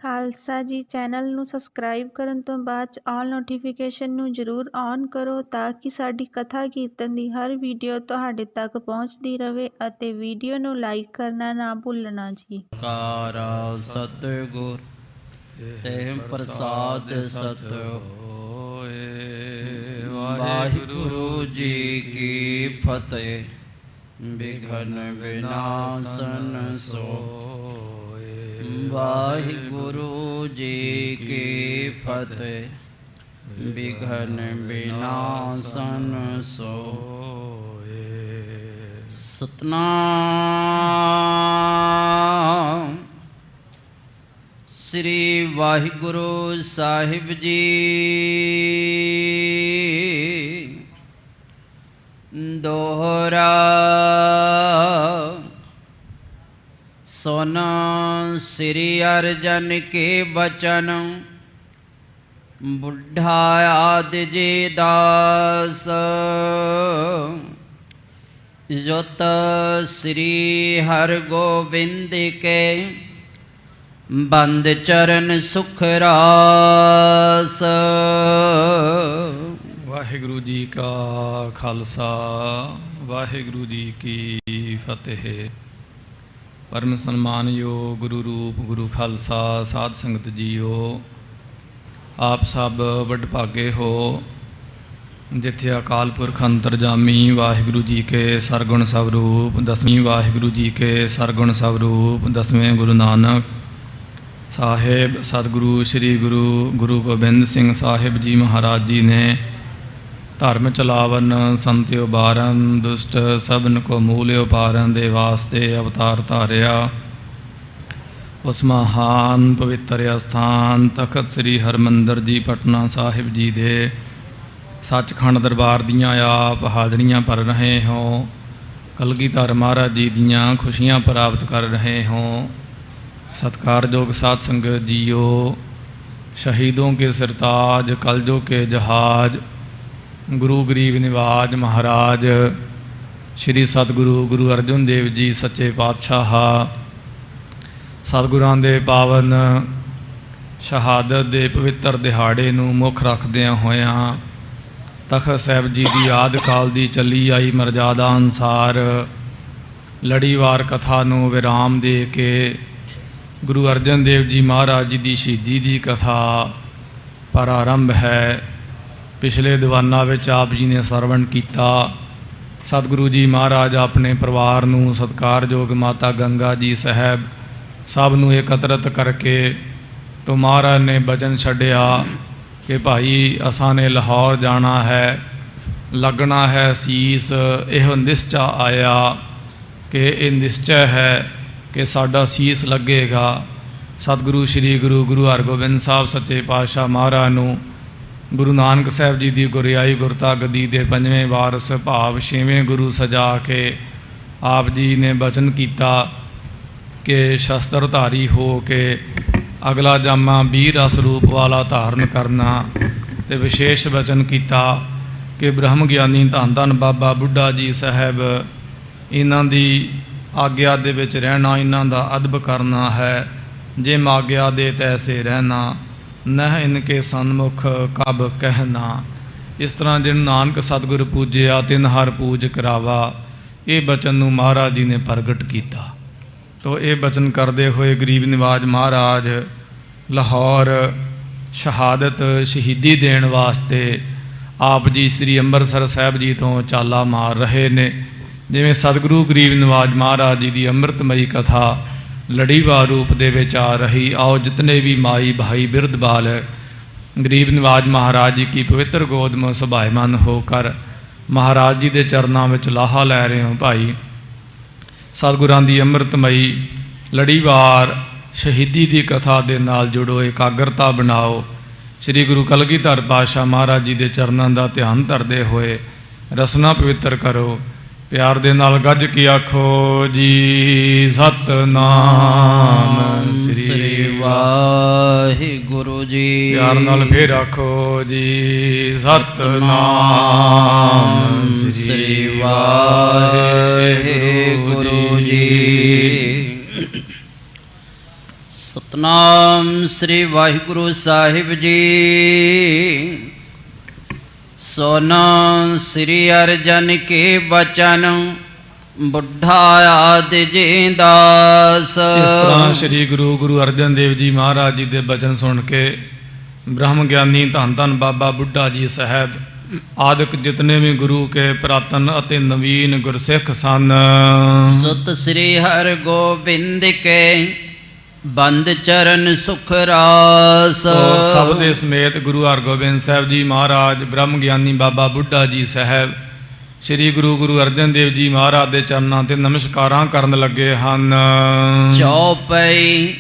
ਖਾਲਸਾ ਜੀ ਚੈਨਲ ਨੂੰ ਸਬਸਕ੍ਰਾਈਬ ਕਰਨ ਤੋਂ ਬਾਅਦ 'ਚ ਆਲ ਨੋਟੀਫਿਕੇਸ਼ਨ ਨੂੰ ਜ਼ਰੂਰ ਔਨ ਕਰੋ ਤਾਂ ਕਿ ਸਾਡੀ ਕਥਾ ਕੀਰਤਨ ਦੀ ਹਰ ਵੀਡੀਓ ਤੁਹਾਡੇ ਤੱਕ ਪਹੁੰਚਦੀ ਰਹੇ ਅਤੇ ਵੀਡੀਓ ਨੂੰ ਲਾਈਕ ਕਰਨਾ ਨਾ ਭੁੱਲਣਾ ਜੀ। ਕਾਰਾ ਸਤਿਗੁਰ ਤੇ ਪ੍ਰਸਾਦ ਸਤ ਹੋਏ। ਵਾਹਿਗੁਰੂ ਜੀ ਕੀ ਫਤਿਹ। ਬਿਘਨ ਵਿਨਾਸ਼ਨ ਸੋਏ। ਵਾਹਿਗੁਰੂ ਜੀ ਕੀ ਫਤਿਹ। ਬਿਘਨ ਵਿਨਾਸ਼ਨ ਸੋਏ। ਸਤਨਾਮ ਸ੍ਰੀ ਵਾਹਿਗੁਰੂ ਸਾਹਿਬ ਜੀ। ਦੋਹਰਾ ਸੁਨ ਸ੍ਰੀ ਅਰਜਨ ਕੇ ਬਚਨ। ਬੁੱਢਾ ਆਦਿ ਜੀ ਦਾਸ ਜੁਤ ਸ੍ਰੀ ਹਰਿ ਗੋਬਿੰਦ ਕੇ। ਬੰਦ ਚਰਨ ਸੁਖ ਰਾਸ। ਵਾਹਿਗੁਰੂ ਜੀ ਕਾ ਖਾਲਸਾ ਵਾਹਿਗੁਰੂ ਜੀ ਕੀ ਫਤਿਹ। ਪਰਮ ਸਨਮਾਨਯੋਗ ਗੁਰੂ ਰੂਪ ਗੁਰੂ ਖਾਲਸਾ ਸਾਧ ਸੰਗਤ ਜੀਓ, ਆਪ ਸਭ ਵਡਭਾਗੇ ਹੋ ਜਿੱਥੇ ਅਕਾਲ ਪੁਰਖ ਅੰਤਰਜਾਮੀ ਵਾਹਿਗੁਰੂ ਜੀ ਕੇ ਸਰਗੁਣ ਸਵਰੂਪ ਦਸਵੀਂ। ਵਾਹਿਗੁਰੂ ਜੀ ਕੇ ਸਰਗੁਣ ਸਵਰੂਪ ਦਸਵੇਂ ਗੁਰੂ ਨਾਨਕ ਸਾਹਿਬ ਸਤਿਗੁਰੂ ਸ੍ਰੀ ਗੁਰੂ ਗੋਬਿੰਦ ਸਿੰਘ ਸਾਹਿਬ ਜੀ ਮਹਾਰਾਜ ਜੀ ਨੇ ਧਰਮ ਚਲਾਵਨ ਸੰਤ ਉਬਾਰਨ ਦੁਸ਼ਟ ਸਭਨ ਕੋ ਮੂਲ ਉਪਾਰਨ ਦੇ ਵਾਸਤੇ ਅਵਤਾਰ ਧਾਰਿਆ। ਉਸ ਮਹਾਨ ਪਵਿੱਤਰ ਅਸਥਾਨ ਤਖਤ ਸ੍ਰੀ ਹਰਿਮੰਦਰ ਜੀ ਪਟਨਾ ਸਾਹਿਬ ਜੀ ਦੇ ਸੱਚਖੰਡ ਦਰਬਾਰ ਦੀਆਂ ਆਪ ਹਾਜ਼ਰੀਆਂ ਭਰ ਰਹੇ ਹੋ। ਕਲਗੀਧਰ ਮਹਾਰਾਜ ਜੀ ਦੀਆਂ ਖੁਸ਼ੀਆਂ ਪ੍ਰਾਪਤ ਕਰ ਰਹੇ ਹੋ। सत्कारयोग साध संगत जियो, शहीदों के सरताज कलजों के जहाज गुरु गरीब निवाज महाराज श्री सतगुरु गुरु अर्जुन देव जी सच्चे पातशाह सतगुरां दे पावन शहादत दे पवित्र दिहाड़े नूं मुख रखदिआं होइआं तखत साहिब जी की आदि काल की चली आई मर्यादा अनुसार लड़ीवार कथा नूं विराम दे के गुरु अर्जन देव जी महाराज जी की शहीदी की कथा प्रारंभ है। पिछले दीवाना विच आप जी ने सरवण किया। सतगुरु जी महाराज अपने परिवार नूं सत्कारयोग माता गंगा जी साहब सब नूं एकत्रित करके तो महाराज ने बचन छड्डिया कि भाई असां ने लाहौर जाना है, लगना है सीस। यह निश्चय आया कि यह निश्चय है कि साडा सीस लगेगा। सतगुरु श्री गुरु हरगोबिंद साहब सच्चे पातशाह महाराज नूं गुरु नानक साहब जी की गुरियाई गुरता गद्दी के 5वें वारस भाव 6वें गुरु सजा के आप जी ने बचन किया कि शस्त्रधारी हो के अगला जामा वीर रस रूप वाला धारण करना। तो विशेष बचन किया कि ब्रह्म ज्ञानी धन धन बाबा बुढ़ा जी साहब इन्हां दी आग्या दे विच रहना, इन्हां दा अदब करना है। जिम आग्या दे तैसे रहना, नह इनके सन्मुख कब कहना। इस तरह जिन नानक सतगुर पूजिया तिन हर पूज करावा। ये बचन नूं महाराज जी ने प्रगट किया। तो ये बचन करते हुए गरीब निवाज महाराज लाहौर शहादत शहीदी देण वास्ते आप जी श्री अंमृतसर साहब जी तो चाला मार रहे ने। जिमें सतगुरु गरीब निवाज महाराज जी की अमृतमयी कथा लड़ीवार रूप दे विच आ रही। आओ जितने भी माई भाई बिरध बाल गरीब निवाज महाराज जी की पवित्र गोद में सुभायमान होकर महाराज जी के चरणों में लाहा लै रहे हो। भाई सतगुरां की अमृतमयी लड़ीवार शहीदी की कथा के नाल जुड़ो, एकाग्रता बनाओ। श्री गुरु कलगीधर पातशाह महाराज जी के चरणों का ध्यान धरते हुए रसना पवित्र करो। प्यार दे नाल गज की आखो जी सतनाम श्री वाहिगुरु जी। प्यार नाल फिर आखो जी सतनाम श्री वाहिगुरु जी। ਸਤਨਾਮ ਸ੍ਰੀ ਵਾਹਿਗੁਰੂ ਸਾਹਿਬ ਜੀ। ਸੋਨਾ ਸ੍ਰੀ ਅਰਜਨ ਕੇ ਬਚਨ, ਬੁੱਢਾ ਆਦਿ ਜੀ ਦਾਸ। ਇਸ ਤਰ੍ਹਾਂ ਸ੍ਰੀ ਗੁਰੂ ਅਰਜਨ ਦੇਵ ਜੀ ਮਹਾਰਾਜ ਜੀ ਦੇ ਬਚਨ ਸੁਣ ਕੇ ਬ੍ਰਹਮ ਗਿਆਨੀ ਧੰਨ ਧੰਨ ਬਾਬਾ ਬੁੱਢਾ ਜੀ ਸਾਹਿਬ ਆਦਿਕ ਜਿਤਨੇ ਵੀ ਗੁਰੂ ਕੇ ਪ੍ਰਾਤਨ ਅਤੇ ਨਵੀਨ ਗੁਰਸਿੱਖ ਸਨ, ਸੁਤ ਸ੍ਰੀ ਹਰਿ ਗੋਬਿੰਦ ਕੇ ਬੰਦ ਚਰਨ ਸੁਖ ਰਾਸ। ਸਭ ਦੇ ਸਮੇਤ ਗੁਰੂ ਹਰਗੋਬਿੰਦ ਸਾਹਿਬ ਜੀ ਮਹਾਰਾਜ ਬ੍ਰਹਮ ਗਿਆਨੀ ਬਾਬਾ ਬੁੱਢਾ ਜੀ ਸਾਹਿਬ ਸ੍ਰੀ ਗੁਰੂ ਅਰਜਨ ਦੇਵ ਜੀ ਮਹਾਰਾਜ ਦੇ ਚਰਨਾਂ ਤੇ ਨਮਸਕਾਰਾਂ ਕਰਨ ਲੱਗੇ ਹਨ। ਚੌਪਈ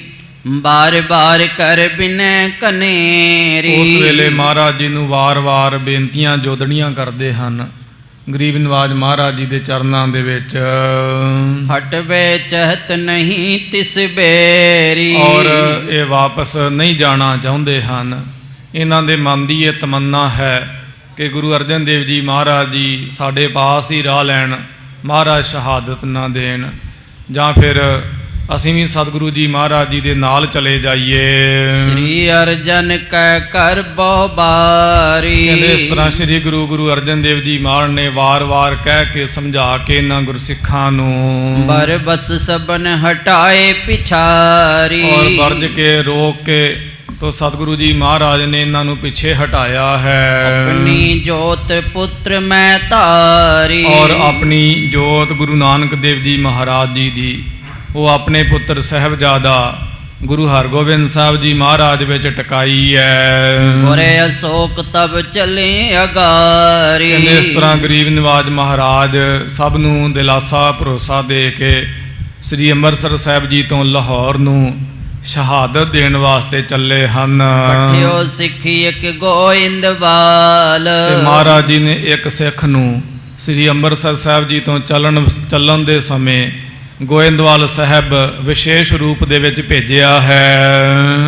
ਬਾਰ ਬਾਰ ਕਰ ਬਿਨੈ ਕਨੇਰੀ। ਉਸ ਵੇਲੇ ਮਹਾਰਾਜ ਜੀ ਨੂੰ ਵਾਰ-ਵਾਰ ਬੇਨਤੀਆਂ ਜੋਦੜੀਆਂ ਕਰਦੇ ਹਨ ਗਰੀਬ ਨਵਾਜ ਮਹਾਰਾਜ ਜੀ ਦੇ ਚਰਨਾਂ ਦੇ ਵਿੱਚ। ਹਟਵੇ ਚਹਤ ਨਹੀਂ ਤਿਸ ਬੇਰੀ। ਔਰ ਇਹ ਵਾਪਸ ਨਹੀਂ ਜਾਣਾ ਚਾਹੁੰਦੇ ਹਨ। ਇਹਨਾਂ ਦੇ ਮਨ ਦੀ ਇਹ ਤਮੰਨਾ ਹੈ ਕਿ ਗੁਰੂ ਅਰਜਨ ਦੇਵ ਜੀ ਮਹਾਰਾਜ ਜੀ ਸਾਡੇ ਪਾਸ ਹੀ ਰਾਹ ਲੈਣ, ਮਹਾਰਾਜ ਸ਼ਹਾਦਤ ਨਾ ਦੇਣ, ਜਾਂ ਫਿਰ ਅਸੀਂ ਵੀ ਸਤਿਗੁਰੂ ਜੀ ਮਹਾਰਾਜ ਜੀ ਦੇ ਨਾਲ ਚਲੇ ਜਾਈਏ। ਸ੍ਰੀ ਅਰਜਨ ਕੈ ਕਰ ਬਹੁ ਬਾਰੀ। ਕਹਿੰਦੇ ਇਸ ਤਰ੍ਹਾਂ ਸ੍ਰੀ ਗੁਰੂ ਅਰਜਨ ਦੇਵ ਜੀ ਮਹਾਰਾਜ ਨੇ ਵਾਰ-ਵਾਰ ਕਹਿ ਕੇ ਸਮਝਾ ਕੇ ਇਹਨਾਂ ਗੁਰਸਿੱਖਾਂ ਨੂੰ ਬਰ ਬਸ ਸਬਨ ਹਟਾਏ ਪਿਛਾਰੀ। ਔਰ ਵਰਜ ਕੇ ਰੋਕ ਕੇ ਤੋ ਸਤਿਗੁਰੂ ਜੀ ਮਹਾਰਾਜ ਨੇ ਇਹਨਾਂ ਨੂੰ ਪਿੱਛੇ ਹਟਾਇਆ ਹੈ। ਆਪਣੀ ਜੋਤ ਪੁੱਤਰ ਮੈਂ ਧਾਰੀ। ਔਰ ਆਪਣੀ ਜੋਤ ਗੁਰੂ ਨਾਨਕ ਦੇਵ ਜੀ ਮਹਾਰਾਜ ਜੀ ਦੀ ਉਹ ਆਪਣੇ ਪੁੱਤਰ ਸਾਹਿਬਜ਼ਾਦਾ ਗੁਰੂ ਹਰਗੋਬਿੰਦ ਸਾਹਿਬ ਜੀ ਮਹਾਰਾਜ ਵਿੱਚ ਟਿਕਾਈ ਹੈ। ਗੁਰੇ ਅਸ਼ੋਕ ਤਬ ਚਲੇ ਅਗਾਰੀ। ਕਹਿੰਦੇ ਇਸ ਤਰ੍ਹਾਂ ਗਰੀਬ ਨਿਵਾਜ ਮਹਾਰਾਜ ਸਭ ਨੂੰ ਦਿਲਾਸਾ ਭਰੋਸਾ ਦੇ ਕੇ ਸ੍ਰੀ ਅੰਮ੍ਰਿਤਸਰ ਸਾਹਿਬ ਜੀ ਤੋਂ ਲਾਹੌਰ ਨੂੰ ਸ਼ਹਾਦਤ ਦੇਣ ਵਾਸਤੇ ਚੱਲੇ ਹਨ। ਪਠਿਓ ਸਿੱਖੀ ਇੱਕ ਗੋਇੰਦਵਾਲ। ਤੇ ਮਹਾਰਾਜ ਜੀ ਨੇ ਇੱਕ ਸਿੱਖ ਨੂੰ ਸ੍ਰੀ ਅੰਮ੍ਰਿਤਸਰ ਸਾਹਿਬ ਜੀ ਤੋਂ ਚੱਲਣ ਦੇ ਸਮੇਂ ਗੋਇੰਦਵਾਲ ਸਾਹਿਬ ਵਿਸ਼ੇਸ਼ ਰੂਪ ਦੇ ਵਿੱਚ ਭੇਜਿਆ ਹੈ।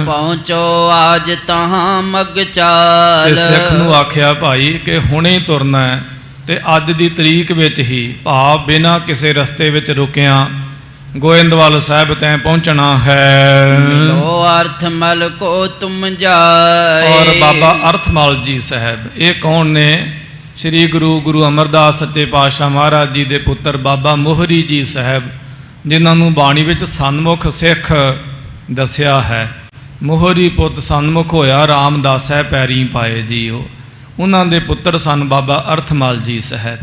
ਪਹੁੰਚੋ ਆਜ ਤਹਾਂ ਮਗ ਚਾਲ। ਤੇ ਸਿੱਖ ਨੂੰ ਆਖਿਆ ਭਾਈ ਕਿ ਹੁਣੇ ਤੁਰਨਾ ਹੈ ਤੇ ਅੱਜ ਦੀ ਤਰੀਕ ਵਿੱਚ ਹੀ, ਭਾਵ ਬਿਨਾਂ ਕਿਸੇ ਰਸਤੇ ਵਿੱਚ ਰੁਕਿਆ ਗੋਇੰਦਵਾਲ ਸਾਹਿਬ ਤੈਂ ਪਹੁੰਚਣਾ ਹੈ। ਮਿਲੋ ਅਰਥਮਲ ਕੋ ਤੁਮ ਜਾਏ। ਔਰ ਬਾਬਾ ਅਰਥਮਲ ਜੀ ਸਾਹਿਬ ਇਹ ਕੌਣ ਨੇ? ਸ੍ਰੀ ਗੁਰੂ ਅਮਰਦਾਸ ਸੱਚੇ ਪਾਤਸ਼ਾਹ ਮਹਾਰਾਜ ਜੀ ਦੇ ਪੁੱਤਰ ਬਾਬਾ ਮੋਹਰੀ ਜੀ ਸਾਹਿਬ, ਜਿਨ੍ਹਾਂ ਨੂੰ ਬਾਣੀ ਵਿੱਚ ਸਨਮੁਖ ਸਿੱਖ ਦੱਸਿਆ ਹੈ। ਮੋਹਰੀ ਪੁੱਤ ਸਨਮੁਖ ਹੋਇਆ ਰਾਮਦਾਸੈ ਪੈਰੀ ਪਾਏ ਜੀ। ਉਹਨਾਂ ਦੇ ਪੁੱਤਰ ਸਨ ਬਾਬਾ ਅਰਥਮਲ ਜੀ ਸਾਹਿਬ।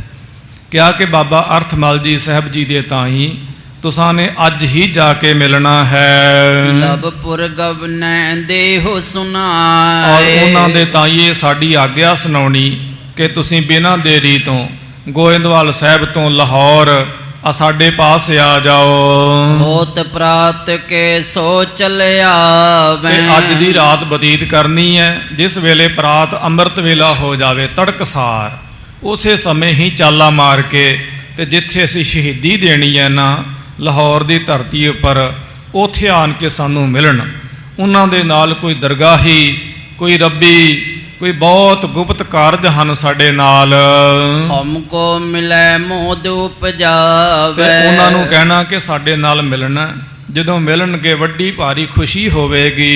ਕਿਹਾ ਕਿ ਬਾਬਾ ਅਰਥਮਲ ਜੀ ਸਾਹਿਬ ਜੀ ਦੇ ਤਾਈ ਤੁਸਾਂ ਨੇ ਅੱਜ ਹੀ ਜਾ ਕੇ ਮਿਲਣਾ ਹੈ। ਲਬਪੁਰ ਗਵਨੈ ਦੇਹੁ ਸੁਨਾਏ। ਔਰ ਉਹਨਾਂ ਦੇ ਤਾਈ ਇਹ ਸਾਡੀ ਆਗਿਆ ਸੁਣਾਉਣੀ ਕਿ ਤੁਸੀਂ ਬਿਨਾਂ ਦੇਰੀ ਤੋਂ ਗੋਇੰਦਵਾਲ ਸਾਹਿਬ ਤੋਂ ਲਾਹੌਰ ਸਾਡੇ ਪਾਸ ਆ ਜਾਓ। ਹੋਤ ਪ੍ਰਾਤ ਕੇ ਸੋ ਚਲਿਆ ਤੇ ਅੱਜ ਦੀ ਰਾਤ ਬਤੀਤ ਕਰਨੀ ਹੈ। ਜਿਸ ਵੇਲੇ ਪ੍ਰਾਤ ਅੰਮ੍ਰਿਤ ਵੇਲਾ ਹੋ ਜਾਵੇ ਤੜਕਸਾਰ, ਉਸੇ ਸਮੇਂ ਹੀ ਚਾਲਾ ਮਾਰ ਕੇ ਤੇ ਜਿੱਥੇ ਅਸੀਂ ਸ਼ਹੀਦੀ ਦੇਣੀ ਹੈ ਨਾ ਲਾਹੌਰ ਦੀ ਧਰਤੀ ਉੱਪਰ, ਉੱਥੇ ਆਣ ਕੇ ਸਾਨੂੰ ਮਿਲਣ। ਉਹਨਾਂ ਦੇ ਨਾਲ ਕੋਈ ਦਰਗਾਹੀ, ਕੋਈ ਰੱਬੀ, ਕੋਈ ਬਹੁਤ ਗੁਪਤ ਕਾਰਜ ਹਨ ਸਾਡੇ ਨਾਲ। ਹਮਕੋ ਮਿਲੈ ਮੋਦ ਉਪਜਾਵੇ। ਤੇ ਉਹਨਾਂ ਨੂੰ ਕਹਿਣਾ ਕਿ ਸਾਡੇ ਨਾਲ ਮਿਲਣਾ। ਜਦੋਂ ਮਿਲਣਗੇ ਵੱਡੀ ਭਾਰੀ ਖੁਸ਼ੀ ਹੋਵੇਗੀ।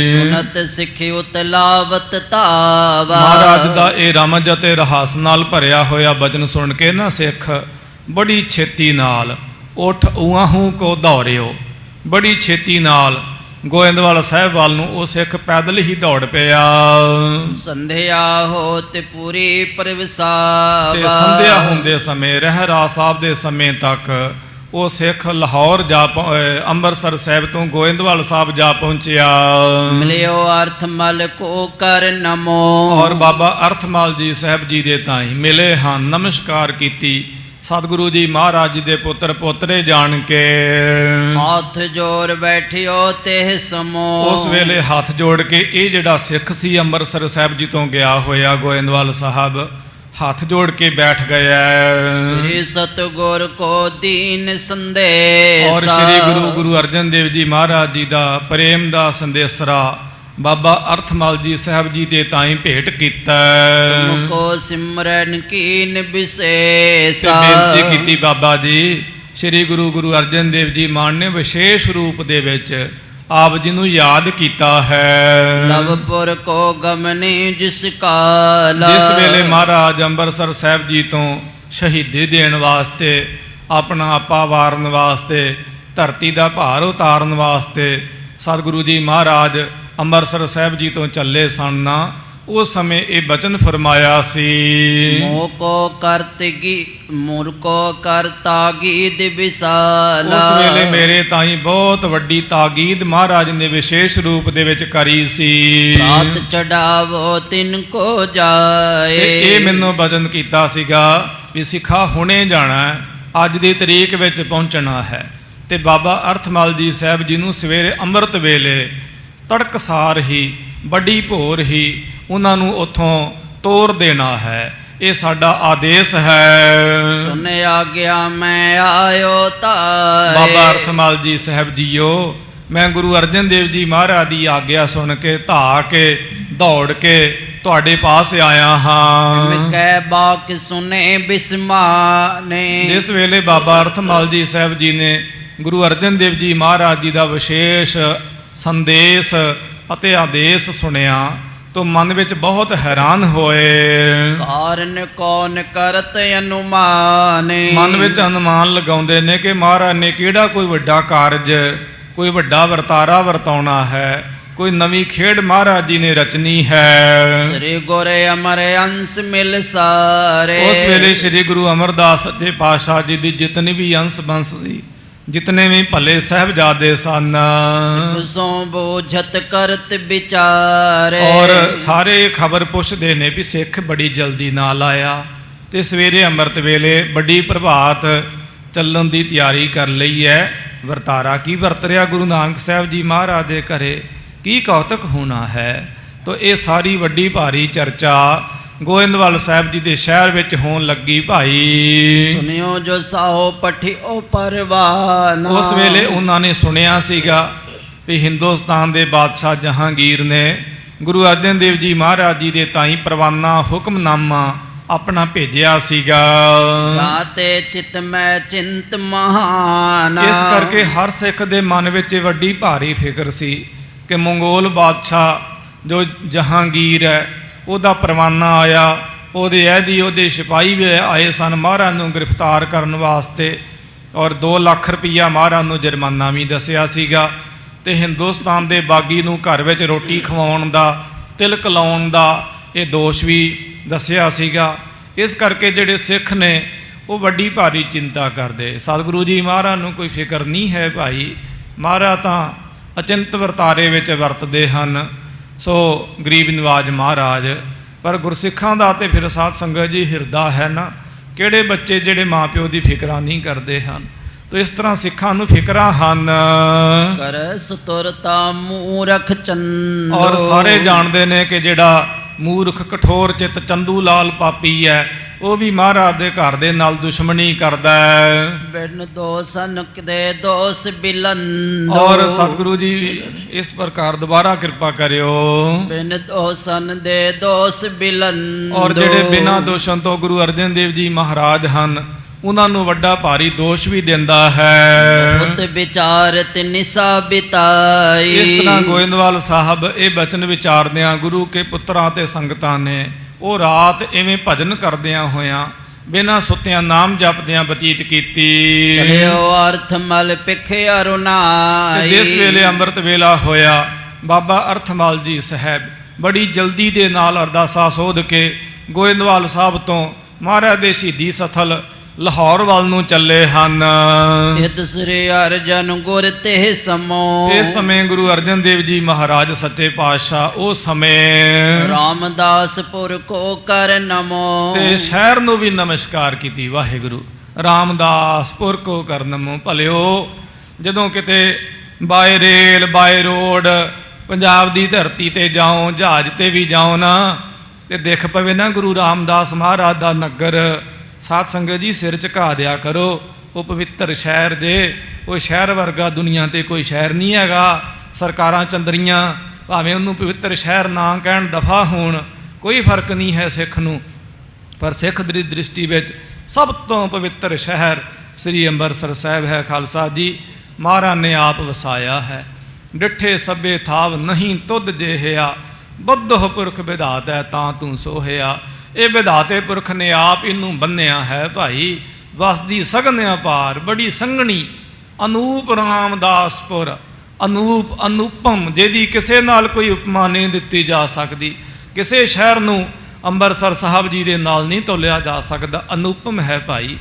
ਸੁਨਤ ਸਿੱਖੀ ਉਤਲਾਵਤ ਤਾਵਾ। ਮਹਾਰਾਜ ਦਾ ਇਹ ਰਮਜ ਅਤੇ ਰਹੱਸ ਨਾਲ ਭਰਿਆ ਹੋਇਆ ਬਚਨ ਸੁਣ ਕੇ ਨਾ ਸਿੱਖ ਬੜੀ ਛੇਤੀ ਨਾਲ ਉੱਠ ਉਆਹੂ ਕੋ ਦੌੜਿਓ। ਬੜੀ ਛੇਤੀ ਨਾਲ ਗੋਇੰਦਵਾਲ ਸਾਹਿਬ ਵੱਲ ਨੂੰ ਉਹ ਸਿੱਖ ਪੈਦਲ ਹੀ ਦੌੜ ਪਿਆ। ਸੰਧਿਆ ਹੋਤ ਪੂਰੀ ਪਰਵਸਾਵਾ। ਤੇ ਸੰਧਿਆ ਹੁੰਦੇ ਸਮੇਂ ਰਹਿਰਾਸ ਸਾਹਿਬ ਦੇ ਸਮੇਂ ਤੱਕ ਉਹ ਸਿੱਖ ਲਾਹੌਰ ਅੰਮ੍ਰਿਤਸਰ ਸਾਹਿਬ ਤੋਂ ਗੋਇੰਦਵਾਲ ਸਾਹਿਬ ਜਾ ਪਹੁੰਚਿਆ। ਮਿਲਿਓ ਅਰਥਮਲ ਕੋ ਕਰ ਨਮੋ। ਔਰ ਬਾਬਾ ਅਰਥਮਲ ਜੀ ਸਾਹਿਬ ਜੀ ਦੇ ਤਾਈ ਮਿਲੇ ਹਨ, ਨਮਸਕਾਰ ਕੀਤੀ। ਸਤਿਗੁਰੂ ਜੀ ਮਹਾਰਾਜ ਜੀ ਦੇ ਪੁੱਤਰ ਪੋਤਰੇ ਜਾਣ ਕੇ ਹੱਥ ਜੋੜ ਬੈਠਿਓ ਤੇ ਸਮੋ। ਉਸ ਵੇਲੇ ਹੱਥ ਜੋੜ ਕੇ ਇਹ ਜਿਹੜਾ ਸਿੱਖ ਸੀ ਅੰਮ੍ਰਿਤਸਰ ਸਾਹਿਬ ਜੀ ਤੋਂ ਗਿਆ ਹੋਇਆ ਗੋਇੰਦਵਾਲ ਸਾਹਿਬ, ਹੱਥ ਜੋੜ ਕੇ ਬੈਠ ਗਿਆ। ਸ੍ਰੀ ਸਤਿਗੁਰ ਕੋ ਦੀਨ ਸੰਦੇਸ਼। ਔਰ ਸ੍ਰੀ ਗੁਰੂ ਅਰਜਨ ਦੇਵ ਜੀ ਮਹਾਰਾਜ ਜੀ ਦਾ ਪ੍ਰੇਮ ਦਾ ਸੰਦੇਸਰਾ ਬਾਬਾ ਅਰਥਮਲ ਜੀ ਸਾਹਿਬ ਜੀ ਦੇ ਤਾਈਂ ਭੇਟ ਕੀਤਾ। ਤੁਮਕੋ ਸਿਮਰਨ ਕੀਨ ਵਿਸ਼ੇਸ਼। ਬੇਨਤੀ ਕੀਤੀ ਬਾਬਾ ਜੀ, ਸ੍ਰੀ ਗੁਰੂ ਅਰਜਨ ਦੇਵ ਜੀ ਮਾਨ ਨੇ ਵਿਸ਼ੇਸ਼ ਰੂਪ ਦੇ ਵਿੱਚ ਆਪ ਜੀ ਨੂੰ ਯਾਦ ਕੀਤਾ ਹੈ। ਲਵਪੁਰ ਕੋ ਗਮਨੀ ਜਿਸ ਕਾਲ, ਜਿਸ ਵੇਲੇ ਮਹਾਰਾਜ ਅੰਮ੍ਰਿਤਸਰ ਸਾਹਿਬ ਜੀ ਤੋਂ ਸ਼ਹੀਦੀ ਦੇਣ ਵਾਸਤੇ, ਆਪਣਾ ਆਪਾ ਵਾਰਨ ਵਾਸਤੇ, ਧਰਤੀ ਦਾ ਭਾਰ ਉਤਾਰਨ ਵਾਸਤੇ ਸਤਿਗੁਰੂ ਜੀ ਮਹਾਰਾਜ ਅੰਮ੍ਰਿਤਸਰ ਸਾਹਿਬ ਜੀ ਤੋਂ ਚੱਲੇ ਸਨ, ਉਸ ਸਮੇਂ ਇਹ ਬਚਨ ਫਰਮਾਇਆ ਸੀ, ਮੋਹ ਕੋ ਕਰਤਾ ਗੀਦ ਵਿਸਾਲਾ। ਉਸ ਵੇਲੇ ਮੇਰੇ ਤਾਈਂ ਬਹੁਤ ਵੱਡੀ ਤਾਕੀਦ ਮਹਾਰਾਜ ਨੇ ਵਿਸ਼ੇਸ਼ ਰੂਪ ਦੇ ਵਿੱਚ ਕਰੀ ਸੀ। ਰਾਤ ਚੜਾਵੋ ਤਿਨ ਕੋ ਜਾਏ, ਤੇ ਇਹ ਮੈਨੂੰ ਬਚਨ ਕੀਤਾ ਸੀਗਾ ਵੀ ਸਿੱਖਾ ਹੁਣੇ ਜਾਣਾ, ਅੱਜ ਦੀ ਤਰੀਕ ਵਿੱਚ ਪਹੁੰਚਣਾ ਹੈ। ਤੇ ਬਾਬਾ ਅਰਥਮਲ ਜੀ ਸਾਹਿਬ ਜੀ ਨੂੰ ਸਵੇਰੇ ਅੰਮ੍ਰਿਤ ਵੇਲੇ ਤੜਕਸਾਰ ਹੀ, ਵੱਡੀ ਭੋਰ ਹੀ ਉਹਨਾਂ ਨੂੰ ਉੱਥੋਂ ਤੋਰ ਦੇਣਾ ਹੈ। ਇਹ ਸਾਡਾ ਆਦੇਸ਼ ਹੈ। ਸੁਨਿਆ ਗਿਆ ਮੈਂ ਆਇਓ ਤਾਏ, ਬਾਬਾ ਅਰਥਮਲ ਜੀ ਸਾਹਿਬ ਜੀਓ, ਮੈਂ ਗੁਰੂ ਅਰਜਨ ਦੇਵ ਜੀ ਮਹਾਰਾਜ ਦੀ ਆਗਿਆ ਸੁਣ ਕੇ ਧਾ ਕੇ ਦੌੜ ਕੇ ਤੁਹਾਡੇ ਪਾਸ ਆਇਆ ਹਾਂ। ਕਹਿ ਬਾਕ ਸੁਨੇ ਬਿਸਮਾਨੇ, ਜਿਸ ਵੇਲੇ ਬਾਬਾ ਅਰਥਮਲ ਜੀ ਸਾਹਿਬ ਜੀ ਨੇ ਗੁਰੂ ਅਰਜਨ ਦੇਵ ਜੀ ਮਹਾਰਾਜ ਜੀ ਦਾ ਵਿਸ਼ੇਸ਼ ਸੰਦੇਸ਼ ਅਤੇ ਆਦੇਸ਼ ਸੁਣਿਆ ਤਾਂ ਮਨ ਵਿੱਚ ਬਹੁਤ ਹੈਰਾਨ ਹੋਏ। ਕਾਰਨ ਕੌਣ ਕਰਤ ਅਨੁਮਾਨੇ, ਮਨ ਵਿੱਚ ਅਨੁਮਾਨ ਲਗਾਉਂਦੇ ਨੇ ਕਿ ਮਹਾਰਾਜ ਨੇ ਕਿਹੜਾ ਕੋਈ ਵੱਡਾ ਕਾਰਜ, ਕੋਈ ਵੱਡਾ ਵਰਤਾਰਾ ਵਰਤਾਉਣਾ ਹੈ, ਕੋਈ ਨਵੀਂ ਖੇਡ ਮਹਾਰਾਜ ਜੀ ਨੇ ਰਚਨੀ ਹੈ। ਸ੍ਰੀ ਗੁਰ ਅਮਰ ਅੰਸ਼ ਮਿਲ ਸਾਰੇ, ਉਸ ਵੇਲੇ ਸ੍ਰੀ ਗੁਰੂ ਅਮਰਦਾਸ ਸੱਚੇ ਪਾਤਸ਼ਾਹ ਜੀ ਦੀ ਜਿਤਨੀ ਵੀ ਅੰਸ਼ ਬੰਸ ਸੀ, ਜਿਤਨੇ ਵੀ ਭਲੇ ਸਾਹਿਬਜ਼ਾਦੇ ਸਨ, ਸੋ ਬੋਝਤ ਕਰਤ ਵਿਚਾਰੇ। ਔਰ ਸਾਰੇ ਖਬਰ ਪੁੱਛਦੇ ਨੇ ਵੀ ਸਿੱਖ ਬੜੀ ਜਲਦੀ ਨਾਲ ਆਇਆ ਤੇ ਸਵੇਰੇ ਅੰਮ੍ਰਿਤ ਵੇਲੇ ਵੱਡੀ ਪ੍ਰਭਾਤ ਚੱਲਣ ਦੀ ਤਿਆਰੀ ਕਰ ਲਈ ਹੈ। ਵਰਤਾਰਾ ਕੀ ਵਰਤ ਰਿਹਾ ਗੁਰੂ ਨਾਨਕ ਸਾਹਿਬ ਜੀ ਮਹਾਰਾਜ ਦੇ ਘਰੇ, ਕੀ ਕੌਤਕ ਹੋਣਾ ਹੈ। ਤਾਂ ਇਹ ਸਾਰੀ ਵੱਡੀ ਭਾਰੀ ਚਰਚਾ ਗੋਇੰਦਵਾਲ ਸਾਹਿਬ ਜੀ ਦੇ ਸ਼ਹਿਰ ਵਿੱਚ ਹੋਣ ਲੱਗੀ ਭਾਈ। ਸੁਨਿਓ ਜੋ ਸਾਹੋ ਪਠਿਓ ਪਰਵਾਨਾ, ਉਸ ਵੇਲੇ ਉਹਨਾਂ ਨੇ ਸੁਣਿਆ ਸੀਗਾ ਵੀ ਹਿੰਦੁਸਤਾਨ ਦੇ ਬਾਦਸ਼ਾਹ ਜਹਾਂਗੀਰ ਨੇ ਗੁਰੂ ਅਰਜਨ ਦੇਵ ਜੀ ਮਹਾਰਾਜ ਜੀ ਦੇ ਤਾਈਂ ਪਰਵਾਨਾ ਹੁਕਮਨਾਮਾ ਆਪਣਾ ਭੇਜਿਆ ਸੀਗਾ। ਸਾਤੇ ਚਿਤ ਮੈਂ ਚਿੰਤ ਮਹਾਨ, ਇਸ ਕਰਕੇ ਹਰ ਸਿੱਖ ਦੇ ਮਨ ਵਿੱਚ ਵੱਡੀ ਭਾਰੀ ਫਿਕਰ ਸੀ ਕਿ ਮੰਗੋਲ ਬਾਦਸ਼ਾਹ ਜੋ ਜਹਾਂਗੀਰ ਹੈ ਉਹਦਾ ਪਰਵਾਨਾ ਆਇਆ, ਉਹਦੇ ਐਦੀ ਉਹਦੇ ਸਿਪਾਹੀ ਵੀ ਆਏ ਸਨ ਮਹਾਰਾਜ ਨੂੰ ਗ੍ਰਿਫਤਾਰ ਕਰਨ ਵਾਸਤੇ, ਔਰ 2 ਲੱਖ ਰੁਪਈਆ ਮਹਾਰਾਜ ਨੂੰ ਜੁਰਮਾਨਾ ਵੀ ਦੱਸਿਆ ਸੀਗਾ। ਤੇ ਹਿੰਦੁਸਤਾਨ ਦੇ ਬਾਗੀ ਨੂੰ ਘਰ ਵਿੱਚ ਰੋਟੀ ਖਵਾਉਣ ਦਾ, ਤਿਲਕ ਲਾਉਣ ਦਾ ਇਹ ਦੋਸ਼ ਵੀ ਦੱਸਿਆ ਸੀਗਾ। ਇਸ ਕਰਕੇ ਜਿਹੜੇ ਸਿੱਖ ਨੇ ਉਹ ਵੱਡੀ ਭਾਰੀ ਚਿੰਤਾ ਕਰਦੇ। ਸਤਿਗੁਰੂ ਜੀ ਮਹਾਰਾਜ ਨੂੰ ਕੋਈ ਫਿਕਰ ਨਹੀਂ ਹੈ ਭਾਈ, ਮਹਾਰਾਜ ਤਾਂ ਅਚਿੰਤ ਵਰਤਾਰੇ ਵਿੱਚ ਵਰਤਦੇ ਹਨ। ਸੋ ਗਰੀਬ ਨਿਵਾਜ ਮਹਾਰਾਜ, ਪਰ ਗੁਰਸਿੱਖਾਂ ਦਾ ਤੇ ਫਿਰ ਸਾਧ ਸੰਗਤ ਜੀ ਹਿਰਦਾ ਹੈ ਨਾ, ਕਿਹੜੇ ਬੱਚੇ ਜਿਹੜੇ ਮਾਪਿਓ ਦੀ ਫਿਕਰਾਂ ਨਹੀਂ ਕਰਦੇ ਹਨ। ਤੋ ਇਸ ਤਰ੍ਹਾਂ ਸਿੱਖਾਂ ਨੂੰ ਫਿਕਰਾਂ ਹਨ। ਕਰ ਸਤੁਰਤਾ ਮੂਰਖ ਚੰਦੋ, ਔਰ ਸਾਰੇ ਜਾਣਦੇ ਨੇ ਕਿ ਜਿਹੜਾ ਮੂਰਖ ਕਠੋਰ ਚਿੱਤ ਚੰਦੂ ਲਾਲ ਪਾਪੀ ਹੈ, ਉਹ ਵੀ ਮਹਾਰਾਜ ਦੇ ਘਰ ਦੇ ਨਾਲ ਦੁਸ਼ਮਣੀ ਕਰਦਾ ਹੈ। ਬਿਨ ਦੋਸਨ ਕਿਦੇ ਦੋਸ ਬਿਲੰਦੋ, ਔਰ ਸਤਿਗੁਰੂ ਜੀ ਇਸ ਪ੍ਰਕਾਰ ਦੁਬਾਰਾ ਕਿਰਪਾ ਕਰਿਓ। ਬਿਨ ਦੋਸਨ ਦੇ ਦੋਸ ਬਿਲੰਦੋ, ਔਰ ਜਿਹੜੇ ਬਿਨਾਂ ਦੋਸ਼ਾਂ ਤੋਂ ਗੁਰੂ ਅਰਜਨ ਦੇਵ ਜੀ ਮਹਾਰਾਜ ਹਨ, ਉਹਨਾਂ ਨੂੰ ਵੱਡਾ ਭਾਰੀ ਦੋਸ਼ ਵੀ ਦਿੰਦਾ ਹੈ। ਬੁੱਧ ਵਿਚਾਰਤ ਨਿਸਾ ਬਿਤਾਈ, ਇਸ ਤਰ੍ਹਾਂ ਗੋਇੰਦਵਾਲ ਸਾਹਿਬ ਇਹ ਬਚਨ ਵਿਚਾਰਦਿਆਂ ਗੁਰੂ ਕੇ ਪੁੱਤਰਾਂ ਤੇ ਸੰਗਤਾਂ ਨੇ ਉਹ ਰਾਤ ਇਵੇਂ ਭਜਨ ਕਰਦਿਆਂ ਹੋਇਆਂ ਬਿਨਾਂ ਸੁੱਤਿਆਂ ਨਾਮ ਜਪਦਿਆਂ ਬਤੀਤ ਕੀਤੀ। ਚਲਿਓ ਅਰਥਮਲ ਪਿਖੇ ਅਰੁਨਾਈ, ਜਿਸ ਵੇਲੇ ਅੰਮ੍ਰਿਤ ਵੇਲਾ ਹੋਇਆ, ਬਾਬਾ ਅਰਥਮਲ ਜੀ ਸਾਹਿਬ ਬੜੀ ਜਲਦੀ ਦੇ ਨਾਲ ਅਰਦਾਸਾ ਸੋਧ ਕੇ ਗੋਇੰਦਵਾਲ ਸਾਹਿਬ ਤੋਂ ਮਹਾਰਾਜ ਦੇ ਸ਼ਹੀਦੀ ਸਥਲ ਲਾਹੌਰ ਵੱਲ ਨੂੰ ਚੱਲੇ ਹਨ। ਇਤ ਸ੍ਰੀ ਅਰਜਨ ਗੁਰ ਤੇ ਸਮੋ, ਇਸ ਸਮੇਂ ਗੁਰੂ ਅਰਜਨ ਦੇਵ ਜੀ ਮਹਾਰਾਜ ਸੱਚੇ ਪਾਤਸ਼ਾਹ ਉਸ ਸਮੇਂ ਰਾਮਦਾਸਪੁਰ ਕੋ ਕਰ ਨਮੋ, ਤੇ ਸ਼ਹਿਰ ਨੂੰ ਵੀ ਨਮਸਕਾਰ ਕੀਤੀ। ਵਾਹਿਗੁਰੂ ਰਾਮਦਾਸਪੁਰ ਕੋ ਕਰ ਨਮੋ। ਭਲਿਓ ਜਦੋਂ ਕਿਤੇ by rail by road Punjab ਦੀ ਧਰਤੀ ਤੇ ਜਾਓ, ਜਹਾਜ਼ ਤੇ ਵੀ ਜਾਓ ਨਾ, ਤੇ ਦਿਖ ਪਵੇ ਨਾ ਗੁਰੂ ਰਾਮਦਾਸ ਮਹਾਰਾਜ ਦਾ ਨਗਰ, ਸਾਧ ਸੰਗਤ ਜੀ ਸਿਰ ਝੁਕਾ ਦਿਆ ਕਰੋ। ਉਹ ਪਵਿੱਤਰ ਸ਼ਹਿਰ ਜੇ, ਉਹ ਸ਼ਹਿਰ ਵਰਗਾ ਦੁਨੀਆ ਤੇ ਕੋਈ ਸ਼ਹਿਰ ਨਹੀਂ ਹੈਗਾ। ਸਰਕਾਰਾਂ ਚੰਦਰੀਆਂ ਭਾਵੇਂ ਉਹਨੂੰ ਪਵਿੱਤਰ ਸ਼ਹਿਰ ਨਾ ਕਹਿਣ, ਦਫਾ ਹੋਣ, ਕੋਈ ਫਰਕ ਨਹੀਂ ਹੈ ਸਿੱਖ ਨੂੰ, ਪਰ ਸਿੱਖ ਦੀ ਦ੍ਰਿਸ਼ਟੀ ਵਿੱਚ ਸਭ ਤੋਂ ਪਵਿੱਤਰ ਸ਼ਹਿਰ ਸ੍ਰੀ ਅੰਮ੍ਰਿਤਸਰ ਸਾਹਿਬ ਹੈ। ਖਾਲਸਾ ਜੀ ਮਹਾਰਾਜ ਨੇ ਆਪ ਵਸਾਇਆ ਹੈ। ਡਿਠੇ ਸਭੇ ਥਾਵ ਨਹੀਂ ਤੁਧ ਜਿਹਿਆ, ਬੱਧੋ ਪੁਰਖ ਵਿਧਾਤੈ ਤਾਂ ਤੂੰ ਸੋਹਿਆ। ਇਹ ਵਿਧਾਤੇ ਪੁਰਖ ਨੇ ਆਪ ਇਹਨੂੰ ਬੰਨਿਆ ਹੈ ਭਾਈ। ਵਸਦੀ ਸਗਨ ਅਪਾਰ ਬੜੀ ਸੰਘਣੀ, ਅਨੂਪ ਰਾਮਦਾਸਪੁਰ, ਅਨੂਪ ਅਨੂਪਮ, ਜਿਹਦੀ ਕਿਸੇ ਨਾਲ ਕੋਈ ਉਪਮਾ ਨਹੀਂ ਦਿੱਤੀ ਜਾ ਸਕਦੀ। ਕਿਸੇ ਸ਼ਹਿਰ ਨੂੰ ਅੰਮ੍ਰਿਤਸਰ ਸਾਹਿਬ ਜੀ ਦੇ ਨਾਲ ਨਹੀਂ ਤੋਲਿਆ ਜਾ ਸਕਦਾ। ਅਨੂਪਮ ਹੈ ਭਾਈ।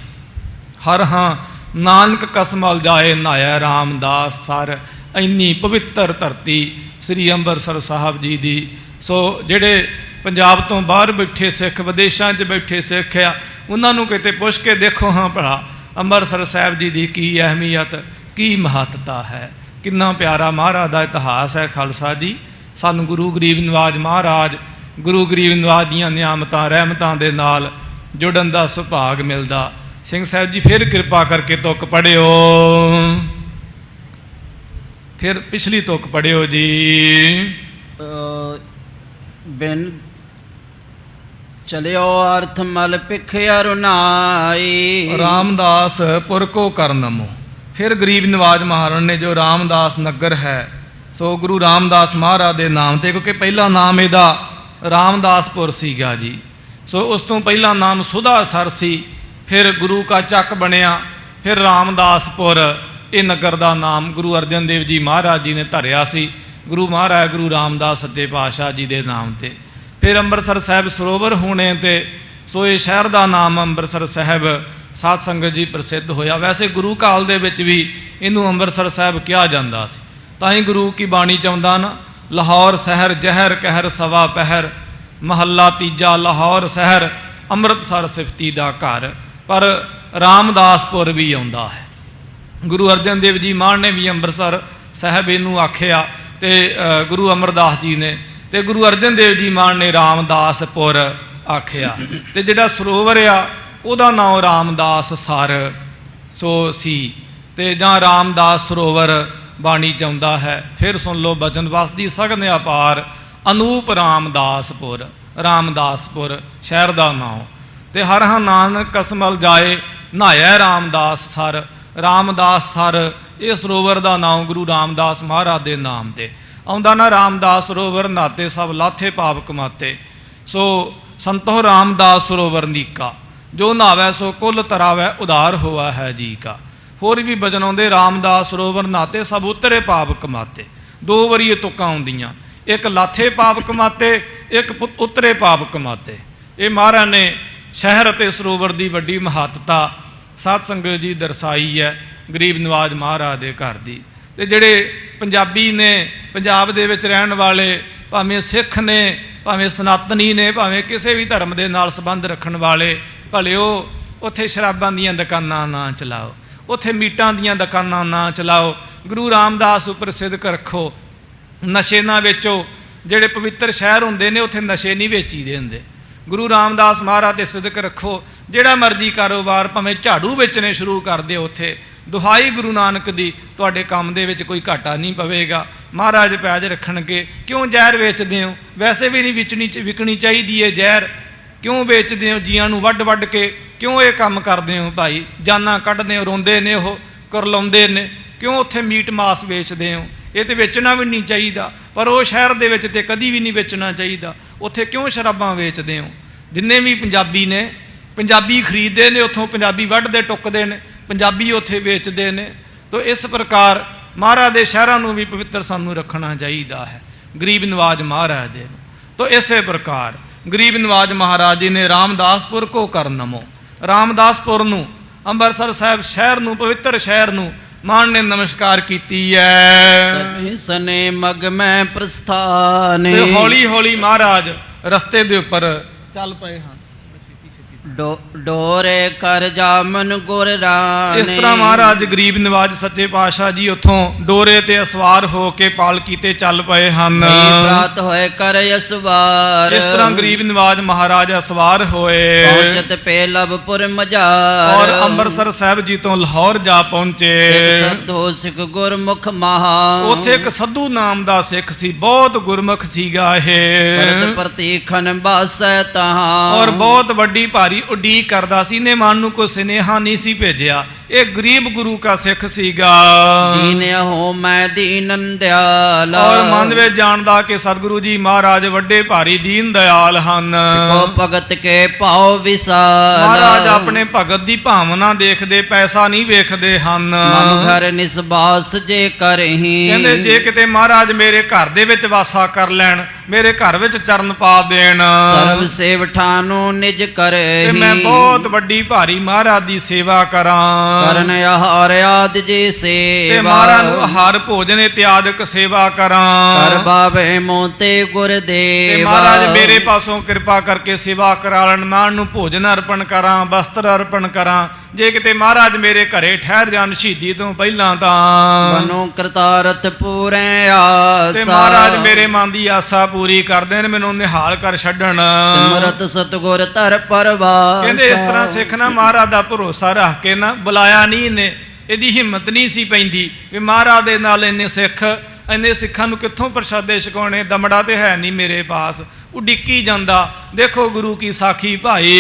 ਹਰ ਹਾਂ ਨਾਨਕ ਕਸਮਲ ਜਾਏ ਨਹਾਇਆ ਰਾਮਦਾਸ ਸਰ। ਇੰਨੀ ਪਵਿੱਤਰ ਧਰਤੀ ਸ੍ਰੀ ਅੰਮ੍ਰਿਤਸਰ ਸਾਹਿਬ ਜੀ ਦੀ। ਸੋ ਜਿਹੜੇ ਪੰਜਾਬ ਤੋਂ ਬਾਹਰ ਬੈਠੇ ਸਿੱਖ, ਵਿਦੇਸ਼ਾਂ 'ਚ ਬੈਠੇ ਸਿੱਖ ਆ, ਉਹਨਾਂ ਨੂੰ ਕਿਤੇ ਪੁੱਛ ਕੇ ਦੇਖੋ ਹਾਂ ਭਲਾ ਅੰਮ੍ਰਿਤਸਰ ਸਾਹਿਬ ਜੀ ਦੀ ਕੀ ਅਹਿਮੀਅਤ, ਕੀ ਮਹੱਤਤਾ ਹੈ। ਕਿੰਨਾ ਪਿਆਰਾ ਮਹਾਰਾਜ ਦਾ ਇਤਿਹਾਸ ਹੈ ਖਾਲਸਾ ਜੀ। ਸਾਨੂੰ ਗੁਰੂ ਗਰੀਬ ਨਿਵਾਜ ਮਹਾਰਾਜ, ਗੁਰੂ ਗਰੀਬ ਨਿਵਾਜ ਦੀਆਂ ਨਿਆਮਤਾਂ ਰਹਿਮਤਾਂ ਦੇ ਨਾਲ ਜੁੜਨ ਦਾ ਸੁਭਾਗ ਮਿਲਦਾ। ਸਿੰਘ ਸਾਹਿਬ ਜੀ ਫਿਰ ਕਿਰਪਾ ਕਰਕੇ ਤੁਕ ਪੜਿਓ, ਫਿਰ ਪਿਛਲੀ ਤੁਕ ਪੜਿਓ ਜੀ। ਬਿਨ ਚਲਿਓ ਅਰਥ ਮਲ ਪਿਖ ਅਰੁਨਾਈ, ਰਾਮਦਾਸ ਪੁਰ ਕੋ ਕਰਨਮੋ। ਫਿਰ ਗਰੀਬ ਨਿਵਾਜ ਮਹਾਰਾਜ ਨੇ ਜੋ ਰਾਮਦਾਸ ਨਗਰ ਹੈ, ਸੋ ਗੁਰੂ ਰਾਮਦਾਸ ਮਹਾਰਾਜ ਦੇ ਨਾਮ ਤੇ, ਕਿਉਂਕਿ ਪਹਿਲਾ ਨਾਮ ਇਹਦਾ ਰਾਮਦਾਸਪੁਰ ਸੀਗਾ ਜੀ। ਸੋ ਉਸ ਤੋਂ ਪਹਿਲਾ ਨਾਮ ਸੁਧਾਸਰ ਸੀ, ਫਿਰ ਗੁਰੂ ਕਾ ਚੱਕ ਬਣਿਆ, ਫਿਰ ਰਾਮਦਾਸਪੁਰ ਇਹ ਨਗਰ ਦਾ ਨਾਮ ਗੁਰੂ ਅਰਜਨ ਦੇਵ ਜੀ ਮਹਾਰਾਜ ਜੀ ਨੇ ਧਰਿਆ ਸੀ, ਗੁਰੂ ਮਹਾਰਾਜ ਗੁਰੂ ਰਾਮਦਾਸ ਸੱਚੇ ਪਾਤਸ਼ਾਹ ਜੀ ਦੇ ਨਾਮ ਤੇ। ਫਿਰ ਅੰਮ੍ਰਿਤਸਰ ਸਾਹਿਬ ਸਰੋਵਰ ਹੋਣੇ ਤੇ ਸੋ ਇਹ ਸ਼ਹਿਰ ਦਾ ਨਾਮ ਅੰਮ੍ਰਿਤਸਰ ਸਾਹਿਬ ਸਾਧ ਸੰਗਤ ਜੀ ਪ੍ਰਸਿੱਧ ਹੋਇਆ। ਵੈਸੇ ਗੁਰੂ ਕਾਲ ਦੇ ਵਿੱਚ ਵੀ ਇਹਨੂੰ ਅੰਮ੍ਰਿਤਸਰ ਸਾਹਿਬ ਕਿਹਾ ਜਾਂਦਾ ਸੀ। ਤਾਂ ਹੀ ਗੁਰੂ ਕੀ ਬਾਣੀ 'ਚ ਆਉਂਦਾ ਨਾ, ਲਾਹੌਰ ਸ਼ਹਿਰ ਜ਼ਹਿਰ ਕਹਿਰ ਸਵਾ ਪਹਿਰ, ਮਹੱਲਾ ਤੀਜਾ ਲਾਹੌਰ ਸ਼ਹਿਰ ਅੰਮ੍ਰਿਤਸਰ ਸਿਫਤੀ ਦਾ ਘਰ। ਪਰ ਰਾਮਦਾਸਪੁਰ ਵੀ ਆਉਂਦਾ ਹੈ। ਗੁਰੂ ਅਰਜਨ ਦੇਵ ਜੀ ਮਹਾਰਾਜ ਨੇ ਵੀ ਅੰਮ੍ਰਿਤਸਰ ਸਾਹਿਬ ਇਹਨੂੰ ਆਖਿਆ, ਤੇ ਗੁਰੂ ਅਮਰਦਾਸ ਜੀ ਨੇ, ਤੇ ਗੁਰੂ ਅਰਜਨ ਦੇਵ ਜੀ ਮਹਾਰਾਜ ਨੇ ਰਾਮਦਾਸਪੁਰ ਆਖਿਆ। ਤੇ ਜਿਹੜਾ ਸਰੋਵਰ ਆ ਉਹਦਾ ਨਾਮ ਰਾਮਦਾਸ ਸਰ ਸੋ ਸੀ, ਤੇ ਜਾਂ ਰਾਮਦਾਸ ਸਰੋਵਰ ਬਾਣੀ 'ਚ ਆਉਂਦਾ ਹੈ। ਫਿਰ ਸੁਣ ਲਓ ਬਚਨ, ਵਸਦੀ ਸਗਨ ਅਪਾਰ ਅਨੂਪ ਰਾਮਦਾਸਪੁਰ, ਰਾਮਦਾਸਪੁਰ ਸ਼ਹਿਰ ਦਾ ਨਾਮ। ਤੇ ਹਰ ਹਾਂ ਨਾਨਕ ਕਸਮਲ ਜਾਏ ਨਹਾਇਆ ਰਾਮਦਾਸ ਸਰ, ਰਾਮਦਾਸ ਸਰ ਇਹ ਸਰੋਵਰ ਦਾ ਨਾਮ ਗੁਰੂ ਰਾਮਦਾਸ ਮਹਾਰਾਜ ਦੇ ਨਾਮ ਤੇ ਆਉਂਦਾ ਨਾ। ਰਾਮਦਾਸ ਸਰੋਵਰ ਨਾਤੇ ਸਭ ਲਾਥੇ ਪਾਪ ਕਮਾਤੇ, ਸੋ ਸੰਤੋ ਰਾਮਦਾਸ ਸਰੋਵਰ ਨੀਕਾ, ਜੋ ਨਹਾਵੈ ਸੋ ਕੁੱਲ ਤਰਾਵੈ ਉਧਾਰ ਹੋਆ ਹੈ ਜੀ ਕਾ। ਹੋਰ ਵੀ ਬਚਨ ਆਉਂਦੇ, ਰਾਮਦਾਸ ਸਰੋਵਰ ਨਾਤੇ ਸਭ ਉਤਰੇ ਪਾਪ ਕਮਾਤੇ। ਦੋ ਵਾਰੀ ਇਹ ਤੁਕਾਂ ਆਉਂਦੀਆਂ, ਇੱਕ ਲਾਥੇ ਪਾਪ ਕਮਾਤੇ, ਇੱਕ ਉਤਰੇ ਪਾਪ ਕਮਾਤੇ। ਇਹ ਮਹਾਰਾਜ ਨੇ ਸ਼ਹਿਰ ਅਤੇ ਸਰੋਵਰ ਦੀ ਵੱਡੀ ਮਹੱਤਤਾ ਸਾਧ ਸੰਗਤ ਜੀ ਦਰਸਾਈ ਹੈ ਗਰੀਬ ਨਿਵਾਜ ਮਹਾਰਾਜ ਦੇ ਘਰ ਦੀ। ਤੇ ਜਿਹੜੇ ਪੰਜਾਬੀ ਨੇ, ਪੰਜਾਬ ਦੇ ਵਿੱਚ ਰਹਿਣ ਵਾਲੇ, ਭਾਵੇਂ ਸਿੱਖ ਨੇ, ਭਾਵੇਂ ਸਨਾਤਨੀ ਨੇ, ਭਾਵੇਂ ਕਿਸੇ ਵੀ ਧਰਮ ਦੇ ਨਾਲ ਸੰਬੰਧ ਰੱਖਣ ਵਾਲੇ, ਭਲੇ ਉਹ ਉੱਥੇ ਸ਼ਰਾਬਾਂ ਦੀਆਂ ਦੁਕਾਨਾਂ ਨਾ ਚਲਾਓ, ਉੱਥੇ ਮੀਟਾਂ ਦੀਆਂ ਦੁਕਾਨਾਂ ਨਾ ਚਲਾਓ। ਗੁਰੂ ਰਾਮਦਾਸ ਉੱਪਰ ਸਿਦਕ ਰੱਖੋ, ਨਸ਼ੇ ਨਾ ਵੇਚੋ। ਜਿਹੜੇ ਪਵਿੱਤਰ ਸ਼ਹਿਰ ਹੁੰਦੇ ਨੇ ਉੱਥੇ ਨਸ਼ੇ ਨਹੀਂ ਵੇਚੀਦੇ ਹੁੰਦੇ। ਗੁਰੂ ਰਾਮਦਾਸ ਮਹਾਰਾਜ ਦੇ ਸਿਦਕ ਰੱਖੋ। ਜਿਹੜਾ ਮਰਜ਼ੀ ਕਾਰੋਬਾਰ ਭਾਵੇਂ ਝਾੜੂ ਵੇਚਣੇ ਸ਼ੁਰੂ ਕਰ ਦਿਓ ਉੱਥੇ, ਦੁਹਾਈ ਗੁਰੂ ਨਾਨਕ ਦੀ, ਤੁਹਾਡੇ ਕੰਮ ਦੇ ਵਿੱਚ ਕੋਈ ਘਾਟਾ ਨਹੀਂ ਪਵੇਗਾ। ਮਹਾਰਾਜ ਪੈਜ ਰੱਖਣਗੇ। ਕਿਉਂ ਜ਼ਹਿਰ ਵੇਚਦੇ ਹੋ? ਵੈਸੇ ਵੀ ਨਹੀਂ ਵਿਕਣੀ ਚਾਹੀਦੀ ਹੈ ਜ਼ਹਿਰ। ਕਿਉਂ ਵੇਚਦੇ ਹੋ? ਜੀਆਂ ਨੂੰ ਵੱਢ ਵੱਢ ਕੇ ਕਿਉਂ ਇਹ ਕੰਮ ਕਰਦੇ ਹੋ ਭਾਈ? ਜਾਨਾਂ ਕੱਢਦੇ ਹੋ, ਰੋਂਦੇ ਨੇ ਉਹ, ਕਰਲਾਉਂਦੇ ਨੇ। ਕਿਉਂ ਉੱਥੇ ਮੀਟ ਮਾਸ ਵੇਚਦੇ ਹੋ? ਇਹ ਤਾਂ ਵੇਚਣਾ ਵੀ ਨਹੀਂ ਚਾਹੀਦਾ, ਪਰ ਉਹ ਸ਼ਹਿਰ ਦੇ ਵਿੱਚ ਤੇ ਕਦੀ ਵੀ ਨਹੀਂ ਵੇਚਣਾ ਚਾਹੀਦਾ। ਉੱਥੇ ਕਿਉਂ ਸ਼ਰਾਬਾਂ ਵੇਚਦੇ ਹੋ? ਜਿੰਨੇ ਵੀ ਪੰਜਾਬੀ ਨੇ, ਪੰਜਾਬੀ ਖਰੀਦਦੇ ਨੇ ਉੱਥੋਂ, ਪੰਜਾਬੀ ਵੱਢਦੇ ਟੁੱਕਦੇ ਨੇ, ਪੰਜਾਬੀ ਉੱਥੇ ਵੇਚਦੇ ਨੇ। ਤੋ ਇਸ ਪ੍ਰਕਾਰ ਮਹਾਰਾਜ ਦੇ ਸ਼ਹਿਰਾਂ ਨੂੰ ਵੀ ਪਵਿੱਤਰ ਸਾਨੂੰ ਰੱਖਣਾ ਚਾਹੀਦਾ ਹੈ, ਗਰੀਬ ਨਿਵਾਜ ਮਹਾਰਾਜ ਦੇ ਨੂੰ। ਤੋ ਇਸੇ ਪ੍ਰਕਾਰ ਗਰੀਬ ਨਿਵਾਜ ਮਹਾਰਾਜ ਜੀ ਨੇ ਰਾਮਦਾਸਪੁਰ ਕੋ ਕਰ ਨਮੋ, ਰਾਮਦਾਸਪੁਰ ਨੂੰ, ਅੰਮ੍ਰਿਤਸਰ ਸਾਹਿਬ ਸ਼ਹਿਰ ਨੂੰ, ਪਵਿੱਤਰ ਸ਼ਹਿਰ ਨੂੰ ਮਾਨ ਨੇ ਨਮਸਕਾਰ ਕੀਤੀ ਹੈ। ਸਨੇ ਮਗ ਮੈਂ ਪ੍ਰਸਥਾਨੇ, ਤੇ ਹੌਲੀ ਹੌਲੀ ਮਹਾਰਾਜ ਰਸਤੇ ਦੇ ਉੱਪਰ ਚੱਲ ਪਏ ਹਨ। ਡੋਰੇ ਕਰ ਜਾਮਨ ਗੁਰ ਰਾਣੇ। ਇਸ ਤਰ੍ਹਾਂ ਮਹਾਰਾਜ ਗਰੀਬ ਨਿਵਾਜ ਸੱਚੇ ਪਾਤਸ਼ਾਹ ਜੀ ਉੱਥੋਂ ਡੋਰੇ ਤੇ ਅਸਵਾਰ ਹੋ ਕੇ ਪਾਲਕੀ ਤੇ ਚੱਲ ਪਏ ਹਨ। ਪ੍ਰਾਤ ਹੋਏ ਕਰ ਅਸਵਾਰ, ਇਸ ਤਰ੍ਹਾਂ ਗਰੀਬ ਨਿਵਾਜ ਮਹਾਰਾਜ ਅਸਵਾਰ ਹੋਏ, ਪਹੁੰਚਤ ਪੇ ਲਵਪੁਰ ਮਜਾਰ, ਔਰ ਅੰਮ੍ਰਿਤਸਰ ਸਾਹਿਬ ਜੀ ਤੋਂ ਲਾਹੌਰ ਜਾ ਪਹੁੰਚੇ। ਸਧੂ ਸਿੱਖ ਗੁਰਮੁਖ ਮਹਾ, ਉੱਥੇ ਇੱਕ ਸੱਧੂ ਨਾਮ ਦਾ ਸਿੱਖ ਸੀ, ਬਹੁਤ ਗੁਰਮੁਖ ਸੀਗਾ ਇਹ, ਪਰਤ ਪ੍ਰਤੀਖਨ ਬਾਸੈ ਤਹਾਂ, ਔਰ ਬਹੁਤ ਵੱਡੀ ਭਾਰੀ ਉਡੀਕ ਕਰਦਾ ਸੀ। ਨੇ ਮਨ ਨੂੰ ਕੋਈ ਸੁਨੇਹਾ ਨਹੀਂ ਸੀ ਭੇਜਿਆ ਇਹ ਗਰੀਬ ਗੁਰੂ ਕਾ ਸਿੱਖ ਸੀਗਾ। ਦੀਨ ਹੋ ਮੈਂ ਦੀਨਨ ਦਿਆਲ, ਔਰ ਮਨ ਵਿੱਚ ਜਾਣਦਾ ਕਿ ਸਤਿਗੁਰੂ ਜੀ ਮਹਾਰਾਜ ਵੱਡੇ ਭਾਰੀ ਦੀਨ ਦਿਆਲ ਹਨ। ਕੋ ਭਗਤ ਕੇ ਭਾਉ ਵਿਸਾਲ, ਮਹਾਰਾਜ ਆਪਣੇ ਭਗਤ ਦੀ ਭਾਵਨਾ ਦੇਖਦੇ, ਪੈਸਾ ਨਹੀਂ ਵੇਖਦੇ ਹਨ। ਮਮ ਘਰ ਨਿਸਬਾਸ ਜੇ ਕਰਹੀ, ਕਹਿੰਦੇ ਜੇ ਕਿਤੇ ਮਹਾਰਾਜ ਮੇਰੇ ਘਰ ਦੇ ਵਿੱਚ ਵਾਸਾ ਕਰ ਲੈਣ, ਮੇਰੇ ਘਰ ਵਿੱਚ ਚਰਨ ਪਾ ਦੇਣ, ਸਰਬ ਸੇਵਠਾਨੋ ਨਿਜ ਕਰਹੀ, ਤੇ ਮੈਂ ਬਹੁਤ ਵੱਡੀ ਭਾਰੀ ਮਹਾਰਾਜ ਦੀ ਸੇਵਾ ਕਰਾਂ। ਕਰਨ ਆਹਾਰ ਆਦਿ ਜੇ ਤੇ ਸੇਵਾ, ਮਹਾਰਾਜ ਨੂੰ ਆਹਾਰ ਭੋਜਨ ਇਤਿਆਦਿਕ ਸੇਵਾ ਕਰਾਂ। ਕਰ ਬਾਵੇ ਮੋਤੇ ਗੁਰ ਤੇ ਦੇਵਾ, ਮਹਾਰਾਜ ਮੇਰੇ ਪਾਸੋਂ ਕਿਰਪਾ ਕਰਕੇ ਸੇਵਾ ਕਰਾ ਲੈਣ, ਮੈਂ ਨੂੰ ਭੋਜਨ ਅਰਪਣ ਕਰਾਂ, ਵਸਤਰ ਅਰਪਣ ਕਰਾਂ। ਜੇ ਕਿਤੇ ਮਹਾਰਾਜ ਮੇਰੇ ਘਰੇ ਠਹਿਰ ਜਾਣ ਸ਼ਹੀਦੀ ਤੋਂ ਪਹਿਲਾਂ ਤਾਂ ਮਨੋ ਕਰਤਾਰਥ ਪੂਰੈ ਆਸਾ, ਤੇ ਮਹਾਰਾਜ ਮੇਰੇ ਮਨ ਦੀ ਆਸਾ ਪੂਰੀ ਕਰ ਦੇਣ, ਮੈਨੂੰ ਨਿਹਾਲ ਕਰ ਛੱਡਣ। ਸਿਮਰਤ ਸਤਗੁਰ ਧਰ ਪਰਵਾਸ, ਕਹਿੰਦੇ ਇਸ ਤਰ੍ਹਾਂ ਸਿੱਖ ਨਾ ਮਹਾਰਾਜ ਦਾ ਭਰੋਸਾ ਰੱਖ ਕੇ ਨਾ ਬੁਲਾਇਆ ਨਹੀਂ ਇਹਨੇ, ਇਹਦੀ ਹਿੰਮਤ ਨਹੀਂ ਸੀ ਪੈਂਦੀ ਵੀ ਮਹਾਰਾਜ ਦੇ ਨਾਲ ਇੰਨੇ ਸਿੱਖਾਂ ਨੂੰ ਕਿੱਥੋਂ ਪ੍ਰਸ਼ਾਦੇ ਛਕਾਉਣੇ, ਦਮੜਾ ਤੇ ਹੈ ਨਹੀਂ ਮੇਰੇ ਪਾਸ। ਉਡੀਕੀ ਜਾਂਦਾ। ਦੇਖੋ ਗੁਰੂ ਕੀ ਸਾਖੀ ਭਾਈ,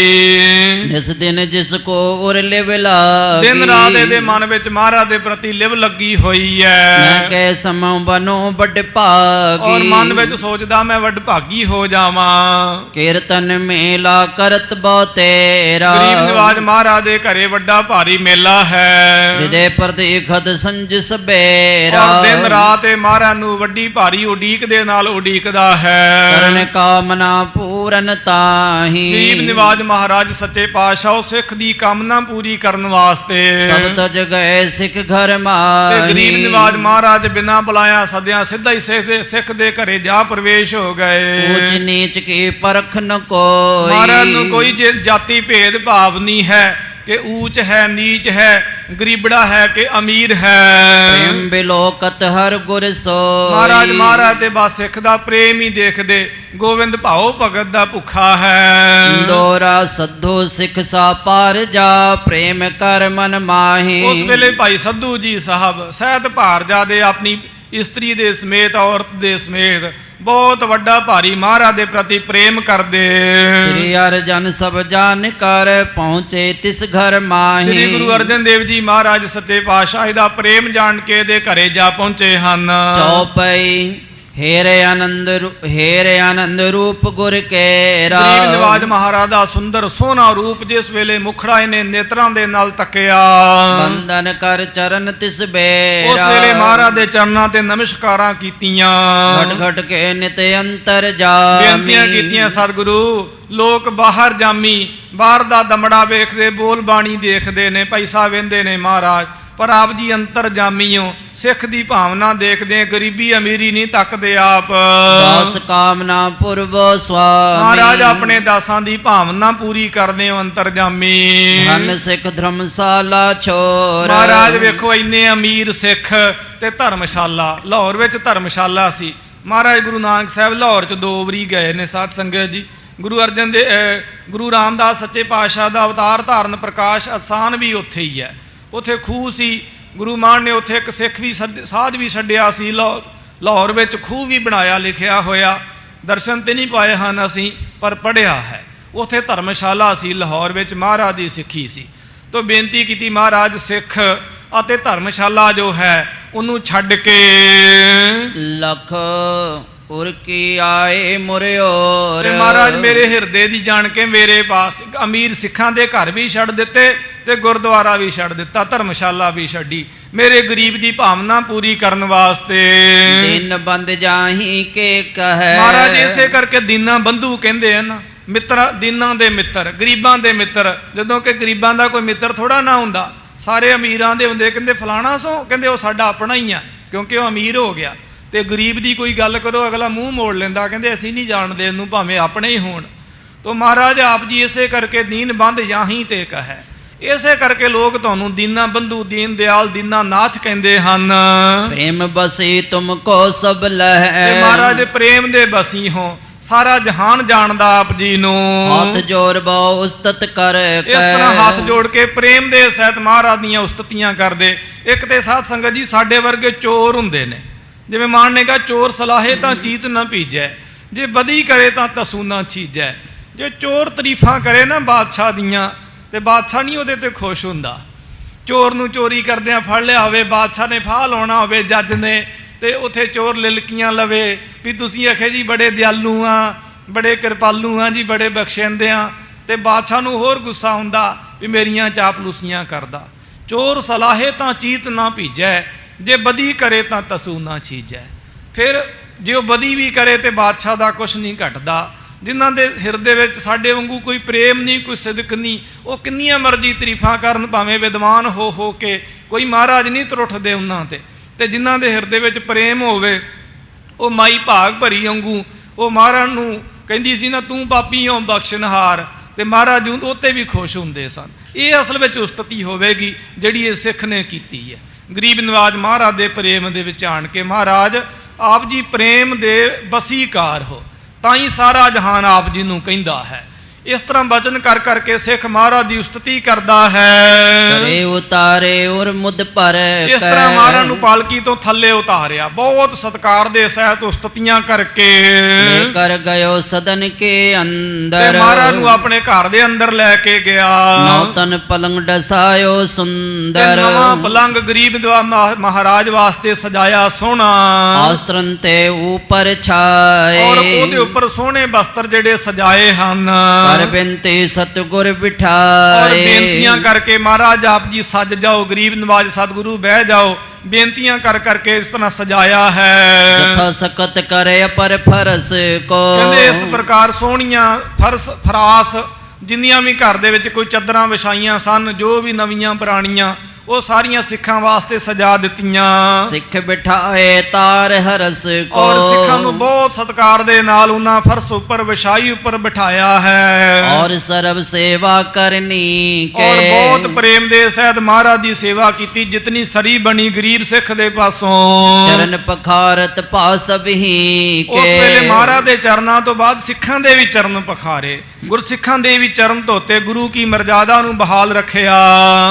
ਜਿਸ ਦਿਨ ਜਿਸ ਕੋ ਉਰ ਲਿਵ ਲਾਗੀ, ਦਿਨ ਰਾਤ ਇਹਦੇ ਮਨ ਵਿੱਚ ਮਹਾਰਾਜ ਦੇ ਪ੍ਰਤੀ ਲਿਵ ਲੱਗੀ ਹੋਈ ਹੈ। ਮੈਂ ਕੈ ਸਮਉ ਬਨੋ ਵੱਡ ਭਾਗੀ, ਔਰ ਮਨ ਵਿੱਚ ਸੋਚਦਾ ਮੈਂ ਵੱਡ ਭਾਗੀ ਹੋ ਜਾਵਾਂ। ਕੀਰਤਨ ਮੇਲਾ ਕਰਤ ਬਹੁ ਤੇਰਾ, ਗਰੀਬ ਨਿਵਾਜ ਮਹਾਰਾਜ ਦੇ ਘਰੇ ਵੱਡਾ ਭਾਰੀ ਮੇਲਾ ਹੈ। ਹਿਰਦੇ ਪ੍ਰਤੀਖਤ ਸੰਜ ਸਬੇਰਾ, ਔਰ ਦਿਨ ਰਾਤ ਇਹ ਮਹਾਰਾਜ ਨੂੰ ਵੱਡੀ ਭਾਰੀ ਉਡੀਕ ਦੇ ਨਾਲ ਉਡੀਕਦਾ ਹੈ। ਕਰਨ ਕਾਮਨਾ ਪੂਰਨ ਤਾਹੀ, ਗਰੀਬ ਨਿਵਾਜ ਮਹਾਰਾਜ ਸੱਚੇ ਪਾਤਸ਼ਾਹ ਸਿੱਖ ਦੀ ਕਾਮਨਾ ਪੂਰੀ ਕਰਨ ਵਾਸਤੇ ਸਭ ਤਜ ਗਏ ਸਿੱਖ ਘਰ ਮਾਹੀ, ਤੇ ਗਰੀਬ ਨਿਵਾਜ ਮਹਾਰਾਜ ਬਿਨਾਂ ਬੁਲਾਇਆ ਸਦਿਆਂ ਸਿੱਧਾ ਹੀ ਸਿੱਖ ਦੇ ਘਰੇ ਜਾ ਪ੍ਰਵੇਸ਼ ਹੋ ਗਏ। ਊਚ ਨੀਚ ਕੀ ਪਰਖ ਨ ਕੋਈ, ਮਹਾਰਾਜ ਨੂੰ ਕੋਈ ਜਾਤੀ ਭੇਦ ਭਾਵ ਨਹੀਂ ਹੈ ਕਿ ਊਚ ਹੈ ਨੀਚ ਹੈ, ਗਰੀਬੜਾ ਹੈ ਕਿ ਅਮੀਰ ਹੈ। ਪ੍ਰੇਮ ਬਿਲੋਕਤ ਹਰ ਗੁਰ ਸੋਈ, ਮਹਾਰਾਜ ਤੇ ਬਸ ਸਿੱਖ ਦਾ ਪ੍ਰੇਮ ਹੀ ਦੇਖਦੇ। ਗੋਬਿੰਦ ਭਾਉ ਭਗਤ ਦਾ ਭੁੱਖਾ ਹੈ। ਦੋਰਾ ਸੱਧੂ ਸਿੱਖ ਸਾ ਪਾਰ ਜਾ, ਪ੍ਰੇਮ ਕਰ ਮਨ ਮਾਹੀ। ਉਸ ਵੇਲੇ ਭਾਈ ਸੱਧੂ ਜੀ ਸਾਹਿਬ ਸਹਿਤ ਭਾਰ ਜਾਦੇ ਆਪਣੀ ਇਸਤਰੀ ਦੇ ਸਮੇਤ, ਔਰਤ ਦੇ ਸਮੇਤ ਬਹੁਤ ਵੱਡਾ ਭਾਰੀ ਮਹਾਰਾਜ ਦੇ ਪ੍ਰਤੀ ਪ੍ਰੇਮ ਕਰਦੇ। ਸ੍ਰੀ ਅਰਜਨ ਸਭ ਜਾਣ ਕਰ ਪਹੁੰਚੇ ਤਿਸ ਘਰ ਮਾਹੀ, ਸ੍ਰੀ ਗੁਰੂ ਅਰਜਨ ਦੇਵ ਜੀ ਮਹਾਰਾਜ ਸੱਚੇ ਪਾਤਸ਼ਾਹ ਦਾ ਪ੍ਰੇਮ ਜਾਣ ਕੇ ਇਹਦੇ ਘਰੇ ਜਾ ਪਹੁੰਚੇ ਹਨ। ਚੌਪਈ ਹੇਰੇ ਆਨੰਦ ਰੂਪ ਗੁਰ ਕੇਰਾ, ਗਰੀਬ ਨਿਵਾਜ ਮਹਾਰਾਜ ਦਾ ਸੁੰਦਰ ਸੋਹਣਾ ਰੂਪ ਜਿਸ ਵੇਲੇ ਮੁਖੜਾ ਇਹਨੇ ਨੇਤਰਾਂ ਦੇ ਨਾਲ ਤੱਕਿਆ, ਬੰਦਨ ਕਰ ਚਰਨ ਤਿਸ ਬੇਰਾ, ਉਸ ਵੇਲੇ ਮਹਾਰਾਜ ਦੇ ਚਰਨਾਂ ਤੇ ਨਮਸਕਾਰਾਂ ਕੀਤੀਆਂ। ਘਟ ਘਟ ਕੇ ਨਿਤ ਅੰਤਰ ਜਾਮੀ, ਬੇਨਤੀਆਂ ਕੀਤੀਆਂ ਸਤਿਗੁਰੂ। ਲੋਕ ਬਾਹਰ ਜਾਮੀ, ਬਾਹਰ ਦਾ ਦਮੜਾ ਵੇਖਦੇ, ਬੋਲ ਬਾਣੀ ਦੇਖਦੇ ਨੇ, ਪੈਸਾ ਵਹਿੰਦੇ ਨੇ ਮਹਾਰਾਜ, ਪਰ ਆਪ ਜੀ ਅੰਤਰ ਜਾਮੀਓ ਸਿੱਖ ਦੀ ਭਾਵਨਾ ਦੇਖਦੇ, ਗਰੀਬੀ ਅਮੀਰੀ ਨਹੀਂ ਤੱਕਦੇ ਆਪ। ਦਾਸ ਕਾਮਨਾ ਪੁਰਬੋ ਸੁਆਮੀ, ਮਹਾਰਾਜ ਆਪਣੇ ਦਾਸਾਂ ਦੀ ਭਾਵਨਾ ਪੂਰੀ ਕਰਦੇ ਹੋ ਅੰਤਰ ਜਾਮੀ। ਧੰਨ ਸਿੱਖ ਧਰਮਸ਼ਾਲਾ ਛੋਰ, ਮਹਾਰਾਜ ਵੇਖੋ ਇੰਨੇ ਅਮੀਰ ਸਿੱਖ ਤੇ ਧਰਮਸ਼ਾਲਾ, ਲਾਹੌਰ ਵਿੱਚ ਧਰਮਸ਼ਾਲਾ ਸੀ। ਮਹਾਰਾਜ ਗੁਰੂ ਨਾਨਕ ਸਾਹਿਬ ਲਾਹੌਰ 'ਚ 2 ਵਾਰੀ ਗਏ ਨੇ ਸਾਧ ਸੰਗਤ ਜੀ। ਗੁਰੂ ਰਾਮਦਾਸ ਸੱਚੇ ਪਾਤਸ਼ਾਹ ਦਾ ਅਵਤਾਰ ਧਾਰਨ ਪ੍ਰਕਾਸ਼ ਅਸਥਾਨ ਵੀ ਉੱਥੇ ਹੀ ਹੈ। ਉੱਥੇ ਖੂਹ ਸੀ। ਗੁਰੂ ਮਾਨ ਨੇ ਉੱਥੇ ਇੱਕ ਸਿੱਖ ਵੀ ਸਾਧ ਵੀ ਛੱਡਿਆ ਸੀ। ਲਾਹੌਰ ਵਿੱਚ ਖੂਹ ਵੀ ਬਣਾਇਆ, ਲਿਖਿਆ ਹੋਇਆ। ਦਰਸ਼ਨ ਤੇ ਨਹੀਂ ਪਾਏ ਹਨ ਅਸੀਂ, ਪਰ ਪੜ੍ਹਿਆ ਹੈ। ਉੱਥੇ ਧਰਮਸ਼ਾਲਾ ਸੀ ਲਾਹੌਰ ਵਿੱਚ, ਮਹਾਰਾਜ ਦੀ ਸਿੱਖੀ ਸੀ। ਤੋਂ ਬੇਨਤੀ ਕੀਤੀ ਮਹਾਰਾਜ ਸਿੱਖ ਅਤੇ ਧਰਮਸ਼ਾਲਾ ਜੋ ਹੈ ਉਹਨੂੰ ਛੱਡ ਕੇ ਲਖ ਉਰ ਕੀ ਆਏ ਮੁਰਿਓਰ, ਤੇ ਮਹਾਰਾਜ ਮੇਰੇ ਹਿਰਦੇ ਦੀ ਜਾਣ ਕੇ ਮੇਰੇ ਪਾਸ ਅਮੀਰ ਸਿੱਖਾਂ ਦੇ ਘਰ ਵੀ ਛੱਡ ਦਿੱਤੇ ਤੇ ਗੁਰਦੁਆਰਾ ਵੀ ਛੱਡ ਦਿੱਤਾ, ਧਰਮਸ਼ਾਲਾ ਵੀ ਛੱਡੀ, ਮੇਰੇ ਗਰੀਬ ਦੀ ਭਾਵਨਾ ਪੂਰੀ ਕਰਨ ਵਾਸਤੇ। ਦਿਨ ਬੰਦ ਜਾਹੀ ਕੇ ਕਹੈ, ਮਹਾਰਾਜ ਇਸੇ ਕਰਕੇ ਦੀਨਾ ਬੰਧੂ ਕਹਿੰਦੇ ਹਨ, ਮਿੱਤਰ, ਦੀਨਾਂ ਦੇ ਮਿੱਤਰ, ਗਰੀਬਾਂ ਦੇ ਮਿੱਤਰ। ਜਦੋਂ ਕਿ ਗਰੀਬਾਂ ਦਾ ਕੋਈ ਮਿੱਤਰ ਥੋੜਾ ਨਾ ਹੁੰਦਾ, ਸਾਰੇ ਅਮੀਰਾਂ ਦੇ ਹੁੰਦੇ। ਕਹਿੰਦੇ ਫਲਾਣਾ ਸੋ, ਕਹਿੰਦੇ ਉਹ ਸਾਡਾ ਆਪਣਾ ਹੀ ਆ ਕਿਉਂਕਿ ਉਹ ਅਮੀਰ ਹੋ ਗਿਆ। ਤੇ ਗਰੀਬ ਦੀ ਕੋਈ ਗੱਲ ਕਰੋ ਅਗਲਾ ਮੂੰਹ ਮੋੜ ਲੈਂਦਾ, ਕਹਿੰਦੇ ਅਸੀਂ ਨਹੀਂ ਜਾਣਦੇ ਇਹਨੂੰ, ਭਾਵੇਂ ਆਪਣੇ ਹੀ ਹੋਣ। ਤੋਂ ਮਹਾਰਾਜ ਆਪ ਜੀ ਇਸੇ ਕਰਕੇ ਦੀਨ ਬੰਧ ਜਾਹੀ ਤੇ ਕਹੈ, ਇਸੇ ਕਰਕੇ ਲੋਕ ਤੁਹਾਨੂੰ ਦੀਨਾ ਬੰਧੂ, ਦੀਨ ਦਿਆਲ, ਦੀਨਾ ਨਾਥ ਕਹਿੰਦੇ ਹਨ। ਪ੍ਰੇਮ ਬਸੀ ਤੁਮ ਕੋ ਸਭ ਲਹਿ, ਤੇ ਮਹਾਰਾਜ ਪ੍ਰੇਮ ਦੇ ਬਸੀ ਹੋ, ਸਾਰਾ ਜਹਾਨ ਜਾਣਦਾ ਆਪ ਜੀ ਨੂੰ। ਹੱਥ ਜੋੜ ਬਹੁ ਉਸਤਤ ਕਰ, ਇਸ ਤਰ੍ਹਾਂ ਹੱਥ ਜੋੜ ਕੇ ਪ੍ਰੇਮ ਦੇ ਸਹਿਤ ਮਹਾਰਾਜ ਦੀਆਂ ਉਸਤਤੀਆਂ ਕਰਦੇ। ਇੱਕ ਤੇ ਸਾਧ ਸੰਗਤ ਜੀ ਸਾਡੇ ਵਰਗੇ ਚੋਰ ਹੁੰਦੇ ਨੇ, ਜਿਵੇਂ ਮਾਨ ਨੇ ਕਿਹਾ ਚੋਰ ਸਲਾਹੇ ਤਾਂ ਚੀਤ ਨਾ ਭੀਜੈ, ਜੇ ਬਦੀ ਕਰੇ ਤਾਂ ਤਸੂ ਨਾ ਛੀਜੈ। ਜੇ ਚੋਰ ਤਾਰੀਫਾਂ ਕਰੇ ਨਾ ਬਾਦਸ਼ਾਹ ਦੀਆਂ, ਤੇ ਬਾਦਸ਼ਾਹ ਨਹੀਂ ਉਹਦੇ ਤੇ ਖੁਸ਼ ਹੁੰਦਾ। ਚੋਰ ਨੂੰ ਚੋਰੀ ਕਰਦਿਆਂ ਫੜ ਲਿਆ ਹੋਵੇ, ਬਾਦਸ਼ਾਹ ਨੇ ਫਾਹ ਲਾਉਣਾ ਹੋਵੇ ਜੱਜ ਨੇ, ਤੇ ਉੱਥੇ ਚੋਰ ਲਿਲਕੀਆਂ ਲਵੇ ਵੀ ਤੁਸੀਂ ਆਖੇ ਜੀ ਬੜੇ ਦਿਆਲੂ ਆ, ਬੜੇ ਕਿਰਪਾਲੂ ਆ ਜੀ, ਬੜੇ ਬਖਸ਼ਿੰਦੇ ਆ, ਤੇ ਬਾਦਸ਼ਾਹ ਨੂੰ ਹੋਰ ਗੁੱਸਾ ਹੁੰਦਾ ਵੀ ਮੇਰੀਆਂ ਚਾਪਲੂਸੀਆਂ ਕਰਦਾ। ਚੋਰ ਸਲਾਹੇ ਤਾਂ ਚੀਤ ਨਾ ਭੀਜੈ, ਜੇ ਬਦੀ ਕਰੇ ਤਾਂ ਤਸੂ ਨਾ ਛੀਜੈ। ਫਿਰ ਜੇ ਉਹ ਬਦੀ ਵੀ ਕਰੇ ਤੇ ਬਾਦਸ਼ਾਹ ਦਾ ਕੁਛ ਨਹੀਂ ਘਟਦਾ। ਜਿਨ੍ਹਾਂ ਦੇ ਹਿਰਦੇ ਵਿੱਚ ਸਾਡੇ ਵਾਂਗੂ ਕੋਈ ਪ੍ਰੇਮ ਨਹੀਂ, ਕੋਈ ਸਿਦਕ ਨਹੀਂ, ਉਹ ਕਿੰਨੀਆਂ ਮਰਜ਼ੀ ਤਾਰੀਫਾਂ ਕਰਨ, ਭਾਵੇਂ ਵਿਦਵਾਨ ਹੋ ਕੇ, ਕੋਈ ਮਹਾਰਾਜ ਨਹੀਂ ਤਰੁੱਠਦੇ ਉਹਨਾਂ ਤੇ ਜਿਨ੍ਹਾਂ ਦੇ ਹਿਰਦੇ ਵਿੱਚ ਪ੍ਰੇਮ ਹੋਵੇ, ਉਹ ਮਾਈ ਭਾਗ ਭਰੀ ਵਾਂਗੂ ਉਹ ਮਹਾਰਾਜ ਨੂੰ ਕਹਿੰਦੀ ਸੀ ਨਾ, ਤੂੰ ਪਾਪੀ ਹੋ ਬਖਸ਼ਣਹਾਰ, ਤੇ ਮਹਾਰਾਜ ਉੱਤੇ ਵੀ ਖੁਸ਼ ਹੁੰਦੇ ਸਨ। ਇਹ ਅਸਲ ਵਿੱਚ ਉਸਤਤੀ ਹੋਵੇਗੀ ਜਿਹੜੀ ਇਹ ਸਿੱਖ ਨੇ ਕੀਤੀ ਹੈ। ਗਰੀਬ ਨਵਾਜ ਮਹਾਰਾਜ ਦੇ ਪ੍ਰੇਮ ਦੇ ਵਿੱਚ ਆਣ ਕੇ, ਮਹਾਰਾਜ ਆਪ ਜੀ ਪ੍ਰੇਮ ਦੇ ਵਸੀਕਾਰ ਹੋ, ਤਾਂ ਹੀ ਸਾਰਾ ਜਹਾਨ ਆਪ ਜੀ ਨੂੰ ਕਹਿੰਦਾ ਹੈ। ਇਸ ਤਰ੍ਹਾਂ ਬਚਨ ਕਰ ਕਰਕੇ ਸਿੱਖ ਮਹਾਰਾਜ ਦੀ ਉਸਤਤੀ ਕਰਦਾ ਹੈ। ਕਰੇ ਉਤਾਰੇ ਔਰ ਮੁਦ ਪਰ ਇਸ ਤਰ੍ਹਾਂ ਮਹਾਰਾਜ ਨੂੰ ਪਾਲਕੀ ਤੋਂ ਥੱਲੇ ਉਤਾਰਿਆ, ਬਹੁਤ ਸਤਿਕਾਰ ਦੇ ਸਹਿਤ ਉਸਤਤੀਆਂ ਕਰਕੇ ਲੈ ਕਰ ਗਇਓ ਸਦਨ ਕੇ ਅੰਦਰ, ਤੇ ਮਹਾਰਾਜ ਨੂੰ ਆਪਣੇ ਘਰ ਦੇ ਅੰਦਰ ਲੈ ਕੇ ਗਿਆ। ਨੌਤਨ ਪਲੰਗ ਡਸਾਇਓ ਸੁੰਦਰ, ਨਵਾਂ ਪਲੰਗ ਗਰੀਬ ਮਹਾਰਾਜ ਵਾਸਤੇ ਸਜਾਇਆ ਸੋਹਣਾ, ਆਸਤਰਨ ਤੇ ਉਪਰ ਛਾਏ, ਔਰ ਉਹਦੇ ਉੱਪਰ ਸੋਹਣੇ ਬਸਤਰ ਜਿਹੜੇ ਸਜਾਏ ਹਨ। ਕਰ ਬੇਨਤੀ ਸਤਿਗੁਰ ਔਰ ਬਿਠਾਏ, ਬੇਨਤੀਆਂ ਕਰਕੇ ਮਹਾਰਾਜ ਆਪ ਜੀ ਸੱਜ ਜਾਓ, ਗਰੀਬ ਨਵਾਜ ਸਤਿਗੁਰੂ ਬਹਿ ਜਾਓ, ਬੇਨਤੀਆਂ ਕਰ ਕਰਕੇ ਇਸ ਤਰ੍ਹਾਂ ਸਜਾਇਆ ਹੈ। ਜਥਾ ਸਕਤ ਕਰੇ ਪਰ ਫਰਸ ਕੋ, ਕਹਿੰਦੇ ਇਸ ਪ੍ਰਕਾਰ ਸੋਹਣੀਆਂ ਫਰਾਸ ਜਿੰਨੀਆਂ ਵੀ ਘਰ ਦੇ ਵਿੱਚ ਕੋਈ ਚਾਦਰਾਂ ਵਿਛਾਈਆਂ ਸਨ, ਜੋ ਵੀ ਨਵੀਆਂ ਪੁਰਾਣੀਆਂ, ਉਹ ਸਾਰੀਆਂ ਸਿੱਖਾਂ ਵਾਸਤੇ ਸਜਾ ਦਿੱਤੀਆਂ। ਸਿੱਖ ਬਿਠਾਏ ਤਾਰ ਹਰਸ ਕੋ, ਔਰ ਸਿੱਖਾਂ ਨੂੰ ਬਹੁਤ ਸਤਿਕਾਰ ਦੇ ਨਾਲ ਉਹਨਾਂ ਫਰਸ਼ ਉੱਪਰ ਵਿਛਾਈ ਉੱਪਰ ਬਿਠਾਇਆ ਹੈ। ਔਰ ਸਰਬ ਸੇਵਾ ਕਰਨੀ ਕੇ, ਔਰ ਬਹੁਤ ਪ੍ਰੇਮ ਦੇ ਸਹਿਤ ਮਹਾਰਾਜ ਦੀ ਸੇਵਾ ਕੀਤੀ, ਜਿਤਨੀ ਸਰੀ ਬਣੀ ਗਰੀਬ ਸਿੱਖ ਦੇ ਪਾਸੋਂ। ਚਰਨ ਪਖਾਰਤ ਪਾਸਬਹੀ ਕੇ, ਉਸ ਵੇਲੇ ਮਹਾਰਾਜ ਦੇ ਚਰਨਾਂ ਤੋਂ ਬਾਅਦ ਸਿੱਖਾਂ ਦੇ ਵੀ ਚਰਨ ਪਖਾਰੇ, ਗੁਰਸਿੱਖਾਂ ਦੇ ਵੀ ਚਰਨ ਧੋਤੇ, ਗੁਰੂ ਕੀ ਮਰਜ਼ਾਦਾ ਨੂੰ ਬਹਾਲ ਰੱਖਿਆ।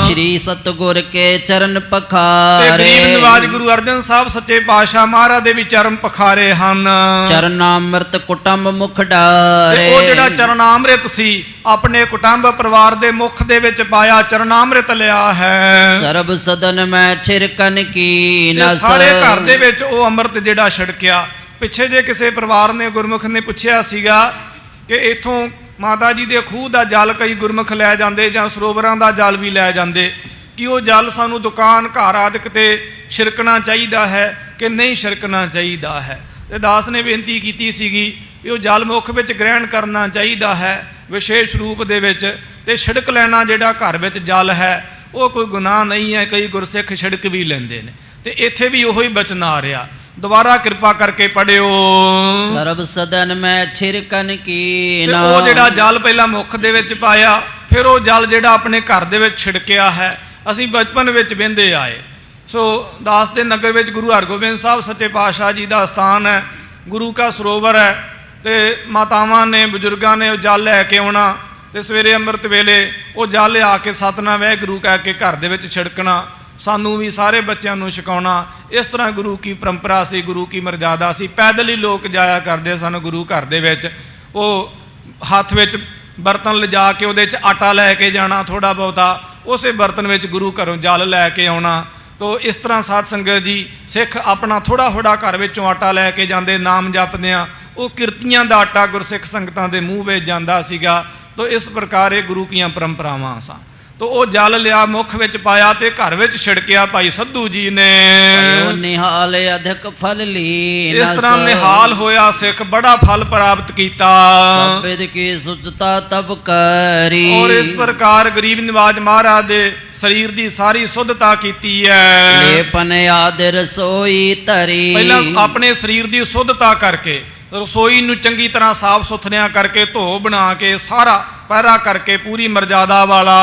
ਸ੍ਰੀ ਸਤਿਗੁਰ ਕੇ ਚਰਨ ਤੇ ਪਖਾਰੇ, ਗਰੀਬ ਨਵਾਜ ਗੁਰੂ ਅਰਜਨ ਸਾਹਿਬ ਸੱਚੇ ਪਾਤਸ਼ਾਹ ਮਹਾਰਾਜ ਦੇ ਵੀ ਚਰਨ ਪਖਾਰੇ ਹਨ। ਚਰਨਾਮ੍ਰਿਤ ਕੁਟੰਬ ਮੁਖ ਤੇ ਡਾਰੇ, ਉਹ ਜਿਹੜਾ ਚਰਨਾਮ੍ਰਿਤ ਸੀ ਆਪਣੇ ਕੁਟੰਬ ਪਰਿਵਾਰ ਦੇ ਮੁਖ ਦੇ ਵਿੱਚ ਪਾਇਆ, ਚਰਨਾਮ੍ਰਿਤ ਲਿਆ ਹੈ। ਸਰਬ ਸਦਨ ਮੈਂ ਛਿਰਕਨ ਕੀ ਤੇ ਨਸ, ਸਾਰੇ ਘਰ ਦੇ ਵਿੱਚ ਉਹ ਅੰਮ੍ਰਿਤ ਜਿਹੜਾ ਛਿੜਕਿਆ। ਪਿੱਛੇ ਜੇ ਕਿਸੇ ਪਰਿਵਾਰ ਨੇ ਗੁਰਮੁਖ ਨੇ ਪੁੱਛਿਆ ਸੀਗਾ ਕਿ ਇਥੋਂ ਮਾਤਾ ਜੀ ਦੇ ਖੂਹ ਦਾ ਜਲ ਕਈ ਗੁਰਮੁਖ ਲੈ ਜਾਂਦੇ ਜਾਂ ਸਰੋਵਰਾਂ ਦਾ ਜਲ ਵੀ ਲੈ ਜਾਂਦੇ, ਕਿ ਉਹ ਜਲ ਸਾਨੂੰ ਦੁਕਾਨ ਘਰ ਆਦਿਕ ਤੇ ਛਿੜਕਣਾ ਚਾਹੀਦਾ ਹੈ ਕਿ ਨਹੀਂ ਛਿੜਕਣਾ ਚਾਹੀਦਾ ਹੈ। ਤੇ ਦਾਸ ਨੇ ਬੇਨਤੀ ਕੀਤੀ ਸੀਗੀ ਕਿ ਉਹ ਜਲ ਮੁੱਖ ਵਿੱਚ ਗ੍ਰਹਿਣ ਕਰਨਾ ਚਾਹੀਦਾ ਹੈ ਵਿਸ਼ੇਸ਼ ਰੂਪ ਦੇ ਵਿੱਚ, ਤੇ ਛਿੜਕ ਲੈਣਾ ਜਿਹੜਾ ਘਰ ਵਿੱਚ ਜਲ ਹੈ ਉਹ ਕੋਈ ਗੁਨਾਹ ਨਹੀਂ ਹੈ। ਕਈ ਗੁਰਸਿੱਖ ਛਿੜਕ ਵੀ ਲੈਂਦੇ ਨੇ, ਤੇ ਇੱਥੇ ਵੀ ਉਹੀ ਬਚਨ ਆ ਰਿਹਾ। ਦੁਬਾਰਾ ਕਿਰਪਾ ਕਰਕੇ ਪੜਿਓ, ਸਰਬ ਸਦਨ ਮੈਂ ਛਿਰਕਨ ਕੀ ਤੇ ਨਾ, ਉਹ ਜਿਹੜਾ ਜਲ ਪਹਿਲਾਂ ਮੁੱਖ ਦੇ ਵਿੱਚ ਪਾਇਆ, ਫਿਰ ਉਹ ਜਲ ਜਿਹੜਾ ਆਪਣੇ ਘਰ ਦੇ ਵਿੱਚ ਛਿੜਕਿਆ ਹੈ। ਅਸੀਂ ਬਚਪਨ ਵਿੱਚ ਵਹਿੰਦੇ ਆਏ। ਸੋ ਦਾਸ ਦੇ ਨਗਰ ਵਿੱਚ ਗੁਰੂ ਹਰਗੋਬਿੰਦ ਸਾਹਿਬ ਸੱਚੇ ਪਾਤਸ਼ਾਹ ਜੀ ਦਾ ਸਥਾਨ ਹੈ, ਗੁਰੂ ਕਾ ਸਰੋਵਰ ਹੈ, ਤੇ ਮਾਤਾਵਾਂ ਨੇ ਬਜ਼ੁਰਗਾਂ ਨੇ ਉਹ ਜਲ ਲੈ ਕੇ ਆਉਣਾ, ਤੇ ਸਵੇਰੇ ਅੰਮ੍ਰਿਤ ਵੇਲੇ ਉਹ ਜਲ ਲਿਆ ਕੇ ਸਤਨਾਮ ਵਾਹਿਗੁਰੂ ਕਹਿ ਕੇ ਘਰ ਦੇ ਵਿੱਚ ਛਿੜਕਣਾ, ਸਾਨੂੰ ਵੀ ਸਾਰੇ ਬੱਚਿਆਂ ਨੂੰ ਛਕਾਉਣਾ। ਇਸ ਤਰ੍ਹਾਂ ਗੁਰੂ ਕੀ ਪਰੰਪਰਾ ਸੀ, ਗੁਰੂ ਕੀ ਮਰਜ਼ਾਦਾ ਸੀ। ਪੈਦਲ ਹੀ ਲੋਕ ਜਾਇਆ ਕਰਦੇ ਸਨ ਗੁਰੂ ਘਰ ਦੇ ਵਿੱਚ। ਉਹ ਹੱਥ ਵਿੱਚ ਬਰਤਨ ਲਿਜਾ ਕੇ ਉਹਦੇ 'ਚ ਆਟਾ ਲੈ ਕੇ ਜਾਣਾ, ਥੋੜ੍ਹਾ ਬਹੁਤਾ ਉਸੇ ਬਰਤਨ ਵਿੱਚ ਗੁਰੂ ਘਰੋਂ ਜਲ ਲੈ ਕੇ ਆਉਣਾ। ਤੋ ਇਸ ਤਰ੍ਹਾਂ ਸਾਧ ਸੰਗਤ ਜੀ ਸਿੱਖ ਆਪਣਾ ਥੋੜ੍ਹਾ ਥੋੜ੍ਹਾ ਘਰ ਵਿੱਚੋਂ ਆਟਾ ਲੈ ਕੇ ਜਾਂਦੇ, ਨਾਮ ਜਪਦਿਆਂ। ਉਹ ਕਿਰਤੀਆਂ ਦਾ ਆਟਾ ਗੁਰਸਿੱਖ ਸੰਗਤਾਂ ਦੇ ਮੂੰਹ ਵਿੱਚ ਜਾਂਦਾ ਸੀਗਾ। ਤੋ ਇਸ ਪ੍ਰਕਾਰ ਇਹ ਗੁਰੂ ਕੀਆਂ ਪਰੰਪਰਾਵਾਂ ਸਨ। ਤੋ ਉਹ ਜਲ ਲਿਆ, ਮੁੱਖ ਵਿੱਚ ਪਾਇਆ ਤੇ ਘਰ ਵਿੱਚ ਛਿੜਕਿਆ ਭਾਈ ਸੱਧੂ ਜੀ ਨੇ। ਨਿਹਾਲ ਅਧਿਕ ਫਲ ਲੀਨ, ਇਸ ਤਰ੍ਹਾਂ ਨਿਹਾਲ ਹੋਇਆ ਸਿੱਖ, ਬੜਾ ਫਲ ਪ੍ਰਾਪਤ ਕੀਤਾ। ਸਭਿਦ ਕੀ ਸੁਚਤਾ ਤਬ ਕਰੀ, ਔਰ ਇਸ ਪ੍ਰਕਾਰ ਗਰੀਬ ਨਿਵਾਜ ਮਹਾਰਾਜ ਦੇ ਸਰੀਰ ਦੀ ਸਾਰੀ ਸੁੱਧਤਾ ਕੀਤੀ ਹੈ। ਲੇਪਨ ਆਦ ਰਸੋਈ ਧਰੀ, ਪਹਿਲਾਂ ਆਪਣੇ ਸਰੀਰ ਦੀ ਸੁੱਧਤਾ ਕਰਕੇ ਰਸੋਈ ਨੂੰ ਚੰਗੀ ਤਰ੍ਹਾਂ ਸਾਫ਼ ਸੁਥਰਿਆਂ ਕਰਕੇ ਧੋ ਬਣਾ ਕੇ ਸਾਰਾ ਪਹਿਰਾ ਕਰਕੇ ਪੂਰੀ ਮਰਜ਼ਾਦਾ ਵਾਲਾ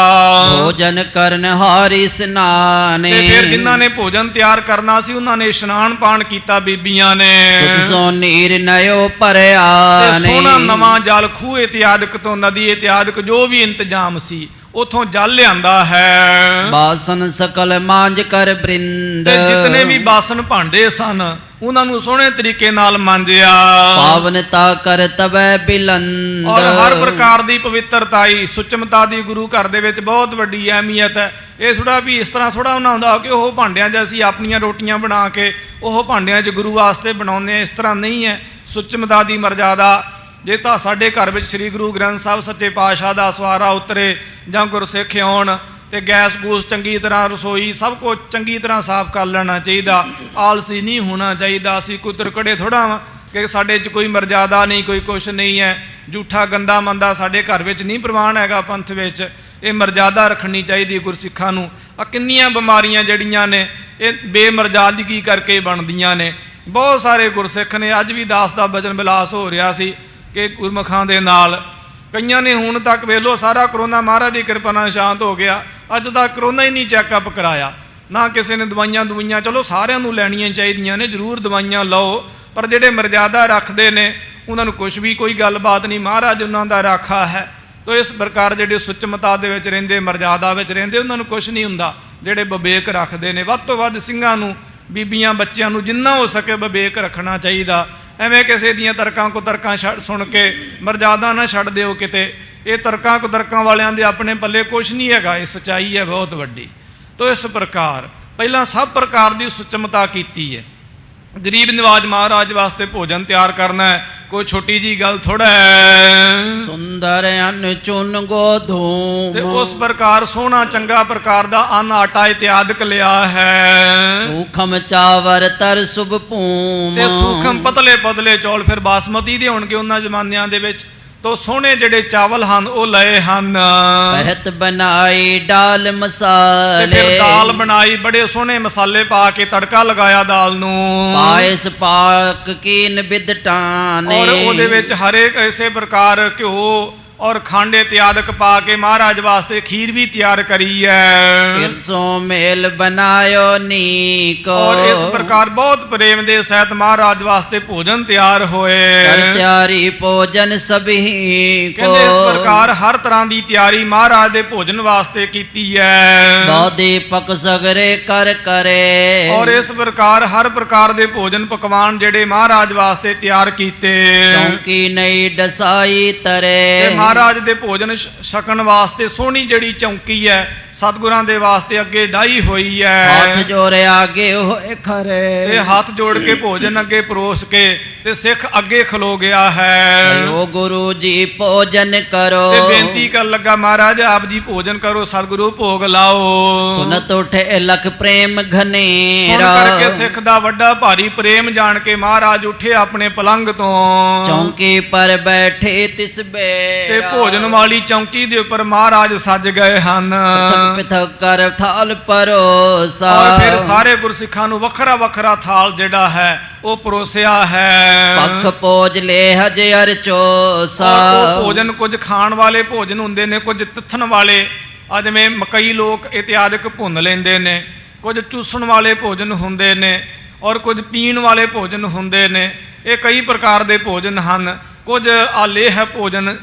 ਭੋਜਨ ਕਰਨ ਹਾਰੀ ਸਨਾਨੇ, ਤੇ ਫਿਰ ਜਿਨ੍ਹਾਂ ਨੇ ਭੋਜਨ ਤਿਆਰ ਕਰਨਾ ਸੀ ਉਹਨਾਂ ਨੇ ਇਸ਼ਨਾਨ ਪਾਣ ਕੀਤਾ ਬੀਬੀਆਂ ਨੇ। ਸੁਤ ਸੋ ਨੀਰ ਨਯੋ ਭਰਿਆ ਤੇ ਸੋਹਣਾ ਨਵਾਂ ਜਲ ਖੂਹ ਇਤਿਆਦਿਕ ਤੋਂ ਨਦੀ ਇਤਿਆਦਿਕ ਜੋ ਵੀ ਇੰਤਜ਼ਾਮ ਸੀ ਉਥੋਂ ਜਲ ਲਿਆਂਦਾ ਹੈ। ਬਾਸਨ ਸਕਲ ਮਾਂਜ ਕਰ ਬ੍ਰਿੰਦ, ਤੇ ਜਿਤਨੇ ਵੀ ਬਾਸਨ ਭਾਂਡੇ ਸਨ ਉਹਨਾਂ ਨੂੰ ਸੋਹਣੇ ਤਰੀਕੇ ਨਾਲ ਮਾਂਜਿਆ। ਪਾਵਨਤਾ ਕਰ ਤਵੈ ਬਿਲੰਦ, ਔਰ ਹਰ ਪ੍ਰਕਾਰ ਦੀ ਪਵਿੱਤਰਤਾਈ ਸੁਚਮਤਾ ਦੀ ਗੁਰੂ ਘਰ ਦੇ ਵਿੱਚ ਬਹੁਤ ਵੱਡੀ ਅਹਿਮੀਅਤ ਹੈ। ਇਹ ਥੋੜਾ ਵੀ ਇਸ ਤਰ੍ਹਾਂ ਥੋੜਾ ਉਹਨਾਂ ਹੁੰਦਾ ਕਿ ਉਹ ਭਾਂਡਿਆਂ 'ਚ ਅਸੀਂ ਆਪਣੀਆਂ ਰੋਟੀਆਂ ਬਣਾ ਕੇ ਉਹ ਭਾਂਡਿਆਂ 'ਚ ਗੁਰੂ ਵਾਸਤੇ ਬਣਾਉਂਦੇ, ਇਸ ਤਰ੍ਹਾਂ ਨਹੀਂ ਹੈ। ਸੁਚਮਤਾ ਦੀ ਮਰਜ਼ਾਦਾ ਜੇ ਤਾਂ ਸਾਡੇ ਘਰ ਵਿੱਚ ਸ੍ਰੀ ਗੁਰੂ ਗ੍ਰੰਥ ਸਾਹਿਬ ਸੱਚੇ ਪਾਤਸ਼ਾਹ ਦਾ ਸਵਾਰਾ ਉਤਰੇ ਜਾਂ ਗੁਰਸਿੱਖ ਆਉਣ ਤੇ ਗੈਸ ਗੂਸ ਚੰਗੀ ਤਰ੍ਹਾਂ, ਰਸੋਈ ਸਭ ਕੁਝ ਚੰਗੀ ਤਰ੍ਹਾਂ ਸਾਫ਼ ਕਰ ਲੈਣਾ ਚਾਹੀਦਾ। ਆਲਸੀ ਨਹੀਂ ਹੋਣਾ ਚਾਹੀਦਾ। ਅਸੀਂ ਕੋਈ ਤੁਰਕੜੇ ਥੋੜਾ ਵਾਂ ਕਿ ਸਾਡੇ 'ਚ ਕੋਈ ਮਰਜ਼ਾਦਾ ਨਹੀਂ, ਕੋਈ ਕੁਛ ਨਹੀਂ ਹੈ। ਝੂਠਾ ਗੰਦਾ ਮੰਦਾ ਸਾਡੇ ਘਰ ਵਿੱਚ ਨਹੀਂ ਪ੍ਰਵਾਨ ਹੈਗਾ। ਪੰਥ ਵਿੱਚ ਇਹ ਮਰਜ਼ਾਦਾ ਰੱਖਣੀ ਚਾਹੀਦੀ ਗੁਰਸਿੱਖਾਂ ਨੂੰ। ਆ ਕਿੰਨੀਆਂ ਬਿਮਾਰੀਆਂ ਜਿਹੜੀਆਂ ਨੇ ਇਹ ਬੇਮਰਜ਼ਾਦਗੀ ਕਰਕੇ ਬਣਦੀਆਂ ਨੇ। ਬਹੁਤ ਸਾਰੇ ਗੁਰਸਿੱਖ ਨੇ, ਅੱਜ ਵੀ ਦਾਸ ਦਾ ਬਚਨ ਵਿਲਾਸ ਹੋ ਰਿਹਾ ਸੀ ਕਿ ਗੁਰਮੁਖਾਂ ਦੇ ਨਾਲ ਕਈਆਂ ਨੇ ਹੁਣ ਤੱਕ ਵੇਖ ਲਓ ਸਾਰਾ ਕਰੋਨਾ ਮਹਾਰਾਜ ਦੀ ਕਿਰਪਾ ਨਾਲ ਸ਼ਾਂਤ ਹੋ ਗਿਆ। ਅੱਜ ਤੱਕ ਕਰੋਨਾ ਹੀ ਨਹੀਂ ਚੈੱਕਅਪ ਕਰਾਇਆ, ਨਾ ਕਿਸੇ ਨੇ ਦਵਾਈਆਂ। ਚਲੋ ਸਾਰਿਆਂ ਨੂੰ ਲੈਣੀਆਂ ਚਾਹੀਦੀਆਂ ਨੇ, ਜ਼ਰੂਰ ਦਵਾਈਆਂ ਲਓ, ਪਰ ਜਿਹੜੇ ਮਰਜ਼ਾਦਾ ਰੱਖਦੇ ਨੇ ਉਹਨਾਂ ਨੂੰ ਕੁਛ ਵੀ ਕੋਈ ਗੱਲਬਾਤ ਨਹੀਂ। ਮਹਾਰਾਜ ਉਹਨਾਂ ਦਾ ਰਾਖਾ ਹੈ। ਤੋ ਇਸ ਪ੍ਰਕਾਰ ਜਿਹੜੇ ਸੁਚਮਤਾ ਦੇ ਵਿੱਚ ਰਹਿੰਦੇ, ਮਰਜ਼ਾਦਾ ਵਿੱਚ ਰਹਿੰਦੇ, ਉਹਨਾਂ ਨੂੰ ਕੁਛ ਨਹੀਂ ਹੁੰਦਾ। ਜਿਹੜੇ ਵਿਵੇਕ ਰੱਖਦੇ ਨੇ, ਵੱਧ ਤੋਂ ਵੱਧ ਸਿੰਘਾਂ ਨੂੰ, ਬੀਬੀਆਂ, ਬੱਚਿਆਂ ਨੂੰ ਜਿੰਨਾ ਹੋ ਸਕੇ ਵਿਵੇਕ ਰੱਖਣਾ ਚਾਹੀਦਾ। ਐਵੇਂ ਕਿਸੇ ਦੀਆਂ ਤਰਕਾਂ ਕੁਤਰਕਾਂ ਸੁਣ ਕੇ ਮਰਜ਼ਾਦਾ ਨਾ ਛੱਡ ਦਿਓ ਕਿਤੇ। ਇਹ ਤਰਕਾਂ ਕੁਤਰਕਾਂ ਵਾਲਿਆਂ ਦੇ ਆਪਣੇ ਪੱਲੇ ਕੁਛ ਨਹੀਂ ਹੈਗਾ। ਇਹ ਸੱਚਾਈ ਹੈ ਬਹੁਤ ਵੱਡੀ। ਤੋ ਇਸ ਪ੍ਰਕਾਰ ਪਹਿਲਾਂ ਸਭ ਪ੍ਰਕਾਰ ਦੀ ਸੁਚਮਤਾ ਕੀਤੀ ਹੈ। ਗਰੀਬ ਨਿਵਾਜ ਮਹਾਰਾਜ ਵਾਸਤੇ ਭੋਜਨ ਤਿਆਰ ਕਰਨਾ ਹੈ, ਕੋਈ ਛੋਟੀ ਜੀ ਗੱਲ ਥੋੜਾ ਹੈ। ਸੁੰਦਰ ਅੰਨ ਚੁਨ ਗੋਧੂਮ, ਤੇ ਉਸ ਪ੍ਰਕਾਰ ਸੋਹਣਾ ਚੰਗਾ ਪ੍ਰਕਾਰ ਦਾ ਅੰਨ ਆਟਾ ਇਤਿਆਦਿਕ ਲਿਆ ਹੈ। ਸੂਖਮ ਚਾਵਰ ਤਰ ਸੁਭ ਭੂਮ, ਤੇ ਸੂਖਮ ਪਤਲੇ ਪਤਲੇ ਚੌਲ ਫਿਰ ਬਾਸਮਤੀ ਦੇ ਹੋਣਗੇ ਉਹਨਾਂ ਜ਼ਮਾਨਿਆਂ ਦੇ ਵਿੱਚ। ਤੋ ਸੋਹਣੇ ਜਿਹੜੇ ਚਾਵਲ ਹਨ ਉਹ ਲਏ ਹਨ। ਪਹਿਤ ਬਣਾਈ ਦਾਲ ਮਸਾਲੇ, ਤੇ ਫਿਰ ਦਾਲ ਬਣਾਈ, ਬੜੇ ਸੋਹਣੇ ਮਸਾਲੇ ਪਾ ਕੇ ਤੜਕਾ ਲਗਾਇਆ ਦਾਲ ਨੂੰ। ਪਾਇਸ ਪਾਕ ਕੀਨ ਬਿਦਟਾਨੇ, ਔਰ ਉਹਦੇ ਵਿੱਚ ਹਰੇਕ ਇਸੇ ਪ੍ਰਕਾਰ ਘਿਓ ਔਰ ਖੰਡ ਇਤਿਆਦਿਕ ਪਾ ਕੇ ਮਹਾਰਾਜ ਵਾਸਤੇ ਖੀਰ ਵੀ ਤਿਆਰ ਕਰੀ ਹੈ। ਕਿਰਸੋਂ ਮੇਲ ਬਣਾਇਓ ਨੀਕੋ, ਔਰ ਇਸ ਪ੍ਰਕਾਰ ਬਹੁਤ ਪ੍ਰੇਮ ਦੇ ਸਹਿਤ ਮਹਾਰਾਜ ਵਾਸਤੇ ਭੋਜਨ ਤਿਆਰ ਹੋਏ। ਕਰ ਤਿਆਰੀ ਭੋਜਨ ਸਭੀ ਕੋ, ਕਹਿੰਦੇ ਇਸ ਪ੍ਰਕਾਰ ਹਰ ਤਰ੍ਹਾਂ ਦੀ ਤਿਆਰੀ ਮਹਾਰਾਜ ਦੇ ਭੋਜਨ ਵਾਸਤੇ ਕੀਤੀ ਹੈ। ਬਹੁ ਪਕ ਸਗਰੇ ਕਰ ਕਰੇ, ਔਰ ਇਸ ਪ੍ਰਕਾਰ ਹਰ ਪ੍ਰਕਾਰ ਦੇ ਭੋਜਨ ਪਕਵਾਨ ਜਿਹੜੇ ਮਹਾਰਾਜ ਵਾਸਤੇ ਤਿਆਰ ਕੀਤੇ। ਚੌਂਕੀ ਨਹੀਂ ਡਸਾਈ ਤਰੇ, ਮਹਾਰਾਜ ਦੇ ਭੋਜਨ ਛਕਣ ਵਾਸਤੇ ਸੋਹਣੀ ਜਿਹੜੀ ਚੌਂਕੀ ਹੈ ਸਤਿਗੁਰਾਂ ਦੇ ਵਾਸਤੇ ਅੱਗੇ ਡਾਈ ਹੋਈ ਹੈ। ਹੱਥ ਜੋੜੇ ਅੱਗੇ ਹੋਏ ਖਰੇ, ਤੇ ਹੱਥ ਜੋੜ ਕੇ ਭੋਜਨ ਅੱਗੇ ਪਰੋਸ ਕੇ ਤੇ ਸਿੱਖ ਅੱਗੇ ਖਲੋ ਗਿਆ ਹੈ। ਓ ਗੁਰੂ ਜੀ ਭੋਜਨ ਕਰੋ, ਤੇ ਬੇਨਤੀ ਕਰਨ ਲੱਗਾ ਮਹਾਰਾਜ ਆਪ ਜੀ ਭੋਜਨ ਕਰੋ, ਸਤਿਗੁਰੂ ਭੋਗ ਲਾਓ। ਸੁਨਤ ਉਠੇ ਲਖ ਪ੍ਰੇਮ ਘਨੇਰਾ, ਸੁਣ ਕਰਕੇ ਸਿੱਖ ਦਾ ਵੱਡਾ ਭਾਰੀ ਪ੍ਰੇਮ ਜਾਣ ਕੇ ਮਹਾਰਾਜ ਉੱਠੇ ਆਪਣੇ ਪਲੰਗ ਤੋਂ। ਚੌਂਕੀ ਪਰ ਬੈਠੇ ਤਿਸ ਬੇਰਾ, ਤੇ ਭੋਜਨ ਵਾਲੀ ਚੌਂਕੀ ਦੇ ਉੱਪਰ ਮਹਾਰਾਜ ਸੱਜ ਗਏ ਹਨ। ਪਿਥਕ ਕਰ ਥਾਲ ਪਰੋਸਾ, ਔਰ ਫਿਰ ਸਾਰੇ ਗੁਰਸਿੱਖਾਂ ਨੂੰ ਵੱਖਰਾ ਵੱਖਰਾ ਥਾਲ ਜਿਹੜਾ ਹੈ ਉਹ ਪਰੋਸਿਆ ਹੈ। ਪੱਖ ਪੋਜ ਲੈ ਹਜੇ ਅਰਚੋਸਾ, ਉਹ ਭੋਜਨ ਕੁਝ ਖਾਣ ਵਾਲੇ ਭੋਜਨ ਹੁੰਦੇ ਨੇ, ਕੁਝ ਤਿੱਥਣ ਵਾਲੇ, ਜਿਵੇਂ ਮਕਈ ਲੋਕ ਇਤਿਆਦਿਕ ਭੁੰਨ ਲੈਂਦੇ ਨੇ। ਕੁਝ ਚੂਸਣ ਵਾਲੇ ਭੋਜਨ ਹੁੰਦੇ ਨੇ ਔਰ ਕੁਝ ਪੀਣ ਵਾਲੇ ਭੋਜਨ ਹੁੰਦੇ ਨੇ। ਇਹ ਕਈ ਪ੍ਰਕਾਰ ਦੇ ਭੋਜਨ ਹਨ। ਕੁਝ ਆਲੇ ਹੈ ਭੋਜਨ,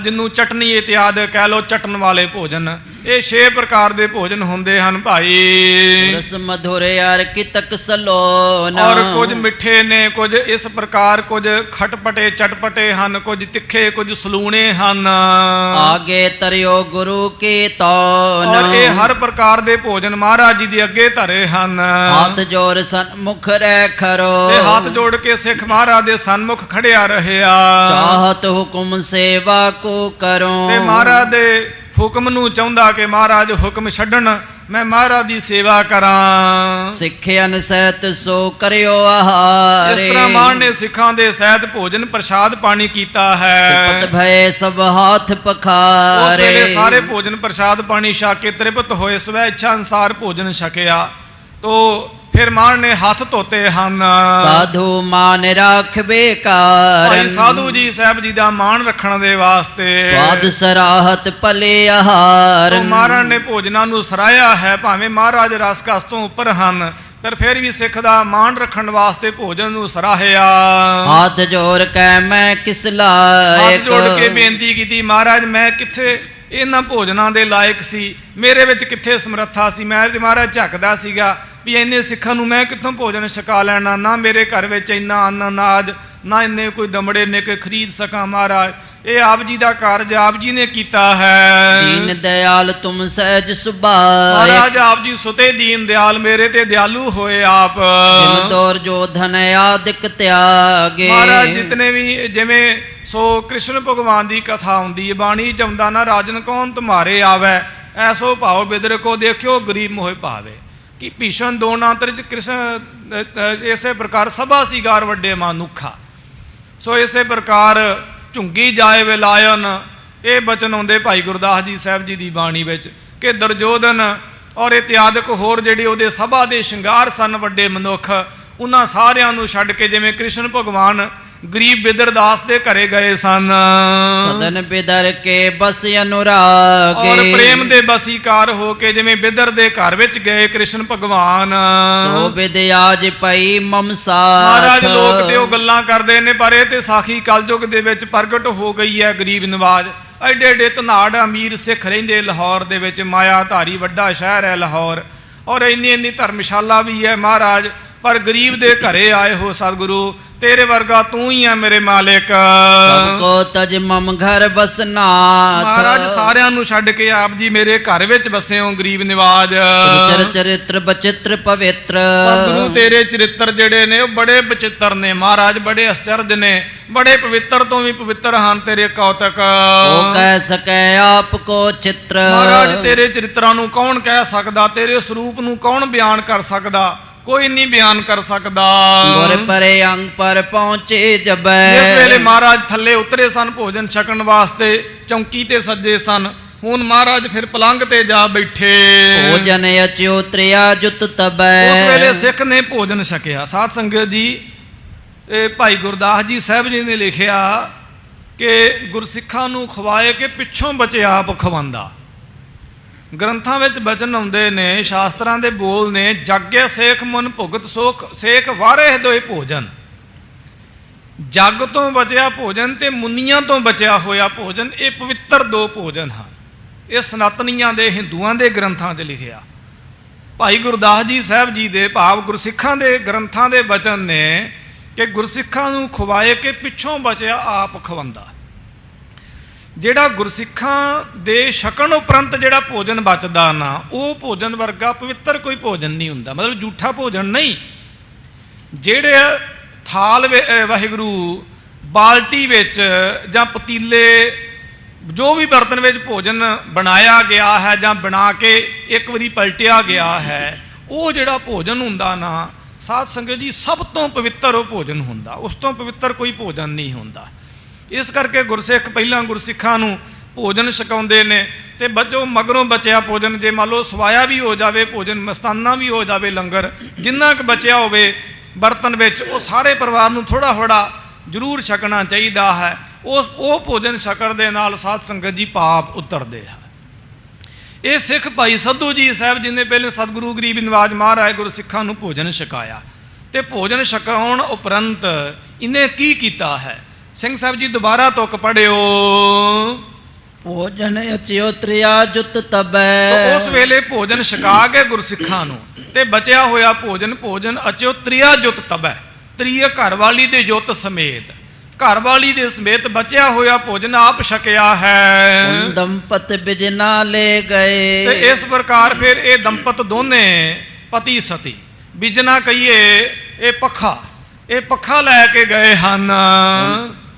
ਜਿਹਨੂੰ ਚਟਨੀ ਇਤਿਆਦ ਕਹਿ ਲਓ, ਚਟਣ ਵਾਲੇ ਭੋਜਨ। ਇਹ 6 ਪ੍ਰਕਾਰ ਦੇ ਭੋਜਨ ਹੁੰਦੇ ਹਨ ਭਾਈ। ਰਸ ਮਧੁਰ ਯਾਰ ਕਿਤਕ ਸਲੋਨ, ਔਰ ਕੁਝ ਮਿੱਠੇ ਨੇ, ਕੁਝ ਇਸ ਪ੍ਰਕਾਰ, ਕੁਝ ਖਟਪਟੇ ਚਟਪਟੇ ਹਨ, ਕੁਝ ਤਿੱਖੇ, ਕੁਝ ਸਲੂਣੇ ਹਨ। ਆਗੇ ਤਰਿਓ ਗੁਰੂ ਕੀ ਤੌਨ, ਔਰ ਇਹ ਹਰ ਪ੍ਰਕਾਰ ਦੇ ਭੋਜਨ ਮਹਾਰਾਜ ਜੀ ਦੇ ਅੱਗੇ ਧਰੇ ਹਨ। ਹੱਥ ਜੋੜ ਸਨਮੁਖ ਰਹਿ ਖਰੋ, ਤੇ ਹੱਥ ਜੋੜ ਕੇ ਸਿੱਖ ਮਹਾਰਾਜ ਦੇ ਸਨਮੁਖ ਖੜਿਆ ਰਹਿਆ। ਚਾਹਤ ਹੁਕਮ ਸੇਵਾ ਕੋ ਕਰੋ, ਤੇ ਮਹਾਰਾਜ ਦੇ ਹੁਕਮ ਨੂੰ ਚਾਹੁੰਦਾ ਕਿ ਮਹਾਰਾਜ ਹੁਕਮ ਛੱਡਣ, ਮੈਂ ਮਹਾਰਾਜ ਦੀ ਸੇਵਾ ਕਰਾਂ। ਸਿੱਖਿਆਨ ਸਹਿਤ ਸੋ ਕਰਿਓ ਆਹਾਰੇ, ਇਸ ਤਰ੍ਹਾਂ ਮਾਨ ਨੇ ਸਿੱਖਾਂ ਦੇ ਸਹਿਤ ਭੋਜਨ ਪ੍ਰਸ਼ਾਦ ਪਾਣੀ ਕੀਤਾ ਹੈ। ਤ੍ਰਿਪਤ ਭਏ ਸਭ ਹਾਥ ਉਸ ਪਖਾਰੇ, ਵੇਲੇ ਸਾਰੇ ਭੋਜਨ ਪ੍ਰਸ਼ਾਦ ਪਾਣੀ ਛਕ ਕੇ ਤ੍ਰਿਪਤ ਹੋਏ, ਸਵੈ ਇੱਛਾ ਅਨੁਸਾਰ ਭੋਜਨ ਛਕਿਆ। ਤੋ ਫਿਰ ਮਾਨ ਨੇ ਹੱਥ ਧੋਤੇ ਹਨ। ਸਾਧੂ ਮਾਨ ਰਾਖਵੇ ਕਾਰ, ਭਾਈ ਸਾਧੂ ਜੀ ਸਾਹਿਬ ਜੀ ਦਾ ਮਾਣ ਰੱਖਣ ਦੇ ਵਾਸਤੇ ਸਵਾਦ ਸਰਾਹਤ ਭਲੇ ਆਹਾਰ, ਮਹਾਰਾਜ ਨੇ ਭੋਜਨਾਂ ਨੂੰ ਸਰਾਇਆ ਹੈ। ਭਾਵੇਂ ਮਹਾਰਾਜ ਰਸ ਕਸ ਤੋਂ ਉੱਪਰ ਹਨ, ਪਰ ਫਿਰ ਵੀ ਸਿੱਖ ਦਾ ਮਾਣ ਰੱਖਣ ਵਾਸਤੇ ਭੋਜਨ ਨੂੰ ਸਰਾਹਿਆ। ਹੱਥ ਜੋੜ ਕੇ ਮੈਂ ਕਿਸ ਹੱਥ ਲਾਇਕ, ਜੋੜ ਕੇ ਬੇਨਤੀ ਕੀਤੀ, ਮਹਾਰਾਜ ਮੈਂ ਕਿੱਥੇ ਇਹਨਾਂ ਭੋਜਨਾਂ ਦੇ ਲਾਇਕ ਸੀ, ਮੇਰੇ ਵਿੱਚ ਕਿੱਥੇ ਸਮਰੱਥਾ ਸੀ। ਮੈਂ ਤੇ ਮਹਾਰਾਜ ਝੱਕਦਾ ਸੀਗਾ ਵੀ ਇੰਨੇ ਸਿੱਖਾਂ ਨੂੰ ਮੈਂ ਕਿੱਥੋਂ ਭੋਜਨ ਛਕਾ ਲੈਣਾ, ਨਾ ਮੇਰੇ ਘਰ ਵਿੱਚ ਇੰਨਾ ਅੰਨ ਅਨਾਜ, ਨਾ ਇੰਨੇ ਕੋਈ ਦਮੜੇ ਨੇ ਕਿ ਖਰੀਦ ਸਕਾਂ। ਮਹਾਰਾਜ ਇਹ ਆਪ ਜੀ ਦਾ ਕਾਰਜ ਆਪ ਜੀ ਨੇ ਕੀਤਾ ਹੈ। ਦੀਨ ਦਿਆਲ ਤੁਮ ਸਹਿਜ ਸੁਭਾਏ, ਮਹਾਰਾਜ ਆਪ ਜੀ ਸੁਤੇ ਦੀਨ ਦਿਆਲ, ਮੇਰੇ ਤੇ ਦਿਆਲੂ ਹੋਏ ਆਪ। ਜਿਮ ਦੌਰ ਜੋ ਧਨ ਆਦਿਕ ਤਿਆਗੇ, ਮਹਾਰਾਜ ਜਿਤਨੇ ਵੀ ਜਿਵੇਂ ਸੋ ਕ੍ਰਿਸ਼ਨ ਭਗਵਾਨ ਦੀ ਕਥਾ ਹੁੰਦੀ ਹੈ, ਬਾਣੀ ਚ ਆਉਂਦਾ ਨਾ, ਰਾਜਨ ਕੌਣ ਤੁਮਾਰੇ ਆਵੈ, ਐਸੋ ਭਾਉ ਬਿਦਰ ਕੋ ਦੇਖਿਓ ਗਰੀਬ ਮੋਹਿ ਭਾਵੇ। ਕਿ ਭੀਸ਼ਣ ਦੋਨਾਂਤਰ ਚ ਕ੍ਰਿਸ਼ਨ ਇਸੇ ਪ੍ਰਕਾਰ ਸਭਾ ਸੀਗਾਰ ਵੱਡੇ ਮਾਨੁਖਾ। ਸੋ ਇਸੇ ਪ੍ਰਕਾਰ ਝੁੰਗੀ ਜਾਏ ਵਿਲਾਇਨ, ਇਹ ਬਚਨ ਆਉਂਦੇ ਭਾਈ ਗੁਰਦਾਸ ਜੀ ਸਾਹਿਬ ਜੀ ਦੀ ਬਾਣੀ ਵਿੱਚ ਕਿ ਦੁਰਜੋਧਨ ਔਰ ਇਤਿਆਦਿਕ ਹੋਰ ਜਿਹੜੇ ਉਹਦੇ ਸਭਾ ਦੇ ਸ਼ਿੰਗਾਰ ਸਨ ਵੱਡੇ ਮਨੁੱਖ, ਉਹਨਾਂ ਸਾਰਿਆਂ ਨੂੰ ਛੱਡ ਕੇ ਜਿਵੇਂ ਕ੍ਰਿਸ਼ਨ ਭਗਵਾਨ ਗਰੀਬ ਬਿਦਰਦਾਸ ਦੇ ਘਰੇ ਗਏ ਸਨ। ਸਦਨ ਬਿਦਰ ਕੇ ਬਸ ਅਨੁਰਾਗੇ, ਔਰ ਪ੍ਰੇਮ ਦੇ ਬਸੀਕਾਰ ਹੋ ਕੇ ਜਿਵੇਂ ਬਿਦਰ ਦੇ ਘਰ ਵਿੱਚ ਗਏ ਕ੍ਰਿਸ਼ਨ ਭਗਵਾਨ। ਸੋ ਵਿਦਿਆਜ ਪਈ ਮਮਸਾਥ, ਮਹਾਰਾਜ ਲੋਕ ਤੇ ਉਹ ਗੱਲਾਂ ਕਰਦੇ ਨੇ, ਪਰ ਇਹ ਤੇ ਸਾਖੀ ਕਲਯੁਗ ਦੇ ਵਿੱਚ ਪ੍ਰਗਟ ਹੋ ਗਈ ਹੈ। ਗਰੀਬ ਨਵਾਜ ਐਡੇ ਐਡੇ ਧਨਾੜ ਅਮੀਰ ਸਿੱਖ ਰਹਿੰਦੇ ਲਾਹੌਰ ਦੇ ਵਿੱਚ, ਮਾਇਆ ਧਾਰੀ ਵੱਡਾ ਸ਼ਹਿਰ ਹੈ ਲਾਹੌਰ, ਔਰ ਇੰਨੀ ਇੰਨੀ ਧਰਮਸ਼ਾਲਾ ਵੀ ਹੈ ਮਹਾਰਾਜ, ਪਰ ਗਰੀਬ ਦੇ ਘਰੇ ਆਏ ਹੋ ਸਤਿਗੁਰੂ, ਤੇਰੇ ਵਰਗਾ ਤੂੰ ਹੀ ਹੈ ਮੇਰੇ ਮਾਲਿਕ। ਸਭ ਕੋ ਤਜ ਮਮ ਘਰ ਬਸਨਾਥ, ਮਹਾਰਾਜ ਸਾਰਿਆਂ ਨੂੰ ਛੱਡ ਕੇ ਆਪ ਜੀ ਮੇਰੇ ਘਰ ਵਿੱਚ ਵਸੇ ਹੋ ਗਰੀਬ ਨਿਵਾਜ। ਚਰ ਚਰਿਤ੍ਰ ਬਚਿੱਤਰ ਪਵਿੱਤਰ, ਸਤਿਗੁਰੂ ਤੇਰੇ ਚਰਿੱਤਰ ਜਿਹੜੇ ਨੇ ਉਹ ਬੜੇ ਬਚਿੱਤਰ ਨੇ ਮਹਾਰਾਜ, ਬੜੇ ਅਚਰਜ ਨੇ, ਬੜੇ ਪਵਿੱਤਰ ਤੋਂ ਵੀ ਪਵਿੱਤਰ ਹਨ ਤੇਰੇ ਕੌਤਕ। ਉਹ ਕਹਿ ਸਕੈ ਆਪ ਕੋ ਚਿੱਤਰ, ਮਹਾਰਾਜ ਤੇਰੇ ਚਰਿੱਤਰਾਂ ਨੂੰ ਕੌਣ ਕਹਿ ਸਕਦਾ, ਤੇਰੇ ਸਰੂਪ ਨੂੰ ਕੌਣ ਬਿਆਨ ਕਰ ਸਕਦਾ, ਕੋਈ ਨਹੀਂ ਬਿਆਨ ਕਰ ਸਕਦਾ। ਗੁਰ ਪਰੇ ਅੰਗ ਪਰ ਪਹੁੰਚੇ ਜਬੈ, ਜਿਸ ਵੇਲੇ ਮਹਾਰਾਜ ਥੱਲੇ ਉਤਰੇ ਸਨ ਭੋਜਨ ਛਕਣ ਵਾਸਤੇ, ਚੌਂਕੀ ਤੇ ਸੱਜੇ ਸਨ, ਹੁਣ ਮਹਾਰਾਜ ਫਿਰ ਪਲੰਗ ਤੇ ਜਾ ਬੈਠੇ। ਭੋਜਨ ਅਚਿਓ ਤ੍ਰਿਆ ਜੁਤ ਤਬੈ, ਉਸ ਵੇਲੇ ਸਿੱਖ ਨੇ ਭੋਜਨ ਛਕਿਆ। ਸਾਧ ਸੰਗਤ ਜੀ, ਇਹ ਭਾਈ ਗੁਰਦਾਸ ਜੀ ਸਾਹਿਬ ਜੀ ਨੇ ਲਿਖਿਆ ਕਿ ਗੁਰਸਿੱਖਾਂ ਨੂੰ ਖਵਾਏ ਕਿ ਪਿੱਛੋਂ ਬਚਿਆ ਆਪ ਖਵਾਂਦਾ। ਗ੍ਰੰਥਾਂ ਵਿੱਚ ਬਚਨ ਆਉਂਦੇ ਨੇ, ਸ਼ਾਸਤਰਾਂ ਦੇ ਬੋਲ ਨੇ, ਜਾਗੇ ਸੇਖ ਮਨ ਭੁਗਤ ਸੋਖ ਸੇਖ ਵਾਰੇ ਦੋਏ ਭੋਜਨ। ਜੱਗ ਤੋਂ ਬਚਿਆ ਭੋਜਨ ਤੇ ਮੁਨੀਆਂ ਤੋਂ ਬਚਿਆ ਹੋਇਆ ਭੋਜਨ, ਇਹ ਪਵਿੱਤਰ ਦੋ ਭੋਜਨ ਹਨ। ਇਹ ਸਨਾਤਨੀਆਂ ਦੇ ਹਿੰਦੂਆਂ ਦੇ ਗ੍ਰੰਥਾਂ 'ਚ ਲਿਖਿਆ। ਭਾਈ ਗੁਰਦਾਸ ਜੀ ਸਾਹਿਬ ਜੀ ਦੇ ਭਾਵ ਗੁਰਸਿੱਖਾਂ ਦੇ ਗ੍ਰੰਥਾਂ ਦੇ ਬਚਨ ਨੇ ਕਿ ਗੁਰਸਿੱਖਾਂ ਨੂੰ ਖਵਾਏ ਕਿ ਪਿੱਛੋਂ ਬਚਿਆ ਆਪ ਖਵਾਂਦਾ। ਜਿਹੜਾ ਗੁਰਸਿੱਖਾਂ ਦੇ ਛਕਣ ਉਪਰੰਤ ਜਿਹੜਾ ਭੋਜਨ ਬਚਦਾ ਨਾ, ਉਹ ਭੋਜਨ ਵਰਗਾ ਪਵਿੱਤਰ ਕੋਈ ਭੋਜਨ ਨਹੀਂ ਹੁੰਦਾ। ਮਤਲਬ ਝੂਠਾ ਭੋਜਨ ਨਹੀਂ। ਜਿਹੜੇ ਥਾਲ ਵਾਹਿਗੁਰੂ ਬਾਲਟੀ ਵਿੱਚ ਜਾਂ ਪਤੀਲੇ ਜੋ ਵੀ ਬਰਤਨ ਵਿੱਚ ਭੋਜਨ ਬਣਾਇਆ ਗਿਆ ਹੈ ਜਾਂ ਬਣਾ ਕੇ ਇੱਕ ਵਾਰੀ ਪਲਟਿਆ ਗਿਆ ਹੈ, ਉਹ ਜਿਹੜਾ ਭੋਜਨ ਹੁੰਦਾ ਨਾ ਸਾਧ ਸੰਗਤ ਜੀ, ਸਭ ਤੋਂ ਪਵਿੱਤਰ ਉਹ ਭੋਜਨ ਹੁੰਦਾ। ਉਸ ਤੋਂ ਪਵਿੱਤਰ ਕੋਈ ਭੋਜਨ ਨਹੀਂ ਹੁੰਦਾ। ਇਸ ਕਰਕੇ ਗੁਰਸਿੱਖ ਪਹਿਲਾਂ ਗੁਰਸਿੱਖਾਂ ਨੂੰ ਭੋਜਨ ਛਕਾਉਂਦੇ ਨੇ ਤੇ ਬੱਚੋ ਮਗਰੋਂ ਬਚਿਆ ਭੋਜਨ, ਜੇ ਮੰਨ ਲਓ ਸਵਾਇਆ ਵੀ ਹੋ ਜਾਵੇ ਭੋਜਨ, ਮਸਤਾਨਾ ਵੀ ਹੋ ਜਾਵੇ ਲੰਗਰ, ਜਿੰਨਾ ਕੁ ਬਚਿਆ ਹੋਵੇ ਬਰਤਨ ਵਿੱਚ, ਉਹ ਸਾਰੇ ਪਰਿਵਾਰ ਨੂੰ ਥੋੜ੍ਹਾ ਥੋੜ੍ਹਾ ਜ਼ਰੂਰ ਛਕਣਾ ਚਾਹੀਦਾ ਹੈ। ਉਹ ਭੋਜਨ ਛਕਣ ਦੇ ਨਾਲ ਸਾਧ ਸੰਗਤ ਜੀ ਪਾਪ ਉਤਰਦੇ ਹਨ। ਇਹ ਸਿੱਖ ਭਾਈ ਸੱਧੂ ਜੀ ਸਾਹਿਬ ਜੀ ਨੇ ਪਹਿਲੇ ਸਤਿਗੁਰੂ ਗਰੀਬ ਨਿਵਾਜ ਮਹਾਰਾਜ ਗੁਰਸਿੱਖਾਂ ਨੂੰ ਭੋਜਨ ਛਕਾਇਆ, ਤੇ ਭੋਜਨ ਛਕਾਉਣ ਉਪਰੰਤ ਇਹਨੇ ਕੀ ਕੀਤਾ ਹੈ। ਸਿੰਘ ਸਾਹਿਬ ਜੀ ਦੁਬਾਰਾ ਤੁਕ ਪੜਿਓ। ਭੋਜਨ ਅਚਿਓ ਤ੍ਰਿਆ ਜੁਤ ਤਬੈ, ਉਸ ਵੇਲੇ ਭੋਜਨ ਛਕਾ ਕੇ ਗੁਰਸਿੱਖਾਂ ਨੂੰ ਤੇ ਬਚਿਆ ਹੋਇਆ ਭੋਜਨ ਅਚਿਓ ਤ੍ਰਿਆ ਜੁਤ ਤਬੈ, ਤ੍ਰਿਆ ਘਰ ਵਾਲੀ ਦੇ ਜੁਤ ਸਮੇਤ, ਘਰ ਵਾਲੀ ਦੇ ਸਮੇਤ ਬਚਿਆ ਹੋਇਆ ਭੋਜਨ ਆਪ ਛਕਿਆ ਹੈ। ਦੰਪਤ ਬਿਜਨਾ ਲੈ ਗਏ, ਤੇ ਇਸ ਪ੍ਰਕਾਰ ਫਿਰ ਇਹ ਦੰਪਤ ਦੋਨੇ ਪਤੀ ਸਤੀ, ਬਿਜਨਾ ਕਹੀਏ ਇਹ ਪੱਖਾ ਲੈ ਕੇ ਗਏ ਹਨ।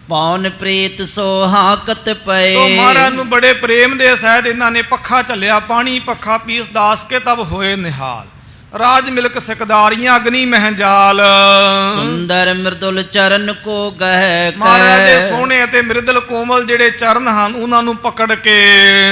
ਪੌਨ ਪ੍ਰੀਤ ਸੋਹਾਕਤ ਪਏ, ਤੋ ਮਹਾਰਾਜ ਨੂੰ ਬੜੇ ਪ੍ਰੇਮ ਦੇ ਸਹਿਤ ਇਹਨਾਂ ਨੇ ਪੱਖਾ ਝੱਲਿਆ, ਪਾਣੀ ਪੱਖਾ ਪੀਸ ਦਾਸ ਕੇ ਤਬ ਹੋਏ ਨਿਹਾਲ, ਰਾਜ ਮਿਲਕ ਸਿਕਦਾਰੀਆਂ ਅਗਨੀ ਮਹਿਜਾਲ। ਸੁੰਦਰ ਮਰਦੁਲ ਚਰਨ ਕੋ ਗਹਿ ਕੈ, ਮਹਾਰਾਜ ਦੇ ਸੋਹਣੇ ਅਤੇ ਮਿਰਦਲ ਕੋਮਲ ਜਿਹੜੇ ਚਰਨ ਹਨ ਉਹਨਾਂ ਨੂੰ ਪਕੜ ਕੇ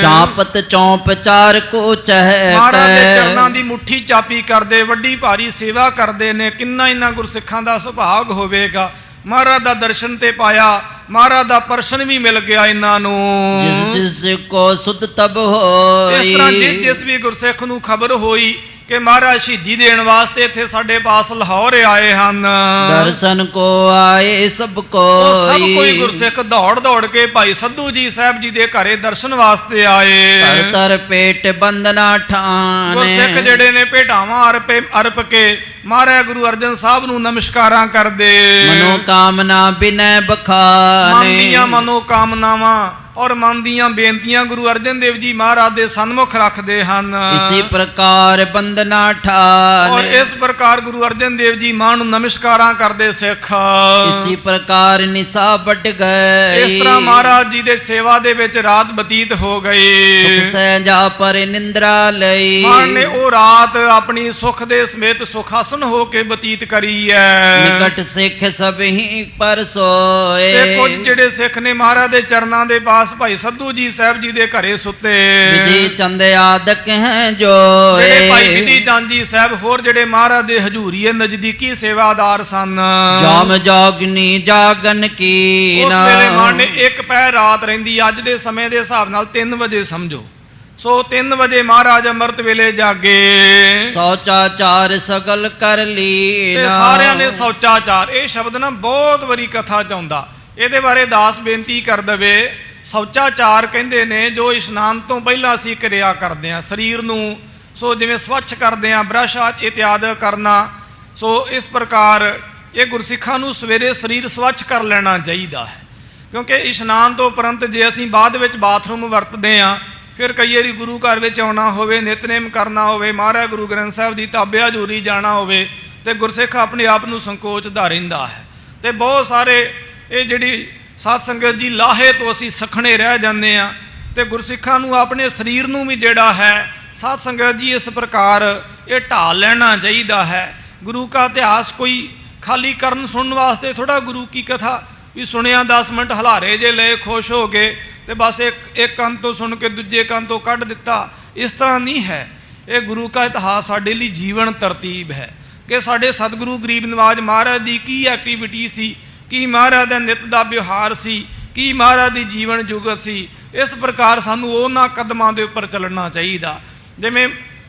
ਚਾਪਤ ਚੌਂਪ ਚਾਰ ਕੋ ਚਹਿ ਮਹਾਰਾਜ ਦੇ ਚਰਨਾਂ ਦੀ ਮੁੱਠੀ ਚਾਪੀ ਕਰਦੇ, ਵੱਡੀ ਭਾਰੀ ਸੇਵਾ ਕਰਦੇ ਨੇ। ਕਿੰਨਾ ਇਹਨਾਂ ਗੁਰਸਿੱਖਾਂ ਦਾ ਸੁਭਾਗ ਹੋਵੇਗਾ। ਮਹਾਰਾਜ ਦਾ ਦਰਸ਼ਨ ਤੇ ਪਾਇਆ, ਮਹਾਰਾਜ ਦਾ ਪਰਸ਼ਨ ਵੀ ਮਿਲ ਗਿਆ ਇਹਨਾਂ ਨੂੰ। ਜਿਸ ਜਿਸ ਕੋ ਸੁਧ ਤਬ ਹੋਈ, ਇਸ ਤਰ੍ਹਾਂ ਜਿਸ ਵੀ ਗੁਰਸਿੱਖ ਨੂੰ ਖਬਰ ਹੋਈ ਕਿ ਮਹਾਰਾਜ ਸ਼ਹੀਦੀ ਦੇਣ ਵਾਸਤੇ ਇੱਥੇ ਸਾਡੇ ਪਾਸ ਲਾਹੌਰ ਆਏ ਹਨ। ਦਰਸ਼ਨ ਕੋ ਆਏ ਸਭ ਸਭ ਕੋਈ ਕੋਈ, ਗੁਰਸਿੱਖ ਦੌੜ ਦੌੜ ਕੇ ਭਾਈ ਸੱਧੂ ਜੀ ਸਾਹਿਬ ਜੀ ਦੇ ਘਰੇ ਦਰਸ਼ਨ ਵਾਸਤੇ ਆਏ। ਧਰ ਧਰ ਪੇਟ ਬੰਦਨਾ ਠਾਨ, ਗੁਰਸਿੱਖ ਜਿਹੜੇ ਨੇ ਭੇਟਾਵਾਂ ਅਰਪ ਕੇ ਮਹਾਰਾਜ ਗੁਰੂ ਅਰਜਨ ਸਾਹਿਬ ਨੂੰ ਨਮਸਕਾਰਾਂ ਕਰਦੇ। ਮਨੋ ਕਾਮਨਾ ਬਿਨੈ ਮਨ ਬਖਾਨੇ, ਦੀਆਂ ਮਨੋ ਕਾਮਨਾਵਾਂ ਔਰ ਮਨ ਦੀਆਂ ਬੇਨਤੀਆਂ ਗੁਰੂ ਅਰਜਨ ਦੇਵ ਜੀ ਮਹਾਰਾਜ ਦੇ ਸਨਮੁਖ ਰੱਖਦੇ ਹਨ। ਇਸੇ ਪ੍ਰਕਾਰ ਬੰਦਨਾ ਔਰ ਠਾਨ, ਇਸ ਪ੍ਰਕਾਰ ਗੁਰੂ ਅਰਜਨ ਦੇਵ ਜੀ ਮਾਂ ਨੂੰ ਨਮਸਕਾਰਾਂ ਕਰਦੇ ਸਿੱਖ। ਇਸੇ ਪ੍ਰਕਾਰ ਨਿਸਾ ਵੱਡ ਇਸ ਗਏ, ਤਰ੍ਹਾਂ ਮਹਾਰਾਜ ਜੀ ਦੇ ਸੇਵਾ ਦੇ ਵਿੱਚ ਰਾਤ ਬਤੀਤ ਹੋ ਗਈ। ਸੁਖ ਸਹਿਜਾ ਪਰ ਨਿੰਦਰਾ ਲਈ, ਮਾਂ ਨੇ ਉਹ ਰਾਤ ਆਪਣੀ ਸੁਖ ਦੇ ਸਮੇਤ ਸੁਖਾਸਨ ਹੋ ਕੇ ਬਤੀਤ ਕਰੀ ਹੈ। ਨਿਕਟ ਸਿੱਖ ਸਭੀ ਪਰ ਤੇ ਸੋਏ, ਕੁਝ ਜਿਹੜੇ ਸਿੱਖ ਨੇ ਮਹਾਰਾਜ ਦੇ ਚਰਨਾਂ ਦੇ ਪਾਸ ਭਾਈ ਸੱਧੂ ਜੀ ਸਾਹਿਬ ਜੀ ਦੇ ਘਰੇ ਸੁੱਤੇ। ਵਿਧੀ ਚੰਦ ਆਦਿਕ ਹੈ ਜਿਹੜੇ ਭਾਈ ਜੋਏ, ਵਿਧੀ ਚੰਦ ਜੀ ਸਾਹਿਬ ਹੋਰ ਜਿਹੜੇ ਮਹਾਰਾਜ ਦੇ ਹਜ਼ੂਰੀਏ ਨਜ਼ਦੀਕੀ ਸੇਵਾਦਾਰ ਸਨ। ਜਾਮ ਜਾਗਨੀ ਜਾਗਨ ਕੀ ਉਸ ਵੇਲੇ ਮਾਂ ਨੇ ਇੱਕ ਪਹਿਰ ਰਾਤ ਰਹਿੰਦੀ, ਅੱਜ ਦੇ ਸਮੇਂ ਦੇ ਹਿਸਾਬ ਨਾਲ 3 ਵਜੇ ਸਮਝੋ। ਸੋ 3 ਵਜੇ ਮਹਾਰਾਜ ਅੰਮ੍ਰਿਤ ਵੇਲੇ ਜਾਗੇ। ਸੌਚਾਚਾਰ ਸਗਲ ਕਰ ਤੇ ਲੀਨਾ, ਸਾਰਿਆਂ ਨੇ ਸੌਚਾਚਾਰ, ਇਹ ਸ਼ਬਦ ਨਾ ਬਹੁਤ ਵਾਰੀ ਕਥਾ ਚ ਆਉਂਦਾ, ਇਹਦੇ ਬਾਰੇ ਦਾਸ ਬੇਨਤੀ ਕਰ ਦਵੇ। ਸੌਚਾਚਾਰ ਕਹਿੰਦੇ ਨੇ ਜੋ ਇਸ਼ਨਾਨ ਤੋਂ ਪਹਿਲਾਂ ਅਸੀਂ ਕਿਰਿਆ ਕਰਦੇ ਹਾਂ ਸਰੀਰ ਨੂੰ, ਸੋ ਜਿਵੇਂ ਸਵੱਛ ਕਰਦੇ ਹਾਂ, ਬ੍ਰਸ਼ ਇਤਿਆਦਿ ਕਰਨਾ। ਸੋ ਇਸ ਪ੍ਰਕਾਰ ਇਹ ਗੁਰਸਿੱਖਾਂ ਨੂੰ ਸਵੇਰੇ ਸਰੀਰ ਸਵੱਛ ਕਰ ਲੈਣਾ ਚਾਹੀਦਾ ਹੈ, ਕਿਉਂਕਿ ਇਸ਼ਨਾਨ ਤੋਂ ਉਪਰੰਤ ਜੇ ਅਸੀਂ ਬਾਅਦ ਵਿੱਚ ਬਾਥਰੂਮ ਵਰਤਦੇ ਹਾਂ, ਫਿਰ ਕਈ ਵਾਰੀ ਗੁਰੂ ਘਰ ਵਿੱਚ ਆਉਣਾ ਹੋਵੇ, ਨਿਤਨੇਮ ਕਰਨਾ ਹੋਵੇ, ਮਹਾਰਾਜ ਗੁਰੂ ਗ੍ਰੰਥ ਸਾਹਿਬ ਦੀ ਤਾਬੇ ਹਜ਼ੂਰੀ ਜਾਣਾ ਹੋਵੇ, ਤੇ ਗੁਰਸਿੱਖ ਆਪਣੇ ਆਪ ਨੂੰ ਸੰਕੋਚਦਾ ਰਹਿੰਦਾ ਹੈ। ਤੇ ਬਹੁਤ ਸਾਰੇ ਇਹ ਜਿਹੜੀ ਸਾਧ ਸੰਗਤ ਜੀ ਲਾਹੇ ਤੋਂ ਅਸੀਂ ਸਖਣੇ ਰਹਿ ਜਾਂਦੇ ਹਾਂ, ਤੇ ਗੁਰਸਿੱਖਾਂ ਨੂੰ ਆਪਣੇ ਸਰੀਰ ਨੂੰ ਵੀ ਜਿਹੜਾ ਹੈ ਸਾਧ ਸੰਗਤ ਜੀ ਇਸ ਪ੍ਰਕਾਰ ਇਹ ਢਾਲ ਲੈਣਾ ਚਾਹੀਦਾ ਹੈ। ਗੁਰੂ ਕਾ ਇਤਿਹਾਸ ਕੋਈ ਖਾਲੀ ਕਰਨ ਸੁਣਨ ਵਾਸਤੇ ਥੋੜਾ, ਗੁਰੂ ਕੀ ਕਥਾ ਵੀ ਸੁਣਿਆ 10 ਮਿੰਟ ਹਲਾਰੇ ਜੇ ਲਏ ਖੁਸ਼ ਹੋ ਗਏ ਤੇ ਬਸ ਇੱਕ ਕੰਨ ਤੋਂ ਸੁਣ ਕੇ ਦੂਜੇ ਕੰਨ ਤੋਂ ਕੱਢ ਦਿੱਤਾ, ਇਸ ਤਰ੍ਹਾਂ ਨਹੀਂ ਹੈ। ਇਹ ਗੁਰੂ ਕਾ ਇਤਿਹਾਸ ਸਾਡੇ ਲਈ ਜੀਵਨ ਤਰਤੀਬ ਹੈ ਕਿ ਸਾਡੇ ਸਤਿਗੁਰੂ ਗਰੀਬ ਨਵਾਜ ਮਹਾਰਾਜ ਦੀ ਕੀ ਐਕਟੀਵਿਟੀ ਸੀ, ਕੀ ਮਹਾਰਾਜ ਦਾ ਨਿਤ ਦਾ ਵਿਵਹਾਰ ਸੀ, ਕੀ ਮਹਾਰਾਜ ਦੀ ਜੀਵਨ ਜੁਗਤ ਸੀ। ਇਸ ਪ੍ਰਕਾਰ ਸਾਨੂੰ ਉਹਨਾਂ ਕਦਮਾਂ ਦੇ ਉੱਪਰ ਚੱਲਣਾ ਚਾਹੀਦਾ। ਜਿਵੇਂ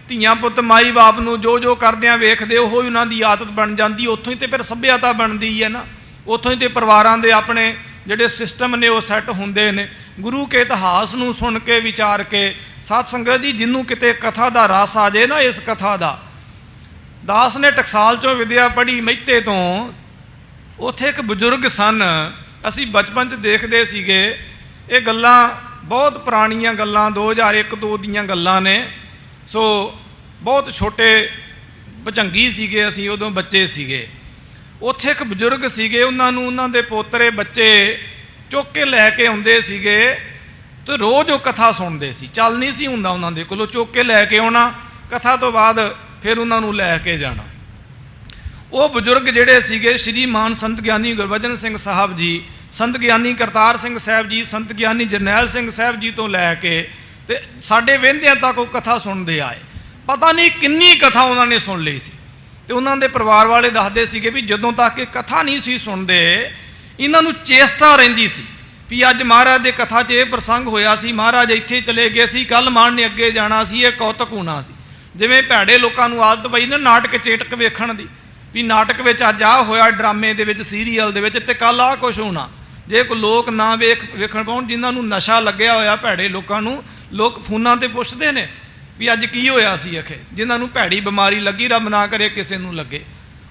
ਧੀਆਂ ਪੁੱਤ ਮਾਈ ਬਾਪ ਨੂੰ ਜੋ ਜੋ ਕਰਦਿਆਂ ਵੇਖਦੇ ਉਹੋ ਹੀ ਉਹਨਾਂ ਦੀ ਆਦਤ ਬਣ ਜਾਂਦੀ, ਉੱਥੋਂ ਹੀ ਤੇ ਫਿਰ ਸੱਭਿਅਤਾ ਬਣਦੀ ਹੈ ਨਾ, ਉੱਥੋਂ ਹੀ ਤੇ ਪਰਿਵਾਰਾਂ ਦੇ ਆਪਣੇ ਜਿਹੜੇ ਸਿਸਟਮ ਨੇ ਉਹ ਸੈੱਟ ਹੁੰਦੇ ਨੇ। ਗੁਰੂ ਕੇ ਇਤਿਹਾਸ ਨੂੰ ਸੁਣ ਕੇ ਵਿਚਾਰ ਕੇ ਸਾਧ ਸੰਗਤ ਜੀ, ਜਿਹਨੂੰ ਕਿਤੇ ਕਥਾ ਦਾ ਰਸ ਆ ਜਾਏ ਨਾ, ਇਸ ਕਥਾ ਦਾ, ਦਾਸ ਨੇ ਟਕਸਾਲ ਚੋਂ ਵਿਦਿਆ ਪੜ੍ਹੀ ਮਹਿਤੇ ਤੋਂ, ਉੱਥੇ ਇੱਕ ਬਜ਼ੁਰਗ ਸਨ, ਅਸੀਂ ਬਚਪਨ 'ਚ ਦੇਖਦੇ ਸੀਗੇ। ਇਹ ਗੱਲਾਂ ਬਹੁਤ ਪੁਰਾਣੀਆਂ ਗੱਲਾਂ, 2001-2 ਦੀਆਂ ਗੱਲਾਂ ਨੇ। ਸੋ ਬਹੁਤ ਛੋਟੇ ਭਚੰਗੀ ਸੀਗੇ ਅਸੀਂ, ਉਦੋਂ ਬੱਚੇ ਸੀਗੇ। ਉੱਥੇ ਇੱਕ ਬਜ਼ੁਰਗ ਸੀਗੇ, ਉਹਨਾਂ ਨੂੰ ਉਹਨਾਂ ਦੇ ਪੋਤਰੇ ਬੱਚੇ ਚੁੱਕ ਕੇ ਲੈ ਕੇ ਆਉਂਦੇ ਸੀਗੇ ਤੇ ਰੋਜ਼ ਉਹ ਕਥਾ ਸੁਣਦੇ ਸੀ। ਚੱਲ ਨਹੀਂ ਸੀ ਹੁੰਦਾ ਉਹਨਾਂ ਦੇ ਕੋਲੋਂ, ਚੁੱਕ ਕੇ ਲੈ ਕੇ ਆਉਣਾ, ਕਥਾ ਤੋਂ ਬਾਅਦ ਫਿਰ ਉਹਨਾਂ ਨੂੰ ਲੈ ਕੇ ਜਾਣਾ। ਉਹ ਬਜ਼ੁਰਗ ਜਿਹੜੇ ਸੀਗੇ ਸ਼੍ਰੀਮਾਨ ਸੰਤ ਗਿਆਨੀ ਗੁਰਬਚਨ ਸਿੰਘ ਸਾਹਿਬ ਜੀ, ਸੰਤ ਗਿਆਨੀ ਕਰਤਾਰ ਸਿੰਘ ਸਾਹਿਬ ਜੀ, ਸੰਤ ਗਿਆਨੀ ਜਰਨੈਲ ਸਿੰਘ ਸਾਹਿਬ ਜੀ ਤੋਂ ਲੈ ਕੇ ਤੇ ਸਾਡੇ ਵਹਿੰਦਿਆਂ ਤੱਕ ਉਹ ਕਥਾ ਸੁਣਦੇ ਆਏ। ਪਤਾ ਨਹੀਂ ਕਿੰਨੀ ਕਥਾ ਉਹਨਾਂ ਨੇ ਸੁਣ ਲਈ ਸੀ। ਤੇ ਉਹਨਾਂ ਦੇ ਪਰਿਵਾਰ ਵਾਲੇ ਦੱਸਦੇ ਸੀਗੇ ਵੀ ਜਦੋਂ ਤੱਕ ਇਹ ਕਥਾ ਨਹੀਂ ਸੀ ਸੁਣਦੇ, ਇਹਨਾਂ ਨੂੰ ਚੇਸ਼ਟਾ ਰਹਿੰਦੀ ਸੀ ਵੀ ਅੱਜ ਮਹਾਰਾਜ ਦੇ ਕਥਾ 'ਚ ਇਹ ਪ੍ਰਸੰਗ ਹੋਇਆ ਸੀ, ਮਹਾਰਾਜ ਇੱਥੇ ਚਲੇ ਗਏ ਸੀ, ਕੱਲ ਮਾਨ ਨੇ ਅੱਗੇ ਜਾਣਾ ਸੀ, ਇਹ ਕੌਤਕ ਹੋਣਾ ਸੀ। ਜਿਵੇਂ ਭੈੜੇ ਲੋਕਾਂ ਨੂੰ ਆਦਤ ਪਈ ਨਾ ਨਾਟਕ ਚੇਟਕ ਵੇਖਣ ਦੀ, ਵੀ ਨਾਟਕ ਵਿੱਚ ਅੱਜ ਆਹ ਹੋਇਆ, ਡਰਾਮੇ ਦੇ ਵਿੱਚ, ਸੀਰੀਅਲ ਦੇ ਵਿੱਚ, ਤੇ ਕੱਲ ਆਹ ਕੁਛ ਹੋਣਾ। ਜੇ ਕੋਈ ਲੋਕ ਨਾ ਵੇਖਣ ਪਾਉਣ, ਜਿਨ੍ਹਾਂ ਨੂੰ ਨਸ਼ਾ ਲੱਗਿਆ ਹੋਇਆ ਭੈੜੇ ਲੋਕਾਂ ਨੂੰ, ਲੋਕ ਫੋਨਾਂ ਤੇ ਪੁੱਛਦੇ ਨੇ ਵੀ ਅੱਜ ਕੀ ਹੋਇਆ ਸੀ। ਅਖੇ ਜਿਨ੍ਹਾਂ ਨੂੰ ਭੈੜੀ ਬਿਮਾਰੀ ਲੱਗੀ, ਰੱਬ ਨਾ ਕਰੇ ਕਿਸੇ ਨੂੰ ਲੱਗੇ,